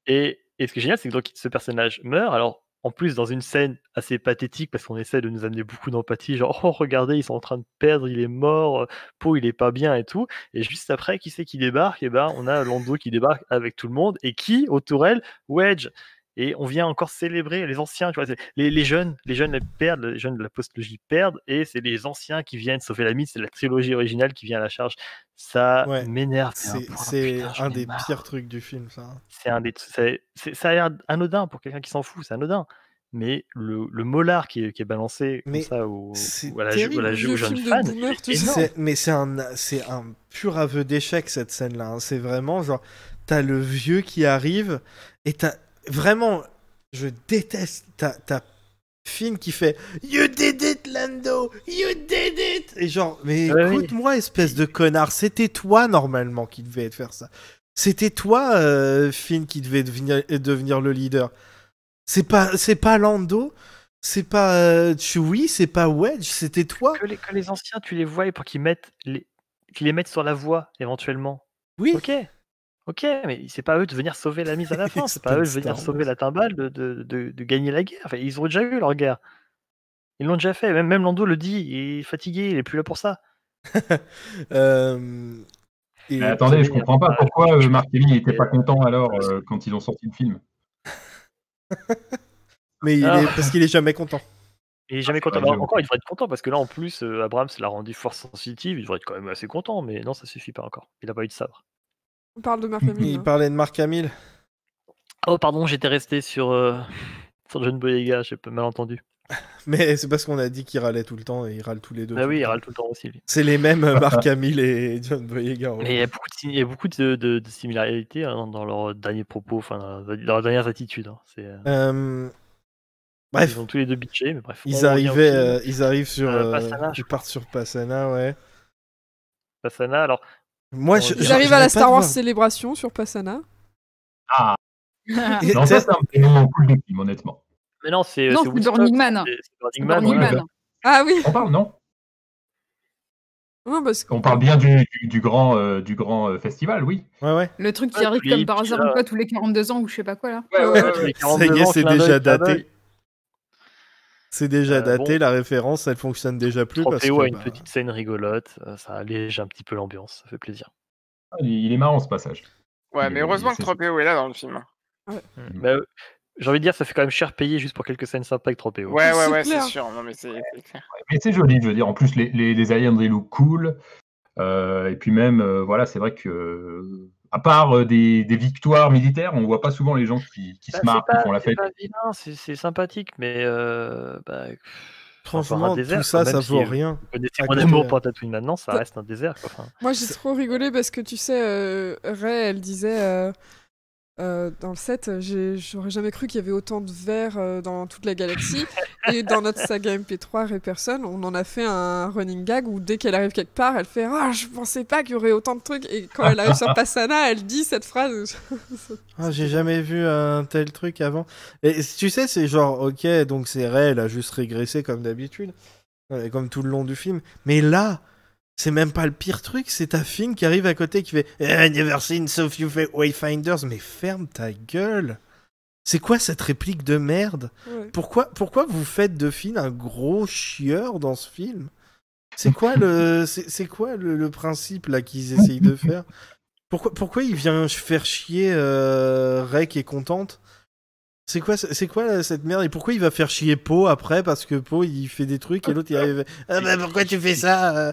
Et ce qui est génial, c'est que donc, ce personnage meurt. Alors, en plus, dans une scène assez pathétique, parce qu'on essaie de nous amener beaucoup d'empathie, genre, oh, regardez, ils sont en train de perdre, il est mort, Poe, il est pas bien et tout. Et juste après, qui c'est qui débarque? Et ben, on a Lando qui débarque avec tout le monde. Et qui, autour d'elle? Wedge. Et on vient encore célébrer les anciens, tu vois. Les jeunes elles perdent, les jeunes de la postlogie perdent, et c'est les anciens qui viennent sauver la mise. C'est la trilogie originale qui vient à la charge. Ça Ouais. m'énerve. C'est un des pires trucs du film, ça. Ça a l'air anodin pour quelqu'un qui s'en fout, c'est anodin. Mais le molar qui est balancé comme Mais ça c'est à la terrible. aux Vieux jeunes film de fans, boomer, c'est tu sais. énorme. Mais c'est un pur aveu d'échec, cette scène-là. hein. C'est vraiment genre, t'as le vieux qui arrive et t'as vraiment, je déteste, t'as Finn qui fait You did it, Lando, you did it. Et genre, mais Ouais, oui. écoute-moi, espèce de connard, c'était toi normalement qui devait faire ça. C'était toi, Finn, qui devait devenir le leader. C'est pas Lando, c'est pas Chewie, c'est pas Wedge, c'était toi. Que les anciens, tu les vois pour qu'ils les mettent sur la voie éventuellement. Oui. Ok, mais c'est pas eux de venir sauver la mise à la fin, c'est pas eux de venir sauver la timbale, de gagner la guerre. Enfin, ils ont déjà eu leur guerre. Ils l'ont déjà fait, même Lando le dit, il est fatigué, il est plus là pour ça. Mais attendez, je comprends pas pourquoi Mark Hamill n'était pas content alors quand ils ont sorti le film. Mais parce qu'il est jamais content. Il est jamais content. ouais, Bah, j'avoue. encore, il devrait être content parce que là, en plus, Abrams l'a rendu force sensitive. Il devrait être quand même assez content, mais non, ça suffit pas encore. Il a pas eu de sabre. On parle de Mark Hamill. Il hein. parlait de Mark Hamill. Oh, pardon, j'étais resté sur John Boyega, j'ai mal entendu. Mais c'est parce qu'on a dit qu'il râlait tout le temps et il râle tous les deux. Bah tout oui, le il temps. râle tout le temps aussi, lui. C'est les mêmes Mark Hamill et John Boyega. Mais il y a beaucoup de similarités hein, dans leurs derniers propos, enfin, dans leurs dernières attitudes. hein. Bref, Ils ont tous les deux bitché, mais bref. ils On revient au film. ils arrivent sur, Pasaana, je ils partent sur Pasaana, ouais. Pasaana, alors, Moi, Ils Ils arrivent à la j'arrête pas Star de Wars voir. célébration sur Pasaana. Ah, Et non, ça c'est un petit moment cool du film, honnêtement. mais non, c'est Non, c'est Woodstock, Burning Man. c'est C'est Burning Man, Burning ouais. Man. Ah oui. On parle, non? Non, parce que... On parle bien du grand festival, oui. Ouais. Le truc qui Ouais, arrive tous les comme par hippies, hasard là. ou quoi tous les 42 ans ou je sais pas quoi là. Tous les 42 Ça y est, ans, c'est clin d'œil, déjà clin d'œil. daté. C'est déjà daté, bon. la référence, elle fonctionne déjà plus. Parce Tropéo que, a une petite scène rigolote, ça allège un petit peu l'ambiance, ça fait plaisir. Ah, il est marrant ce passage. Ouais, mais heureusement que c'est- Tropéo est là dans le film. Bah, j'ai envie de dire, ça fait quand même cher payé juste pour quelques scènes sympas avec Tropéo. Ouais, C'est c'est clair. sûr. Non, mais c'est clair. Mais c'est joli, je veux dire. En plus, les aliens, ils look cool. Et puis même, voilà, c'est vrai que, à part des victoires militaires, on voit pas souvent les gens qui se marrent, qui font la C'est fête. pas vilain, c'est sympathique, mais franchement, un désert, tout ça, quoi, ça même vaut si, rien. Vous connaissez à mon côté, amour pour Tatooine maintenant, ça T'as- reste un désert. Quoi. Enfin, Moi, j'ai trop rigolé parce que tu sais, Rey, elle disait dans le set, j'aurais jamais cru qu'il y avait autant de verre dans toute la galaxie. Et dans notre saga MP3 Rey Person, on en a fait un running gag où dès qu'elle arrive quelque part, elle fait Ah, je pensais pas qu'il y aurait autant de trucs. Et quand elle arrive sur Pasaana, elle dit cette phrase. Ah, j'ai jamais vu un tel truc avant. Et tu sais, c'est genre, ok, donc c'est Rey, elle a juste régressé comme d'habitude, comme tout le long du film. Mais là, c'est même pas le pire truc, c'est ta Finn qui arrive à côté qui fait Never seen so few Wayfinders. Mais ferme ta gueule. C'est quoi cette réplique de merde? Ouais. Pourquoi vous faites de Finn un gros chieur dans ce film? C'est quoi le principe là qu'ils essayent de faire? Pourquoi il vient faire chier Rey qui est contente? C'est quoi cette merde? Et pourquoi il va faire chier Poe après? Parce que Poe il fait des trucs et l'autre il arrive. Ah bah pourquoi tu fais ça?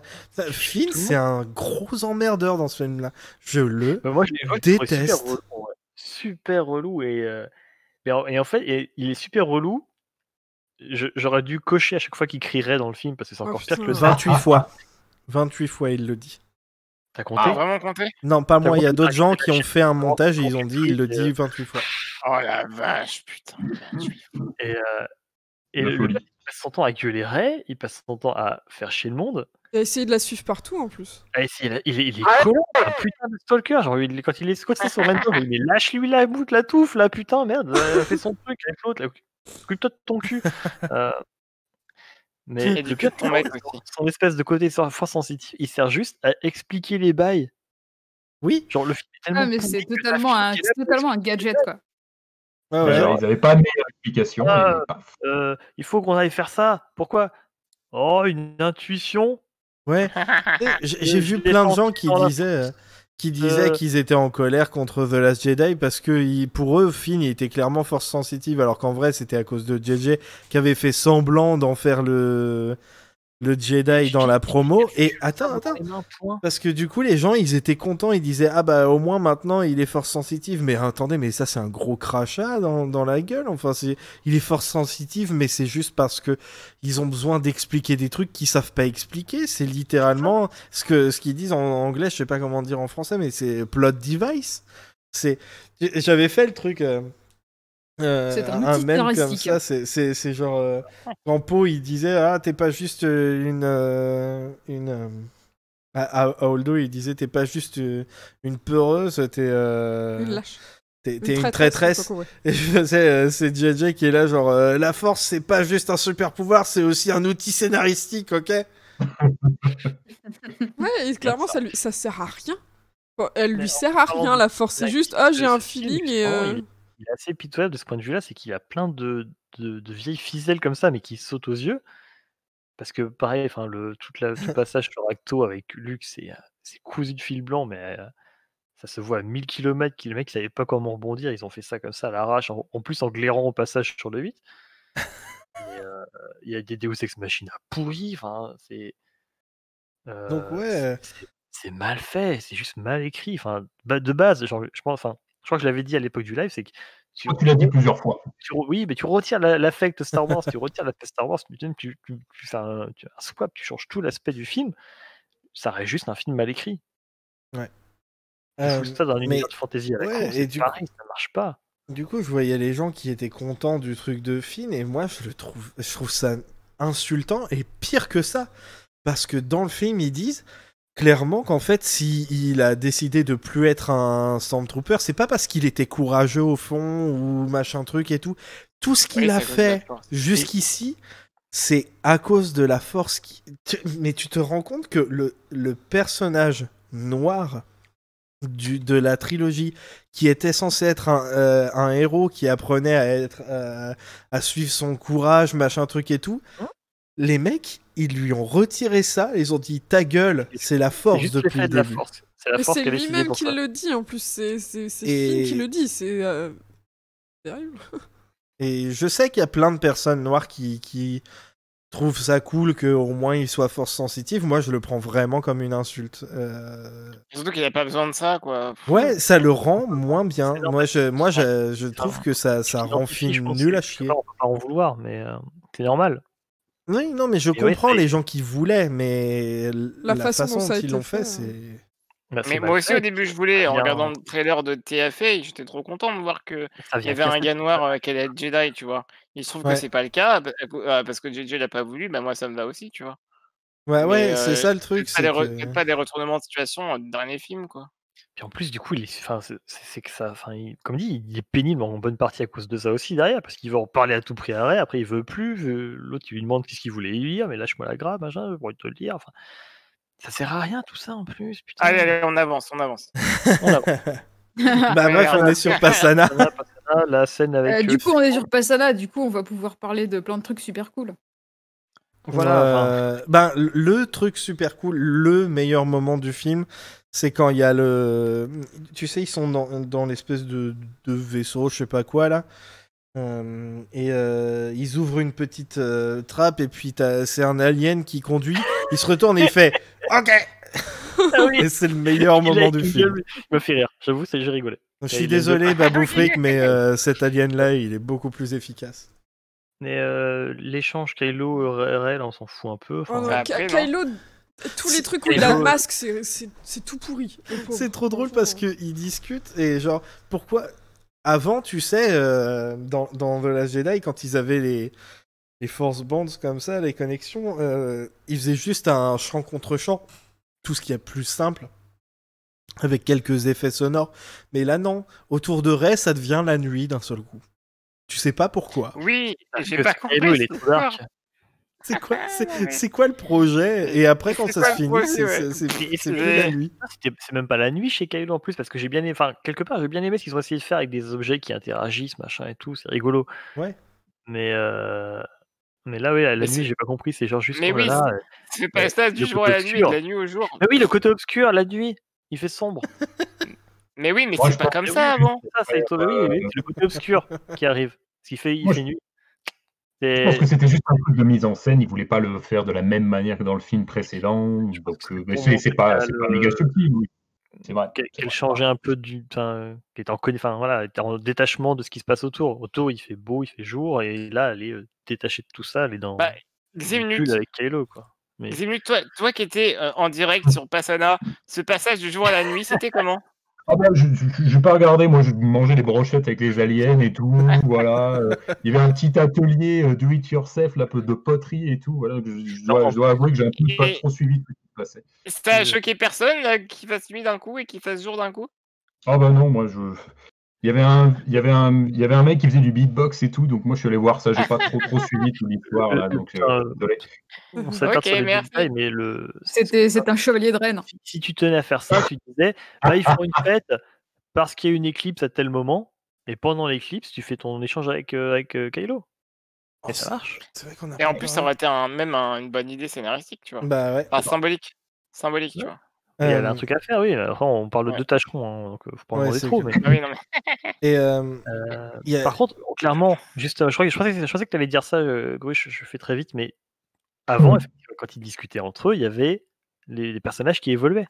Finn c'est un gros emmerdeur dans ce film là. Je le Moi, je l'ai trouvé déteste. super relou, ouais. Super relou et en fait, il est super relou. J'aurais dû cocher à chaque fois qu'il crierait dans le film parce que c'est Oh, encore pire que le putain. 28 fois. 28 fois il le dit. T'as compté? Ah, vraiment compté? Non, pas moi, il y a compris, d'autres gens t'as qui ont fait un montage et ils ont dit il le compris, dit 28 fois. Oh la vache, putain. 28. Et La le folie. mec, il passe son temps à gueuler Ray, il passe son temps à faire chier le monde. Il a essayé de la suivre partout en plus. Ah, il est Ouais. collant, un putain de stalker. Genre, quand il est squatté sur Random, il lâche-lui la boute, la touffe, là, putain, merde, fais son truc avec l'autre, là. Occupe-toi de ton cul. Mais Et du le cul pire, de ton mec aussi. son espèce de côté force sensitive, il sert juste à expliquer les bails. Oui. Genre, le film est tellement Ah, mais pourri c'est que totalement la un, fille qui est c'est là, totalement un gadget, quoi. Ah ouais. genre, Ils n'avaient pas de meilleure explication. Ah, Et paf. il faut qu'on aille faire ça. Pourquoi? Oh, une intuition. Ouais. J'ai vu Je plein de l'ai gens senti dans la qui disaient qu'ils étaient en colère contre The Last Jedi parce que pour eux, Finn il était clairement force sensitive, alors qu'en vrai c'était à cause de JJ qui avait fait semblant d'en faire le Jedi dans la promo. Et attends. Parce que du coup, les gens, ils étaient contents, ils disaient ah bah au moins maintenant il est force sensitive. Mais attendez, mais ça c'est un gros crachat dans la gueule. Enfin, il est force sensitive, mais c'est juste parce que ils ont besoin d'expliquer des trucs qu'ils savent pas expliquer. C'est littéralement ce qu'ils disent en anglais, je sais pas comment dire en français, mais c'est plot device. J'avais fait le truc. C'est un un outil mème comme scénaristique. ça, c'est genre quand Poe il disait ah t'es pas juste à Holdo il disait t'es pas juste une peureuse, t'es Une lâche. t'es une traîtresse. Et je faisais c'est JJ qui est là genre la force c'est pas juste un super pouvoir, c'est aussi un outil scénaristique, ok? Ouais, et clairement, ça sert à rien. Bon, elle Mais lui en sert à parlant rien, de- la force. C'est là, juste, ah, j'ai un ce film, feeling et. justement, il est assez pitoyable de ce point de vue-là, c'est qu'il a plein de vieilles ficelles comme ça, mais qui sautent aux yeux. Parce que pareil, enfin, tout le passage sur Acto avec Luke, c'est cousu de fil blanc, mais ça se voit à 1000 km que les mecs ne savaient pas comment rebondir. Ils ont fait ça comme ça à l'arrache, en plus en glairant au passage sur le 8. Il y a des Deus Ex Machina pourris, enfin, c'est. Donc ouais. C'est mal fait, c'est juste mal écrit. Enfin, de base, genre, je crois que je l'avais dit à l'époque du live, c'est que Toi, tu l'as dit plusieurs fois. oui, mais tu retires l'affect Star Wars, tu retires l'aspect Star Wars, tu fais un swap, tu changes tout l'aspect du film, ça reste juste un film mal écrit. Ouais. Tu fous ça dans un mais- univers de fantasy à la ouais, con, et c'est du pareil, ça marche pas. Du coup, je voyais les gens qui étaient contents du truc de Finn et moi, je trouve ça insultant et pire que ça. Parce que dans le film, ils disent clairement qu'en fait, s'il a décidé de plus être un Stormtrooper, c'est pas parce qu'il était courageux au fond ou machin truc et tout. Tout ce qu'il Oui, a c'est à cause de la fait force. jusqu'ici, c'est à cause de la force. Mais tu te rends compte que le personnage noir de la trilogie, qui était censé être un héros qui apprenait à suivre son courage, machin truc et tout, les mecs, ils lui ont retiré ça, ils ont dit ta gueule, c'est la C'est force juste depuis l'effet le de la début. force. C'est la Mais force c'est qui a décidé lui-même pour qui ça. le dit en plus, c'est Et- Finn qui le dit, c'est terrible. Et je sais qu'il y a plein de personnes noires qui trouvent ça cool qu'au moins il soit force sensitive. Moi, je le prends vraiment comme une insulte. Surtout qu'il a pas besoin de ça, quoi. Ouais, ça le rend moins bien. C'est normal. Moi, je trouve que ça rend T'identifie, je Finn pense, nul à quelque chier. part, on peut pas en vouloir, mais c'est normal. Oui, non, mais je Et ouais, comprends c'est- les gens qui voulaient, mais La la façon dont ça a dont ils été l'ont fait, fait, c'est... Bah, c'est Mais mal moi aussi, fait, au début, je voulais, en bien- regardant le trailer de TFA, j'étais trop content de voir que ça il y vient avait un casser gars tout noir ça. qui allait être Jedi, tu vois. Il se trouve Ouais. que c'est pas le cas, parce que JJ l'a pas voulu, bah moi ça me va aussi, tu vois. Ouais, Mais c'est ça le truc, c'est que... peut-être pas des retournements de situation du dernier film, quoi. Puis en plus, du coup, c'est que ça, enfin, comme dit, il est pénible en bonne partie à cause de ça aussi derrière, parce qu'il veut en parler à tout prix à Ray, après il veut plus, l'autre il lui demande qu'est-ce qu'il voulait lui dire, mais lâche-moi la grappe, machin, pour te le dire. Enfin, ça sert à rien tout ça en plus, putain. Allez, on avance. On avance. Bah bref, on est sur Passana. Ça va, Passana. La scène avec. Du coup, on est sur Passana, du coup, on va pouvoir parler de plein de trucs super cool. Voilà. Ben, le truc super cool, le meilleur moment du film, c'est quand il y a le. Tu sais, ils sont dans l'espèce de vaisseau, je sais pas quoi là. Ils ouvrent une petite trappe et puis c'est un alien qui conduit. Il se retourne et il fait OK. Et c'est le meilleur moment du film. Il me fait rire. J'avoue, j'ai rigolé. Je suis désolé, Babou Frick, mais cet alien-là, il est beaucoup plus efficace. Mais l'échange Kylo Rey, on s'en fout un peu. Oh non, après, non. Kylo, tous les trucs où il a le masque, c'est tout pourri. le pauvre. C'est trop drôle parce qu'ils discutent et genre, pourquoi. Avant, tu sais, dans The Last Jedi, quand ils avaient les Force Bands comme ça, les connexions, ils faisaient juste un chant contre chant. Tout ce qui est plus simple. Avec quelques effets sonores. Mais là, non. Autour de Rey, ça devient la nuit d'un seul coup. Tu sais pas pourquoi. Oui, j'ai que pas Kylo, compris. il est cette trop dark. histoire. C'est quoi le projet? Et après, quand ça quoi se le finit, projet, ouais. c'est plus la nuit. C'est même pas la nuit chez Kylo en plus, parce que j'ai bien aimé. Enfin, quelque part, j'ai bien aimé ce qu'ils ont essayé de faire avec des objets qui interagissent, machin et tout. C'est rigolo. Ouais. Mais là, oui, la Mais nuit, j'ai pas compris. C'est genre juste. Mais oh là oui, là, c'est pas ça du le jour à côté la nuit, de obscur. la nuit au jour. Mais oui, le côté obscur, la nuit, il fait sombre. Mais oui, mais Moi, c'est je pas pense comme Mais ça oui, avant. c'est ça, c'est oui, c'est le côté obscur qui arrive. Ce qui fait, il Moi, fait nuit. Je pense que c'était juste un truc de mise en scène, ils voulaient pas le faire de la même manière que dans le film précédent, donc mais pour c'est pas montrer méga subtil, oui. C'est vrai. qu'elle changeait un peu qu'elle était elle était en détachement de ce qui se passe autour. Autour, il fait beau, il fait jour, et là, elle est détachée de tout ça, elle est dans Bah, 10 une bulle minutes. avec Kylo, quoi. Mais 10 minutes, toi qui étais en direct sur Passana, ce passage du jour à la nuit, c'était comment? Ah ben, j'ai pas regardé, moi je mangeais des brochettes avec les aliens et tout, voilà. Il y avait un petit atelier do it yourself, là, de poterie et tout, voilà. Je dois avouer que j'ai un peu pas Et trop suivi ce qui se passait. ça a choqué personne là, qu'il fasse nuit d'un coup et qu'il fasse jour d'un coup? Ah ben non, il y avait un mec qui faisait du beatbox et tout, donc moi je suis allé voir ça, j'ai pas trop suivi toute l'histoire là, donc désolé. on s'attarde sur les merci. détails, mais C'est un chevalier de Rennes. si tu tenais à faire ça, tu disais, ils font une fête parce qu'il y a une éclipse à tel moment, et pendant l'éclipse, tu fais ton échange avec Kylo. Oh, Et ça marche. C'est vrai qu'on a Et en pas plus, ça parlé. aurait été une bonne idée scénaristique, tu vois. Bah ouais. Enfin, symbolique. Symbolique, tu Ouais. vois. Il y avait un truc à faire, oui. Après, on parle de Ouais. deux tâcherons, hein, donc faut pas en Ouais, demander c'est trop. clair. Mais... Ah oui, non, mais... Et il y a- Par contre, clairement, juste, je pensais que tu allais dire ça, Grush, je fais très vite, mais avant, effectivement, quand ils discutaient entre eux, il y avait les personnages qui évoluaient.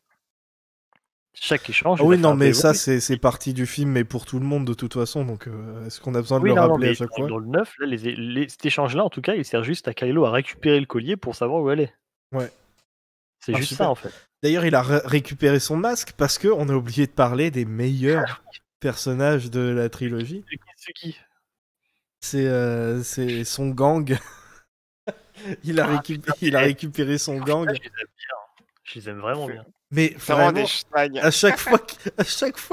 Chaque échange. Ah il oui, a fait non, un peu mais ça, évoluer. c'est partie du film, mais pour tout le monde de toute façon, donc est-ce qu'on a besoin de Oui, le non, rappeler à mais chaque fois? dans le 9, là, cet échange-là, en tout cas, il sert juste à Kylo à récupérer le collier pour savoir où elle est. Ouais. C'est Ah, juste super. ça, en fait. D'ailleurs, il a récupéré son masque parce qu'on a oublié de parler des meilleurs personnages de la trilogie. C'est qui C'est son gang. Il a récupéré son gang. Je les aime bien. Je les aime vraiment bien. Mais Ça rend vraiment, des schnags. à chaque fois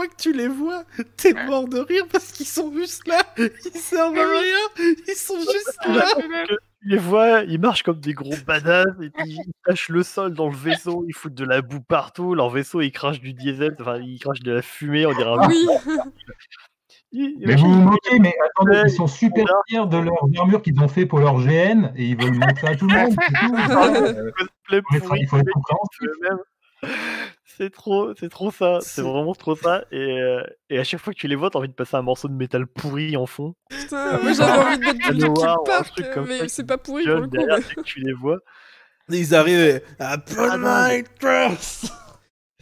que tu les vois, t'es mort de rire parce qu'ils sont juste là. Ils servent à rien. Ils sont juste là. Tu les vois, ils marchent comme des gros badass, et puis ils tâchent le sol dans le vaisseau, ils foutent de la boue partout, leur vaisseau il crache du diesel, enfin ils crachent de la fumée, on dirait un Oui. Mais vous vous moquez, mais attendez, ils sont super bizarre. fiers de leur armure qu'ils ont fait pour leur GN et ils veulent montrer à tout le monde. C'est tout. Cosplay pourri, Il faut être compréhensif. même. C'est trop ça, c'est C'est- vraiment trop ça, et à chaque fois que tu les vois, t'as envie de passer un morceau de métal pourri en fond. Putain, moi j'avais envie de mettre du Linkin Noir, ou un Park, truc comme ça mais qui c'est pas pourri pour gueule le coup. derrière mais- dès que tu les vois. Ils arrivent à put Ah non, my trust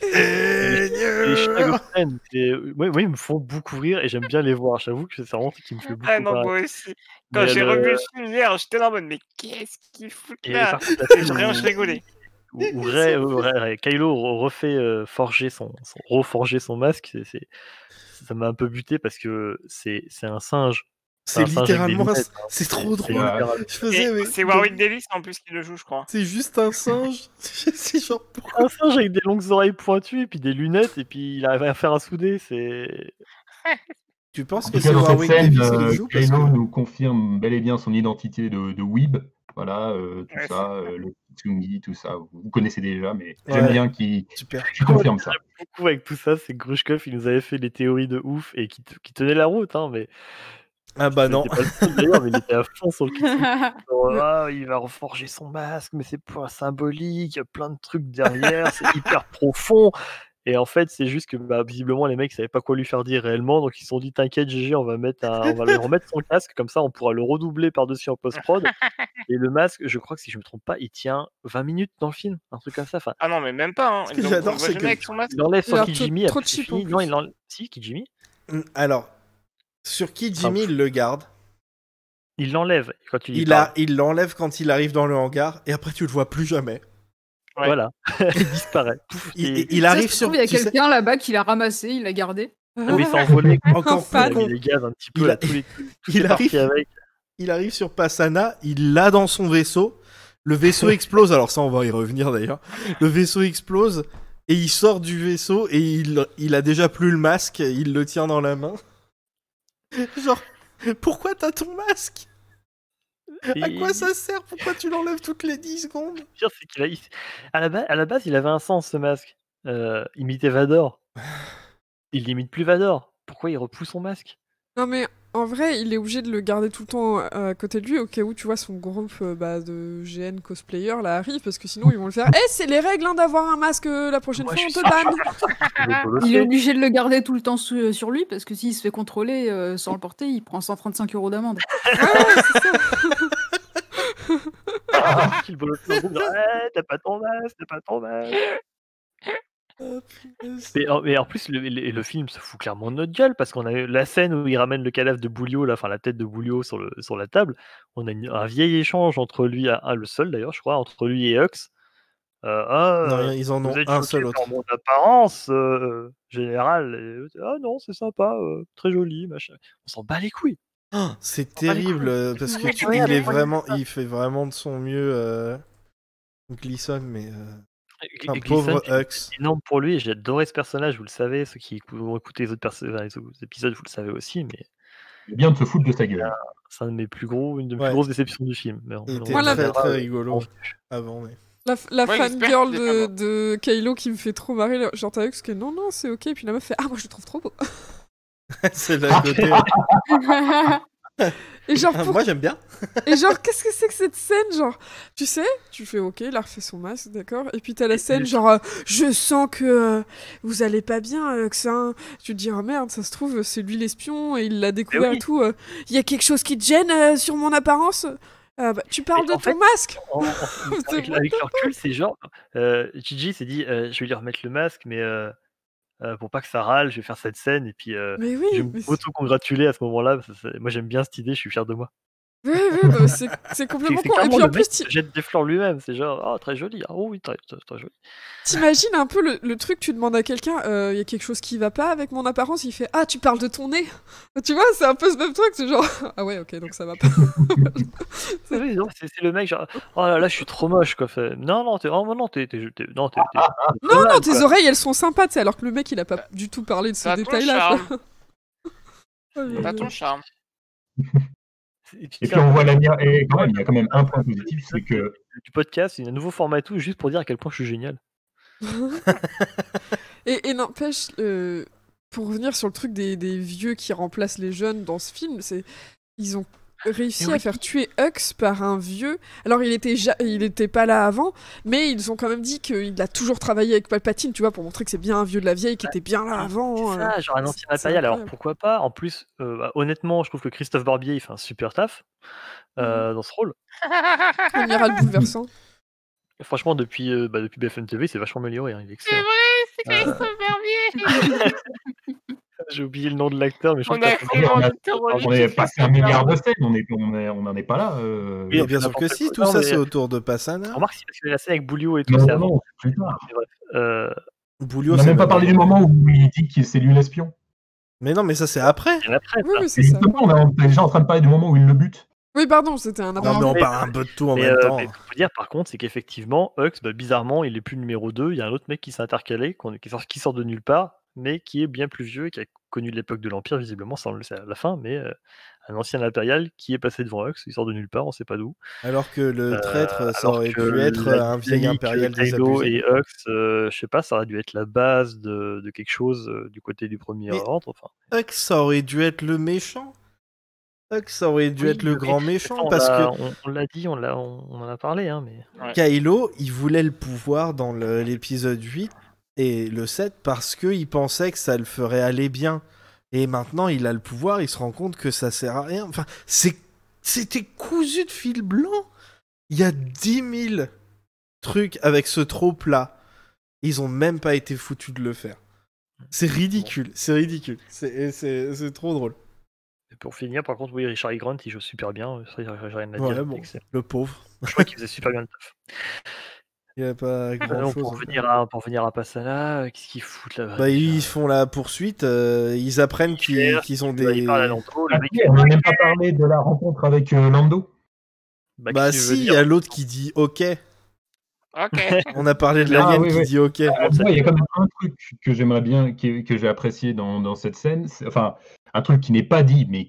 in Les you. Schnagofen, ils me font beaucoup rire et j'aime bien les voir. J'avoue que c'est vraiment ce qui me fait beaucoup Ah non, marrer. moi aussi. Quand Mais j'ai le- revu le film hier, j'étais là en mode, mais qu'est-ce qu'ils foutent Et là? par contre, la Et scène rien, je rigolais. où Kylo refait reforger son masque, ça m'a un peu buté parce que c'est un singe. C'est un singe avec des littéralement, lunettes, hein. c'est trop C'est drôle. littéralement- Je faisais, mais C'est Warwick Davis en plus qui le joue, je crois. c'est juste un singe. C'est genre pourquoi? Un singe avec des longues oreilles pointues et puis des lunettes et puis il arrive à faire un soudé, c'est... Tu penses En que tout cas, c'est dans cette Warwick scène, Davis qui le joue parce Kylo que... nous confirme bel et bien son identité de Weeb, Voilà, tout Ouais, ça, le Tsungi, tout ça. Vous connaissez déjà, mais Ouais. j'aime bien qu'il Super. confirme ça. Beaucoup avec tout ça, c'est que Grushkov, il nous avait fait des théories de ouf et qui tenaient la route, hein, mais Ah bah non. c'était pas le seul d'ailleurs, mais il était à fond sur le Kitsune. Genre, il va reforger son masque, mais c'est pas symbolique, il y a plein de trucs derrière, c'est hyper profond. Et en fait, c'est juste que visiblement, les mecs savaient pas quoi lui faire dire réellement, donc ils se sont dit t'inquiète, GG, on va lui remettre son casque, comme ça on pourra le redoubler par-dessus en post-prod. Et le masque, je crois que si je me trompe pas, il tient 20 minutes dans le film, un truc comme ça. Enfin, Ah non, mais même pas. Hein. Ce que Donc, j'adore, on le voit c'est jamais que- avec son masque. il enlève Il a sur l'air Kijimi, trop après c'est cheap, en fini. Non, plus. il enlève. Si, Kijimi. Alors, sur qui Jimmy il le garde? Il l'enlève quand tu dis Il l'enlève quand il arrive dans le hangar et après tu le vois plus jamais. Ouais. Voilà, il disparaît. Pouf, Il arrive Ça se sur. trouve, il y a tu sais- quelqu'un là-bas qui l'a ramassé, il l'a gardé. Ah, mais il s'est envolé. Encore Fan. plus con. Il les gaz un petit peu Il là, a- tous les il parti arrive, avec. il arrive sur Passana, il l'a dans son vaisseau. Le vaisseau explose. Alors ça, on va y revenir d'ailleurs. Le vaisseau explose et il sort du vaisseau et il a déjà plus le masque. Il le tient dans la main. Genre, pourquoi t'as ton masque? À Et- quoi ça sert? Pourquoi tu l'enlèves toutes les 10 secondes? Le pire, c'est à la base, il avait un sens ce masque. Imiter Vador. Il n'imite plus Vador. Pourquoi il repousse son masque? Non mais en vrai, il est obligé de le garder tout le temps à côté de lui au cas où tu vois son groupe de GN cosplayer là arrive parce que sinon ils vont le faire. Eh, c'est les règles hein, d'avoir un masque la prochaine Moi, fois je on suis te sûr banne. Il est obligé de le garder tout le temps sur lui parce que s'il se fait contrôler sans le porter, il prend 135 € d'amende. Qu'il bolosse son groupe, genre, Eh, t'as pas ton masque, t'as pas ton masque. Mais en plus, le film se fout clairement de notre gueule parce qu'on a eu la scène où il ramène le cadavre de Boulio, enfin la tête de Boulio sur la table. On a un vieil échange entre lui, le seul d'ailleurs, je crois, entre lui et Hux. Non, ils en vous ont êtes un choqué seul autre. par mon apparence générale. Ah non, c'est sympa, très joli, machin. On s'en bat les couilles. Ah, c'est On va les terrible couilles. parce que Ouais, il ouais, est ouais, vraiment, il fait vraiment de son mieux. Gleason, mais un Gleason, pauvre c'est Hux. énorme pour lui. J'ai adoré ce personnage, vous le savez. Ceux qui ont écouté les autres épisodes, vous le savez aussi. Mais C'est bien de se foutre de sa gueule. c'est une de mes plus Ouais. grosses déceptions du film. Mais Il on était en Voilà. très reviendra, très rigolo en- avant, mais. La Ouais, j'espère fangirl qu'il est pas mort. de Kylo qui me fait trop marrer, genre t'as Hux qui est non c'est ok, puis la meuf fait ah moi je le trouve trop beau. C'est là à côté. Et genre Ah, moi j'aime bien. Et genre, qu'est-ce que c'est que cette scène? Genre, tu sais, tu fais ok, il a refait son masque, d'accord? Et puis t'as la scène, genre, je sens que vous allez pas bien, que ça. Tu te dis, oh merde, ça se trouve, c'est lui l'espion et il l'a découvert oui. et tout. Il y a quelque chose qui te gêne sur mon apparence? Tu parles Mais de en ton fait, masque? avec le recul, c'est genre. Gigi s'est dit je vais lui remettre le masque, mais pour pas que ça râle, je vais faire cette scène et puis Mais je oui, vais m'auto-congratuler à ce moment-là. Moi, j'aime bien cette idée, je suis fier de moi. bah, c'est complètement C'est con. Et clairement puis le en plus, mec qui se jette des fleurs lui-même. C'est genre, oh, très joli. Ah, oh oui, très joli. t'imagines un peu le truc, tu demandes à quelqu'un, il y a quelque chose qui va pas avec mon apparence, il fait ah, tu parles de ton nez. Tu vois, c'est un peu ce même truc, c'est genre ah ouais, ok, donc ça va pas. Oui, non, c'est le mec, genre, oh là là, je suis trop moche, quoi. Non, non, t'es trop Non, mal, tes quoi. oreilles elles sont sympas, tu sais, alors que le mec il a pas du tout parlé de ce T'as ton détail-là. charme. quoi. Oh, T'as ton charme. Et puis on voit la et quand même, il y a quand même un point positif, c'est que Du podcast, il y a un nouveau format et tout, juste pour dire à quel point je suis génial. Et n'empêche, pour revenir sur le truc des vieux qui remplacent les jeunes dans ce film, ils ont réussi Mais à oui. faire tuer Hux par un vieux. Alors il était pas là avant, mais ils ont quand même dit qu'il a toujours travaillé avec Palpatine, tu vois, pour montrer que c'est bien un vieux de la vieille qui était bien là avant. C'est ça, genre un ancien c'est impérial. Alors incroyable. pourquoi pas? En plus, honnêtement, je trouve que Christophe Barbier, il fait un super taf dans ce rôle. Amiral bouleversant. Et franchement, depuis BFM TV, c'est vachement amélioré. Hein, il est C'est excellent. vrai, c'est Christophe Barbier. J'ai oublié le nom de l'acteur, mais je crois On que a t'as fait compris. on a- l'ornithorynque. on est passé un milliard de scènes, on n'en est pas là. Oui, Mais bien sûr que n'importe si, quoi. tout Non, ça mais- c'est autour de Passana. Remarque, c'est parce que la scène avec Boulio et tout, Non, c'est non, avant. non, c'est plus tard. Mais bref. Boulio, On n'a c'est même pas parlé du moment où il dit que c'est lui l'espion. Mais non, mais ça c'est après. Il y en a après, Oui, ça. oui, Et c'est ça. justement, on est déjà en train de parler du moment où il le bute. Oui, pardon, c'était un Non, avant. mais on mais- parle un peu de tout en Mais, même temps. mais ce qu'il faut dire par contre, c'est qu'effectivement, Hux, bizarrement, il est plus numéro 2. Il y a un autre mec qui s'est intercalé, qui sort de nulle part. mais qui est bien plus vieux et qui a connu l'époque de l'Empire, visiblement, ça on le sait à la fin, mais un ancien impérial qui est passé devant Hux, il sort de nulle part, on sait pas d'où. Alors que le traître, ça Alors aurait que pu être la un vieil dynamique impérial Kylo désabusé. et Hux, je sais pas, ça aurait dû être la base de quelque chose du côté du premier Mais- ordre. Enfin, Hux, ça aurait dû être le méchant. Hux, ça aurait dû oui, être le oui, grand mais méchant ça, parce que on l'a dit, on en a parlé, hein, mais Ouais. Kylo, il voulait le pouvoir dans l'épisode 8 et le 7 parce qu'il pensait que ça le ferait aller bien. Et maintenant, il a le pouvoir, il se rend compte que ça sert à rien. Enfin, c'était cousu de fil blanc. Il y a 10 000 trucs avec ce trope-là. Ils ont même pas été foutus de le faire. C'est ridicule, c'est ridicule. C'est trop drôle. et pour finir, par contre, oui, Richard E. Grant, il joue super bien, ça, j'ai rien à dire. Ouais, bon, excellent. le pauvre. Je crois qu'il faisait super bien le taf. Il n'y a pas Non, grand-chose. pour revenir à Passana, qu'est-ce qu'ils foutent là? Bah, ils font la poursuite, ils apprennent qu'ils ont des... Il parle à Lando, le Ah, mec si, on n'a même pas parlé de la rencontre avec Lando. bah, Bah qu'est-ce que tu veux si, il y dire a l'autre qui dit OK. Ok. On a parlé de Ah, l'alien oui, qui oui. dit OK. Moi, il y a quand même un truc que j'aimerais bien, que j'ai apprécié dans cette scène. Enfin, un truc qui n'est pas dit, mais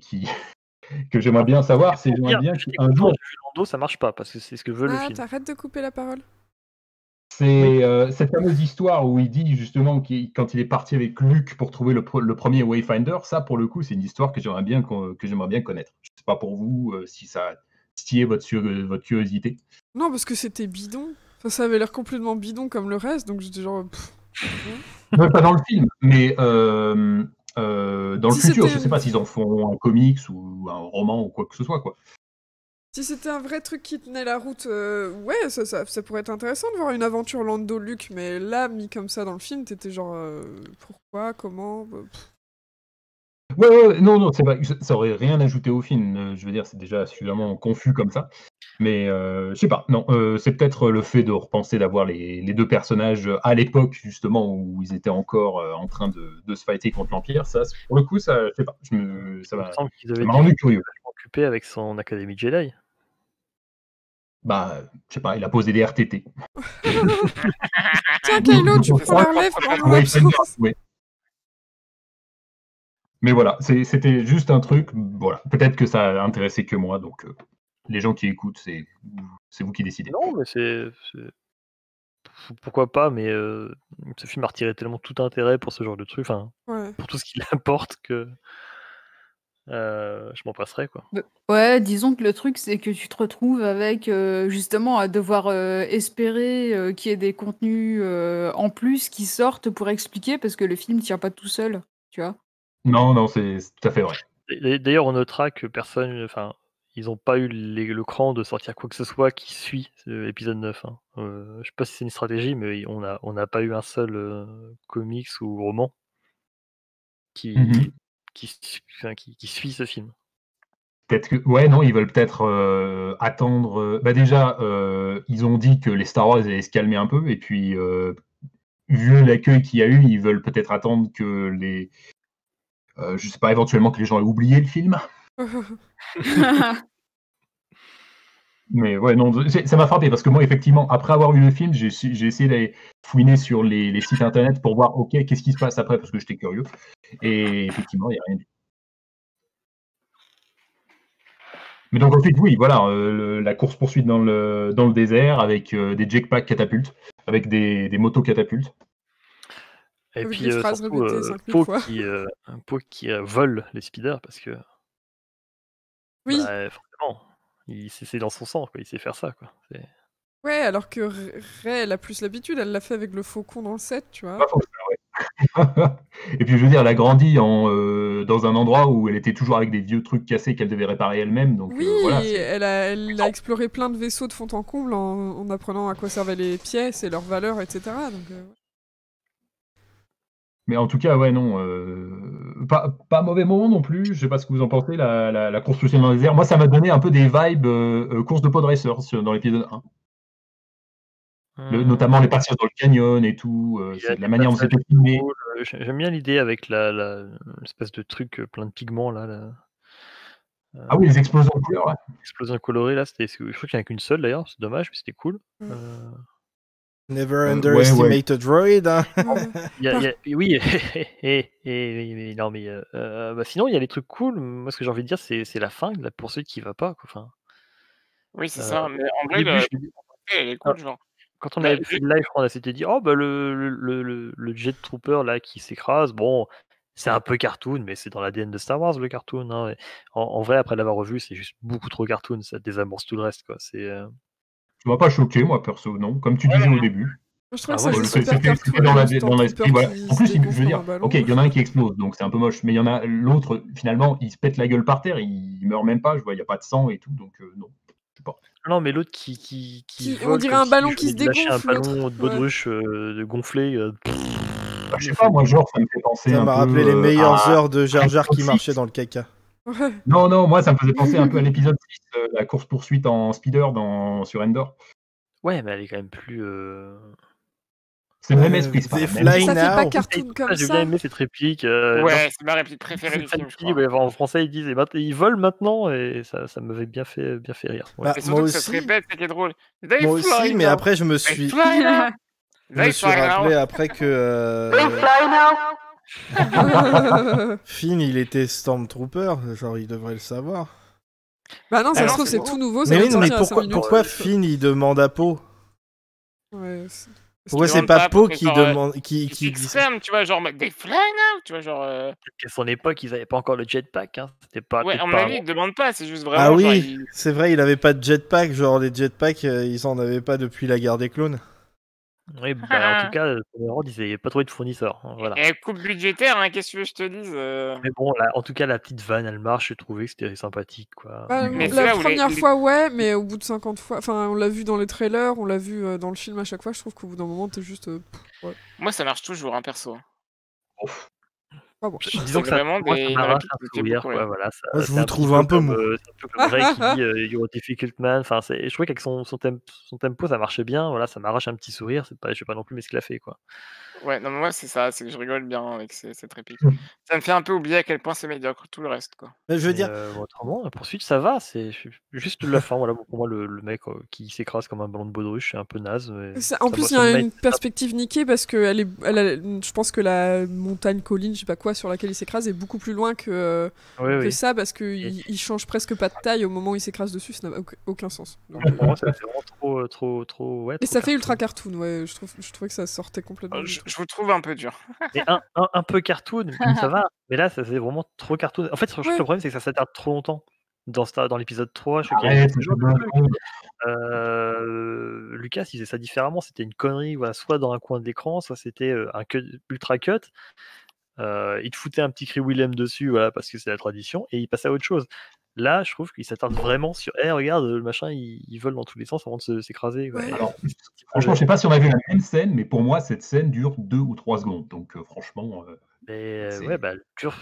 que j'aimerais bien savoir, c'est j'aimerais bien qu'un jour, j'ai vu Lando, ça marche pas, parce que c'est ce que veut le Ah, film. t'arrêtes de couper la parole. c'est cette fameuse histoire où il dit justement quand il est parti avec Luke pour trouver le premier Wayfinder, ça pour le coup, c'est une histoire que j'aimerais bien connaître. Je sais pas pour vous si ça a titillé votre curiosité. Non, parce que c'était bidon. Enfin, ça avait l'air complètement bidon comme le reste, donc j'étais genre... Non, pas dans le film, mais dans le Si futur, c'était je sais pas s'ils en font un comics ou un roman ou quoi que ce soit, quoi. Si c'était un vrai truc qui tenait la route, ouais, ça pourrait être intéressant de voir une aventure Lando-Luke, mais là, mis comme ça dans le film, t'étais genre... pourquoi, comment Ouais, non, c'est vrai, ça aurait rien ajouté au film. Je veux dire, c'est déjà suffisamment confus comme ça. Mais je sais pas, non, c'est peut-être le fait de repenser d'avoir les deux personnages à l'époque, justement, où ils étaient encore en train de se fighter contre l'Empire. Ça, pour le coup, ça, je sais pas, ça Il me semble qu'ils ça avaient m'a rendu curieux. occupé avec son Académie Jedi. Bah, je sais pas, il a posé des RTT. Tiens, Kylo, tu prends la relève en mon absence. Ouais. Mais voilà, c'était juste un truc, voilà. Peut-être que ça a intéressé que moi, donc les gens qui écoutent, c'est vous qui décidez. Non, mais pourquoi pas, mais ce film a retiré tellement tout intérêt pour ce genre de truc, enfin, Ouais. pour tout ce qu'il apporte, que je m'en passerai, quoi. Ouais, disons que le truc, c'est que tu te retrouves avec justement à devoir espérer qu'il y ait des contenus en plus qui sortent pour expliquer, parce que le film tient pas tout seul, tu vois. Non, c'est tout à fait vrai. D'ailleurs, on notera que personne, enfin, ils n'ont pas eu le cran de sortir quoi que ce soit qui suit l'épisode 9. Hein. Je sais pas si c'est une stratégie, mais on n'a pas eu un seul comics ou roman qui, Mhm. qui suit ce film. Peut-être que, ouais, non, ils veulent peut-être attendre. Bah déjà, ils ont dit que les Star Wars allaient se calmer un peu, et puis vu l'accueil qu'il y a eu, ils veulent peut-être attendre que je sais pas, éventuellement que les gens aient oublié le film. Mais ouais, non, ça m'a frappé parce que moi, effectivement, après avoir vu le film, j'ai essayé d'aller fouiner sur les sites internet pour voir, ok, qu'est-ce qui se passe après, parce que j'étais curieux. Et effectivement, il n'y a rien du tout. Mais donc ensuite, oui, voilà, la course-poursuite dans le désert avec des jetpacks catapultes, avec des motos catapultes. Et Avec puis des phrases surtout, répétées 5000 fois. Poe qui vole les speeders, parce que Oui, bah, forcément, c'est dans son sang, quoi. Il sait faire ça, quoi. ouais, alors que Rey, elle a plus l'habitude, elle l'a fait avec le faucon dans le set, tu vois. Pas faux, ça, ouais. Et puis je veux dire, elle a grandi dans un endroit où elle était toujours avec des vieux trucs cassés qu'elle devait réparer elle-même. Donc Oui, voilà. elle a exploré plein de vaisseaux de fond en comble en apprenant à quoi servaient les pièces et leurs valeurs, etc. Donc, Mais en tout cas, ouais, non, pas mauvais moment non plus. Je sais pas ce que vous en pensez, la course poursuite dans le désert. Moi, ça m'a donné un peu des vibes course de pod racer dans l'épisode 1. Notamment les passages dans le canyon et tout, c'est la manière dont c'était filmé. J'aime bien l'idée avec l'espèce de truc plein de pigments là. Ah oui, les explosions de couleurs, ouais. Explosion colorée là, je crois qu'il n'y en a qu'une seule d'ailleurs, c'est dommage, mais c'était cool. Never underestimate a droid. Hein. Oui, non, mais sinon, il y a les trucs cool. Moi, ce que j'ai envie de dire, c'est la fin de la poursuite qui va pas. Quoi. Enfin, Oui, c'est ça. Mais en au vrai, début, elle est cool, genre. quand on Bah, avait fait le live, on s'était dit, oh, bah, le Jet Trooper là qui s'écrase, bon, c'est un peu cartoon, mais c'est dans l'ADN de Star Wars le cartoon. Hein. Et en vrai, après l'avoir revu, c'est juste beaucoup trop cartoon, ça désamorce tout le reste. Quoi. C'est. Tu m'as pas choqué, moi, perso, non. Comme tu disais au début. Moi, je trouve Ah, que moi, ça je- joue super C'était cartoon. dans le Stormtrooper l'esprit. Voilà. qui En plus, se je dégonfle veux comme dire, un ballon. ok, il y en a un qui explose, donc c'est un peu moche. Mais il y en a l'autre, finalement, il se pète la gueule par terre, il meurt même pas, je vois, il n'y a pas de sang et tout, donc non. Je sais pas. Non, mais l'autre qui On vole dirait comme un ballon si qui je se venais de lâcher un dégonfle, ballon l'autre. de baudruche gonflé. Bah, je sais pas, moi, genre, ça me fait penser Ça un m'a peu rappelé les meilleures à heures de Jar Jar qui Red marchait dans le caca. Ouais. Non, moi, ça me faisait penser un peu à l'épisode 6, la course-poursuite en speeder sur Endor. Ouais, mais elle est quand même plus. C'est le même esprit, c'est pas They la même fly Ça fait pas now. cartoon comme J'ai ça. bien aimé cette réplique. Ouais, c'est ma réplique préférée du film, je crois. Ouais, en français, ils disent ils volent maintenant et ça m'avait bien fait rire. Ouais. Bah, Et moi surtout que ça se aussi, répète, c'est qui est drôle. They moi fly aussi, mais now. après je me They suis, fly now. je me They suis fly now. rappelé après que They fly now. Finn il était Stormtrooper, genre il devrait le savoir. Bah non, ça Alors, se trouve, c'est c'est bon. tout nouveau. Ça Mais vient oui, de mais sortir il y a 5 pourquoi minutes. Finn il demande à Poe? Ouais, Pourquoi qu'il c'est demande pas pas, Poe parce qui que genre, demande, qui C'est dit ça? extrême, tu vois, genre, they fly now, tu vois, genre... Peut-être qu'à son époque, ils n'avaient pas encore le jetpack. Hein. C'était pas. Ouais, peut-être à mon pas avis, avant. ils demandent pas, c'est juste vraiment, Ah genre, oui, c'est vrai, il avait pas de jetpack, genre les jetpacks ils en avaient pas depuis la guerre des clones. Oui, bah, en tout cas, Tom Holland, ils n'avaient pas trouvé de fournisseur. Hein, voilà. Et coupe budgétaire, hein, qu'est-ce que tu veux que je te dise Mais bon, en tout cas, la petite vanne, elle marche. J'ai trouvé que c'était sympathique. Quoi. Bah, Mais c'est la là où première les- fois, ouais, mais au bout de 50 fois, enfin, on l'a vu dans les trailers, on l'a vu dans le film à chaque fois, je trouve qu'au bout d'un moment, t'es juste. Ouais. Moi, ça marche toujours, un perso. Ah bon. Disons que ça, vraiment moi, ça une m'arrache réplique un qui me fait sourire. beaucoup Quoi, rire. voilà, ça, Moi, je c'est vous un trouve petit un peu comme, mou. c'est un peu comme Ray qui dit You're a difficult man. Enfin, je trouvais qu'avec son tempo, ça marchait bien. Voilà, ça m'arrache un petit sourire. Je vais pas non plus m'esclaffer. Quoi. Ouais, non, mais moi, c'est ça, c'est que je rigole bien avec cette réplique. Ça me fait un peu oublier à quel point c'est médiocre, tout le reste, quoi. Mais je veux dire, Autrement, la poursuite, ça va. C'est juste la fin. Voilà, pour moi, le mec qui s'écrase comme un ballon de baudruche, c'est un peu naze. Mais En plus, il y a une perspective niquée parce que je pense que la montagne, colline, je sais pas quoi, sur laquelle il s'écrase est beaucoup plus loin que ça parce qu'il change presque pas de taille au moment où il s'écrase dessus, ça n'a aucun sens. Donc, pour moi, c'est vraiment trop. Ouais, et trop ça fait cartoon. ultra cartoon, ouais, je trouvais que ça sortait complètement. du truc. Je vous trouve un peu dur. Mais un peu cartoon, ça va. Mais là, ça c'est vraiment trop cartoon. En fait, je trouve que le problème, c'est que ça s'attarde trop longtemps. Dans l'épisode 3, je sais qu'il y a Arrête, ce genre c'est de bon. truc. Lucas, il faisait ça différemment. C'était une connerie, voilà, soit dans un coin de l'écran, soit c'était un ultra cut. Il te foutait un petit cri Willem dessus, voilà, parce que c'est la tradition, et il passait à autre chose. Là, je trouve qu'il s'attarde vraiment sur regarde, le machin, il vole dans tous les sens avant de s'écraser. Ouais. Alors, franchement, je sais pas si on a vu la même scène, mais pour moi, cette scène dure 2 ou 3 secondes. Donc, franchement. Ouais, bah, elle dure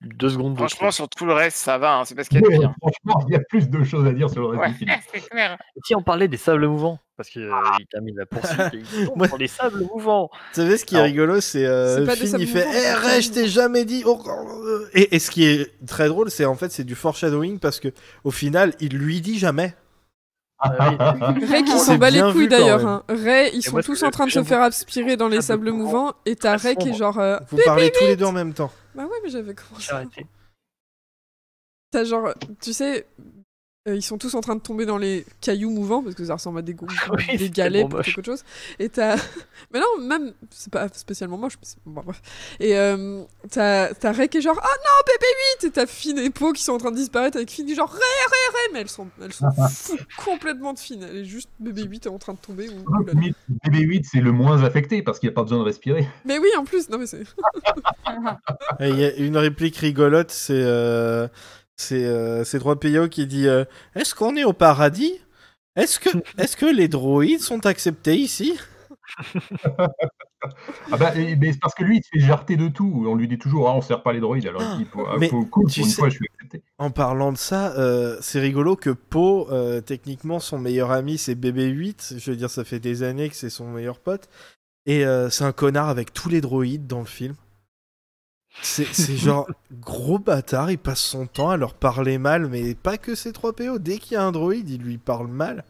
2 secondes. Franchement, sur tout le reste, ça va, hein, c'est parce qu'il y a de pire. Franchement, il y a plus de choses à dire sur le reste Ouais, du film. c'est clair. Et si on parlait des sables mouvants, parce qu'il termine la poursuite et il tombe dans les sables mouvants. Tu savez, ce qui est rigolo, c'est pas des Finn, sables il fait mouvants, Ray, je t'ai jamais dit. Et ce qui est très drôle, c'est en fait c'est du foreshadowing parce que au final, il lui dit jamais. Ray qui C'est s'en bat les bien couilles vu, quand d'ailleurs. même. Hein. Ray, ils sont moi, tous c'est en train de se j'aime faire aspirer dans les sables mouvants et t'as Ray qui est genre. Vous parlez tous les deux en même temps. Bah ouais, mais j'avais commencé. J'ai arrêté. T'as genre, tu sais, ils sont tous en train de tomber dans les cailloux mouvants parce que ça ressemble à des, Oui, des c'est galets tellement plutôt moche. qu'autre chose. Et t'as. Mais non, même, c'est pas spécialement moche. Mais bon, bref. Et t'as Ray qui est genre, oh non, bébé 8 et t'as Finn et Poe qui sont en train de disparaître avec Finn qui est genre, Ray. Mais elles sont fous complètement de Finn. Elle est juste bébé 8 est en train de tomber. BB-8, c'est le moins affecté parce qu'il n'y a pas besoin de respirer. Mais oui, en plus, non mais c'est. Et il y a une réplique rigolote, c'est 3PO qui dit est-ce qu'on est au paradis? Est-ce que les droïdes sont acceptés ici? Ah bah, mais c'est parce que lui, il se fait jarter de tout. On lui dit toujours, on sert pas les droïdes. Alors il dit, mais cool, pour tu une sais- fois, je suis accepté. En parlant de ça, c'est rigolo que Poe, techniquement, son meilleur ami, c'est BB-8. Je veux dire, ça fait des années que c'est son meilleur pote. Et c'est un connard avec tous les droïdes dans le film. C'est genre gros bâtard, il passe son temps à leur parler mal, mais pas que c'est 3PO. Dès qu'il y a un droïde, il lui parle mal.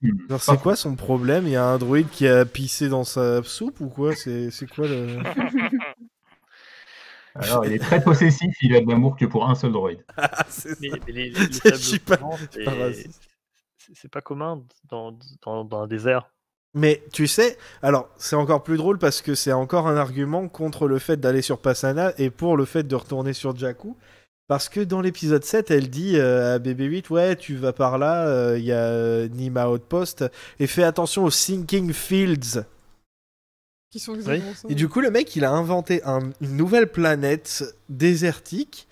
Genre, c'est quoi son problème? Il y a un droïde qui a pissé dans sa soupe ou quoi? C'est quoi le. Alors, il est très possessif, il a de l'amour que pour un seul droïde. Ah, c'est ça. Mais les Je sables suis pas- mouvants, je suis pas raciste. c'est pas commun dans un désert. Mais tu sais, alors c'est encore plus drôle parce que c'est encore un argument contre le fait d'aller sur Passana et pour le fait de retourner sur Jakku. Parce que dans l'épisode 7, elle dit à BB-8, ouais, tu vas par là, il y a Nima Outpost, et fais attention aux Sinking Fields. Qui sont exactement ça. Et du coup, le mec, il a inventé une nouvelle planète désertique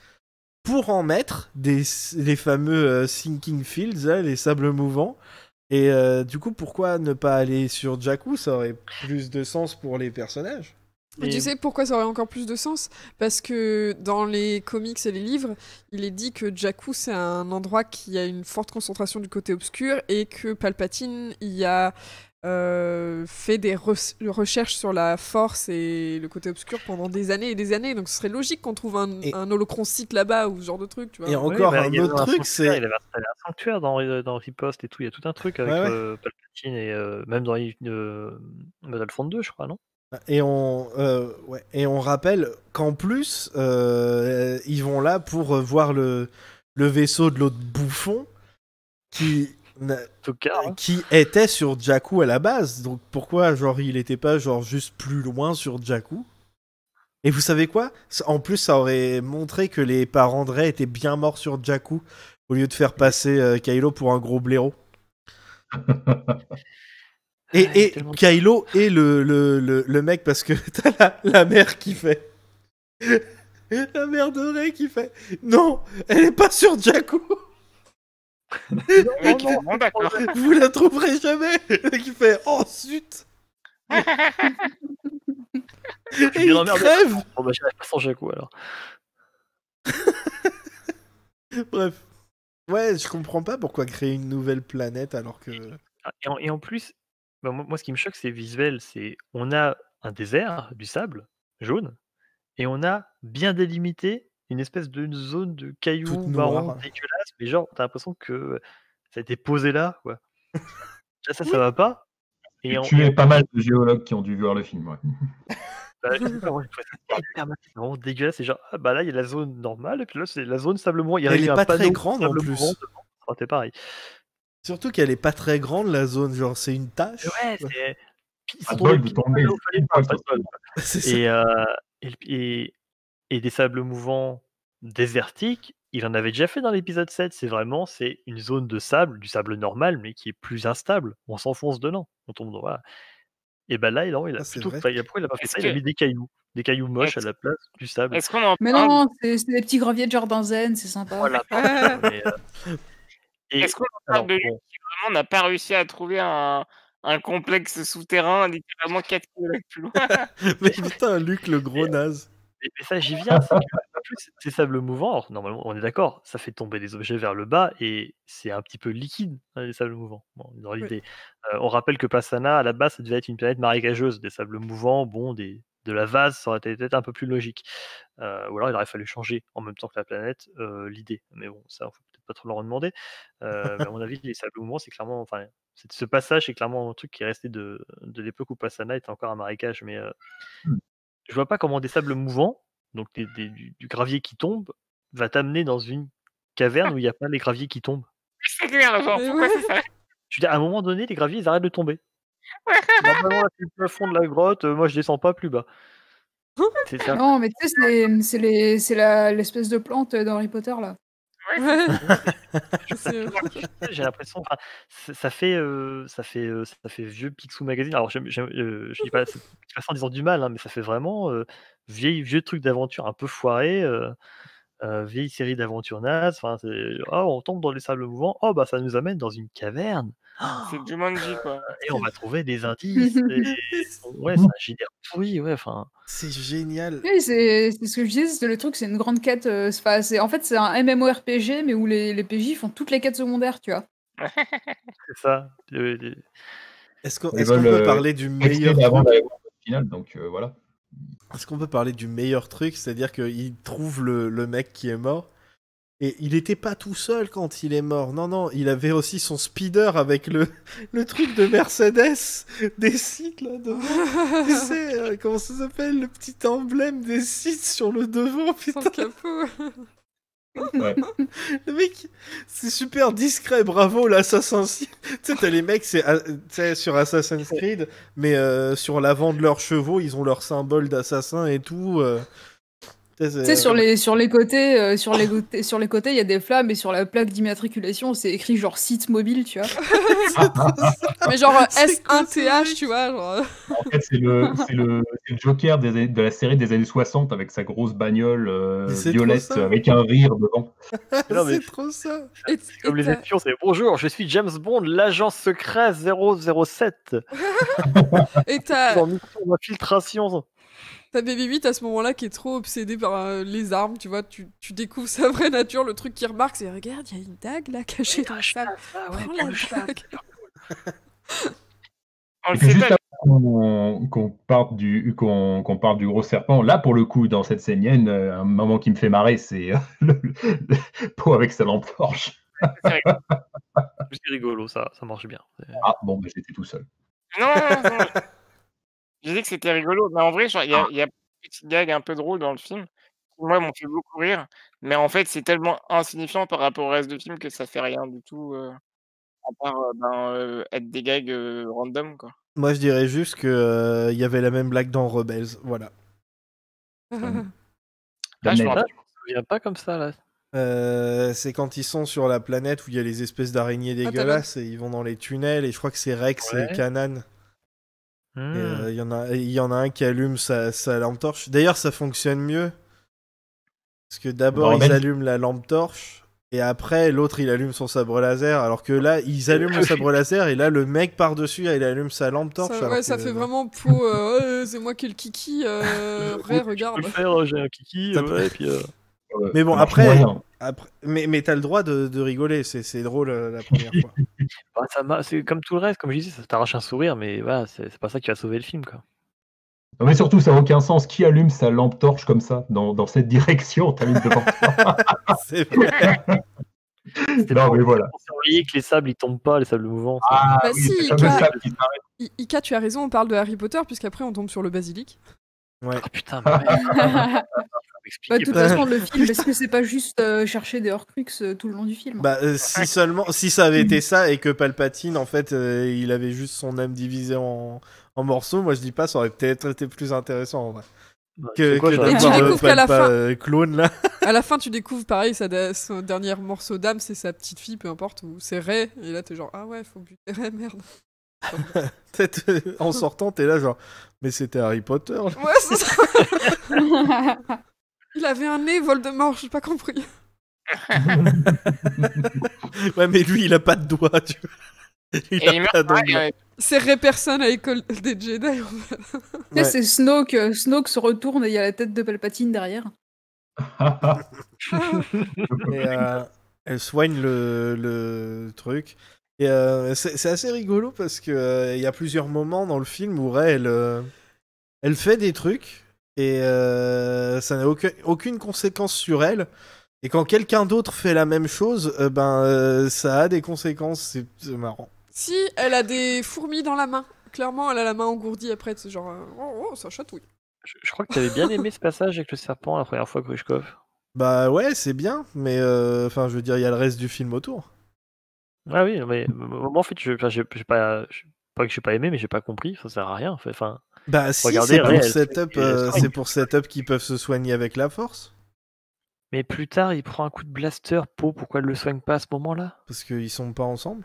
pour en mettre les fameux Sinking Fields, là, les sables mouvants. Et du coup, pourquoi ne pas aller sur Jakku? Ça aurait plus de sens pour les personnages. Mais tu sais pourquoi ça aurait encore plus de sens? Parce que dans les comics et les livres, il est dit que Jakku, c'est un endroit qui a une forte concentration du côté obscur et que Palpatine y a fait des recherches sur la force et le côté obscur pendant des années et des années. Donc ce serait logique qu'on trouve un holocron site là-bas ou ce genre de truc, tu vois. Et encore Oui, bah, un il y avait autre truc, sanctuaire, c'est... il avait installé un sanctuaire dans Riposte et tout. Il y a tout un truc avec Palpatine et même dans Battlefront 2, je crois, non? Et on rappelle qu'en plus, ils vont là pour voir le vaisseau de l'autre bouffon qui était sur Jakku à la base. Donc pourquoi genre il était pas genre juste plus loin sur Jakku? Et vous savez quoi? En plus, ça aurait montré que les parents de Rey étaient bien morts sur Jakku au lieu de faire passer Kylo pour un gros blaireau. Et Kylo est le mec, parce que t'as la mère qui fait. La mère de Rey qui fait. Non, elle est pas sur Jakku. Non, d'accord. Vous la trouverez jamais. Qui fait. Oh zut. Et il crève. Bon, bah, j'irai pas sans Jakku alors. Bref. Ouais, je comprends pas pourquoi créer une nouvelle planète alors que. Et en plus, bah, moi, ce qui me choque, c'est visuel. C'est on a un désert, du sable jaune, et on a bien délimité une espèce de zone de cailloux Toute marron noire. dégueulasse, mais genre, t'as l'impression que ça a été posé là, quoi. Déjà, ça va pas. Et tu es pas mal de géologues qui ont dû voir le film, ouais. Bah, je trouvais ça hyper mal, c'est vraiment dégueulasse. C'est genre, ah, bah là, il y a la zone normale, et puis là, c'est la zone sable mouvant. Elle est pas très grande en plus. C'était pareil. Surtout qu'elle est pas très grande, la zone, genre c'est une tâche. Ouais, c'est. Ils Pas sont de bol tombés de pile tomber. là où il fallait pas, pas de bol. C'est ça. Et des sables mouvants désertiques, il en avait déjà fait dans l'épisode 7. C'est une zone de sable, du sable normal, mais qui est plus instable. On s'enfonce dedans, on tombe dans. Voilà. Et ben là, il a c'est plutôt. vrai. Pourquoi il a pas fait Est-ce ça? Il a que- mis des cailloux moches à la place du sable. Est-ce qu'on en Mais parle non, c'est des petits graviers de jardin zen, c'est sympa. Voilà. Mais, Est-ce qu'on en parle de lui qui vraiment n'a pas réussi à trouver un complexe souterrain littéralement 4 km plus loin? Mais putain, Luc, le gros naze. Mais ça, j'y viens. C'est que, en plus, ces sables mouvants, alors, normalement, on est d'accord, ça fait tomber des objets vers le bas et c'est un petit peu liquide, les sables mouvants. Bon, dans l'idée. On rappelle que Passana, à la base, ça devait être une planète marécageuse. Des sables mouvants, bon, de la vase, ça aurait été peut-être un peu plus logique. Ou alors, il aurait fallu changer en même temps que la planète l'idée. Mais bon, ça, il ne faut peut-être pas trop leur en demander. Mais à mon avis, les sables mouvants, c'est clairement. Enfin, ce passage, c'est clairement un truc qui est resté de l'époque où Passana était encore un marécage. Mais je vois pas comment des sables mouvants, donc du gravier qui tombe, va t'amener dans une caverne où il y a pas les graviers qui tombent. C'est clair, genre, Mais pourquoi ouais. c'est ça? Je veux dire, à un moment donné, les graviers, ils arrêtent de tomber. Normalement, là, c'est le plafond de la grotte, moi je descends pas plus bas. C'est ça. Non, mais tu sais, c'est l'espèce de plante dans Harry Potter, là. Ouais. J'ai l'impression, enfin, ça fait vieux Picsou Magazine. Alors, je dis pas ça en disant du mal, hein, mais ça fait vraiment vieux truc d'aventure un peu foiré, vieille série d'aventures nazes. Enfin, on tombe dans les sables mouvants. Oh, bah, ça nous amène dans une caverne. C'est Jumanji, quoi. Et on va trouver des indices. Ouais, c'est un JDR pourri, ouais, enfin. C'est génial. Oui, c'est ce que je disais, c'est le truc, c'est une grande quête. En fait, c'est un MMORPG, mais où les PJ font toutes les quêtes secondaires, tu vois. C'est ça. Est-ce qu'on Ils peut veulent, parler du Rester meilleur avant truc d'aller voir le final, donc voilà. Est-ce qu'on peut parler du meilleur truc? C'est-à-dire qu'il trouve le mec qui est mort Et il était pas tout seul quand il est mort. Non, non, il avait aussi son speeder avec le truc de Mercedes des sites là devant. Tu sais, comment ça s'appelle? Le petit emblème des sites sur le devant, Sans putain. le capot. Ouais. Le mec, c'est super discret, bravo l'Assassin's Creed. Tu sais, t'as les mecs, tu sais, sur Assassin's Creed, mais sur l'avant de leurs chevaux, ils ont leur symbole d'assassin et tout. Tu sais, sur les côtés, il y a des flammes et sur la plaque d'immatriculation, c'est écrit genre site mobile, tu vois. Mais genre C'est quoi, S1TH, ce tu vois. Genre... En fait, c'est le Joker de la série des années 60 avec sa grosse bagnole Mais c'est violette trop ça. avec un rire devant. Non, mais- C'est trop ça. Et, Comme et les t'as- espions, c'est bonjour, je suis James Bond, l'agent secret 007. et t'as En mission d'infiltration. t'as Baby 8 à ce moment-là qui est trop obsédé par les armes, tu vois. Tu découvres sa vraie nature, le truc qu'il remarque, c'est regarde, il y a une dague là cachée dans le sable. Prends la dague. On le Et puis sait juste pas. avant qu'on parle qu'on parle du gros serpent, là pour le coup, dans cette scène, il y a un moment qui me fait marrer, c'est le pot avec sa lampe torche. C'est rigolo, ça marche bien. Ah bon, bah, j'étais tout seul. Non, non, non. J'ai dit que c'était rigolo, mais en vrai, genre, il y a des petits gags un peu drôles dans le film, qui moi m'ont fait beaucoup rire, mais en fait, c'est tellement insignifiant par rapport au reste du film que ça fait rien du tout, à part, être des gags, random, quoi. Moi, je dirais juste que il y avait la même blague dans Rebels, voilà. Ah, je me Daniel. rappelle. Je me souviens pas comme ça, là. C'est quand ils sont sur la planète où il y a les espèces d'araignées t'as dégueulasses et ils vont dans les tunnels et je crois que c'est Rex Ouais. et Kanan. Hmm. Et il y en a un qui allume sa lampe torche. D'ailleurs, ça fonctionne mieux. Parce que d'abord, Dans ils Rebels. allument la lampe torche. Et après, l'autre, il allume son sabre laser. Alors que là, ils allument le sabre laser. Et là, le mec par-dessus, il allume sa lampe torche. Ça, alors ça que- fait vraiment peau. C'est moi qui ai le kiki. Ray, Je peux regarde. le faire, j'ai un kiki, Ça ouais, et puis... Mais bon, ça marche après- moyen. Mais t'as le droit de rigoler. C'est drôle la première fois. bah, c'est comme tout le reste, comme je disais, ça t'arrache un sourire, mais voilà, c'est pas ça qui va sauver le film, quoi. Non, mais surtout, ça n'a aucun sens. Qui allume sa lampe torche comme ça, dans cette direction, t'allumes devant toi. C'est vrai. C'était Non, pour- mais voilà. pour surveiller que les sables ils tombent pas, les sables mouvants. Ah Bah oui, si, c'est fameux Ika- sable qui s'arrête. Ika, tu as raison, on parle de Harry Potter, puisqu'après on tombe sur le basilic. Ouais. Ah putain, mais ouais. Bah, de toute Putain. façon, le film, est-ce que c'est pas juste chercher des Horcruxes tout le long du film? Bah, si ça avait été ça et que Palpatine, en fait, il avait juste son âme divisée en morceaux, moi je dis pas, ça aurait peut-être été plus intéressant en vrai. Bah, Que c'est quoi, que j'aurais- Et tu d'avoir découvres qu'à la Palpa, fin- clone là. À la fin, tu découvres pareil, son dernier morceau d'âme, c'est sa petite fille, peu importe, ou c'est Ray. Et là, t'es genre, ah ouais, faut buter Ray, merde. Peut-être en sortant, t'es là genre, mais c'était Harry Potter. là. Ouais, c'est ça. Il avait un nez, Voldemort, j'ai pas compris. Ouais, mais lui, il a pas de doigts, tu vois. Il Et a il pas meurt pareil, d'ongles. C'est Ray Personne à l'école des Jedi, en fait. Tu sais, Ouais. c'est Snoke. Snoke se retourne et il y a la tête de Palpatine derrière. Et elle soigne le truc. Et c'est assez rigolo parce que il y a plusieurs moments dans le film où Rey, elle fait des trucs et ça n'a aucune conséquence sur elle. Et quand quelqu'un d'autre fait la même chose, ça a des conséquences. C'est marrant. Si, elle a des fourmis dans la main. Clairement, elle a la main engourdie après, c'est genre, oh, ça chatouille. Je crois que t'avais bien aimé ce passage avec le serpent la première fois, Grushkov. Bah ouais, c'est bien, mais enfin, je veux dire, il y a le reste du film autour. Ah oui, mais moi en fait, j'ai pas que j'ai pas aimé, mais j'ai pas compris, ça sert à rien. Enfin, Bah si, Regardez, c'est pour Rey, setup, elle- c'est pour setup qu'ils peuvent se soigner avec la force. mais plus tard, il prend un coup de blaster, pourquoi elle le soigne pas à ce moment-là? Parce qu'ils sont pas ensemble.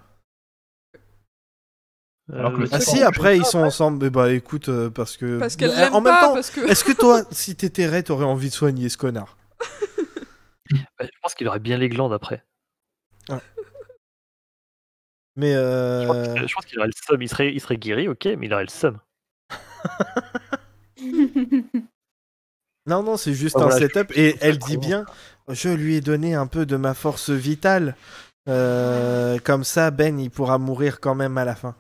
Alors que le Ah C'est si, bon, après ils sont ensemble. Bah écoute, parce que. Parce qu'elle Mais, l'aime en même pas, temps, parce que... est-ce que toi, si t'étais Rey, t'aurais envie de soigner ce connard? Je pense qu'il aurait bien les glandes après. Mais Je pense qu'il aurait le seum. Il serait guéri, ok, mais il aurait le seum. non, c'est juste Ah, un voilà, setup. Et elle ça dit commence. bien, je lui ai donné un peu de ma force vitale. Comme ça, Ben, il pourra mourir quand même à la fin.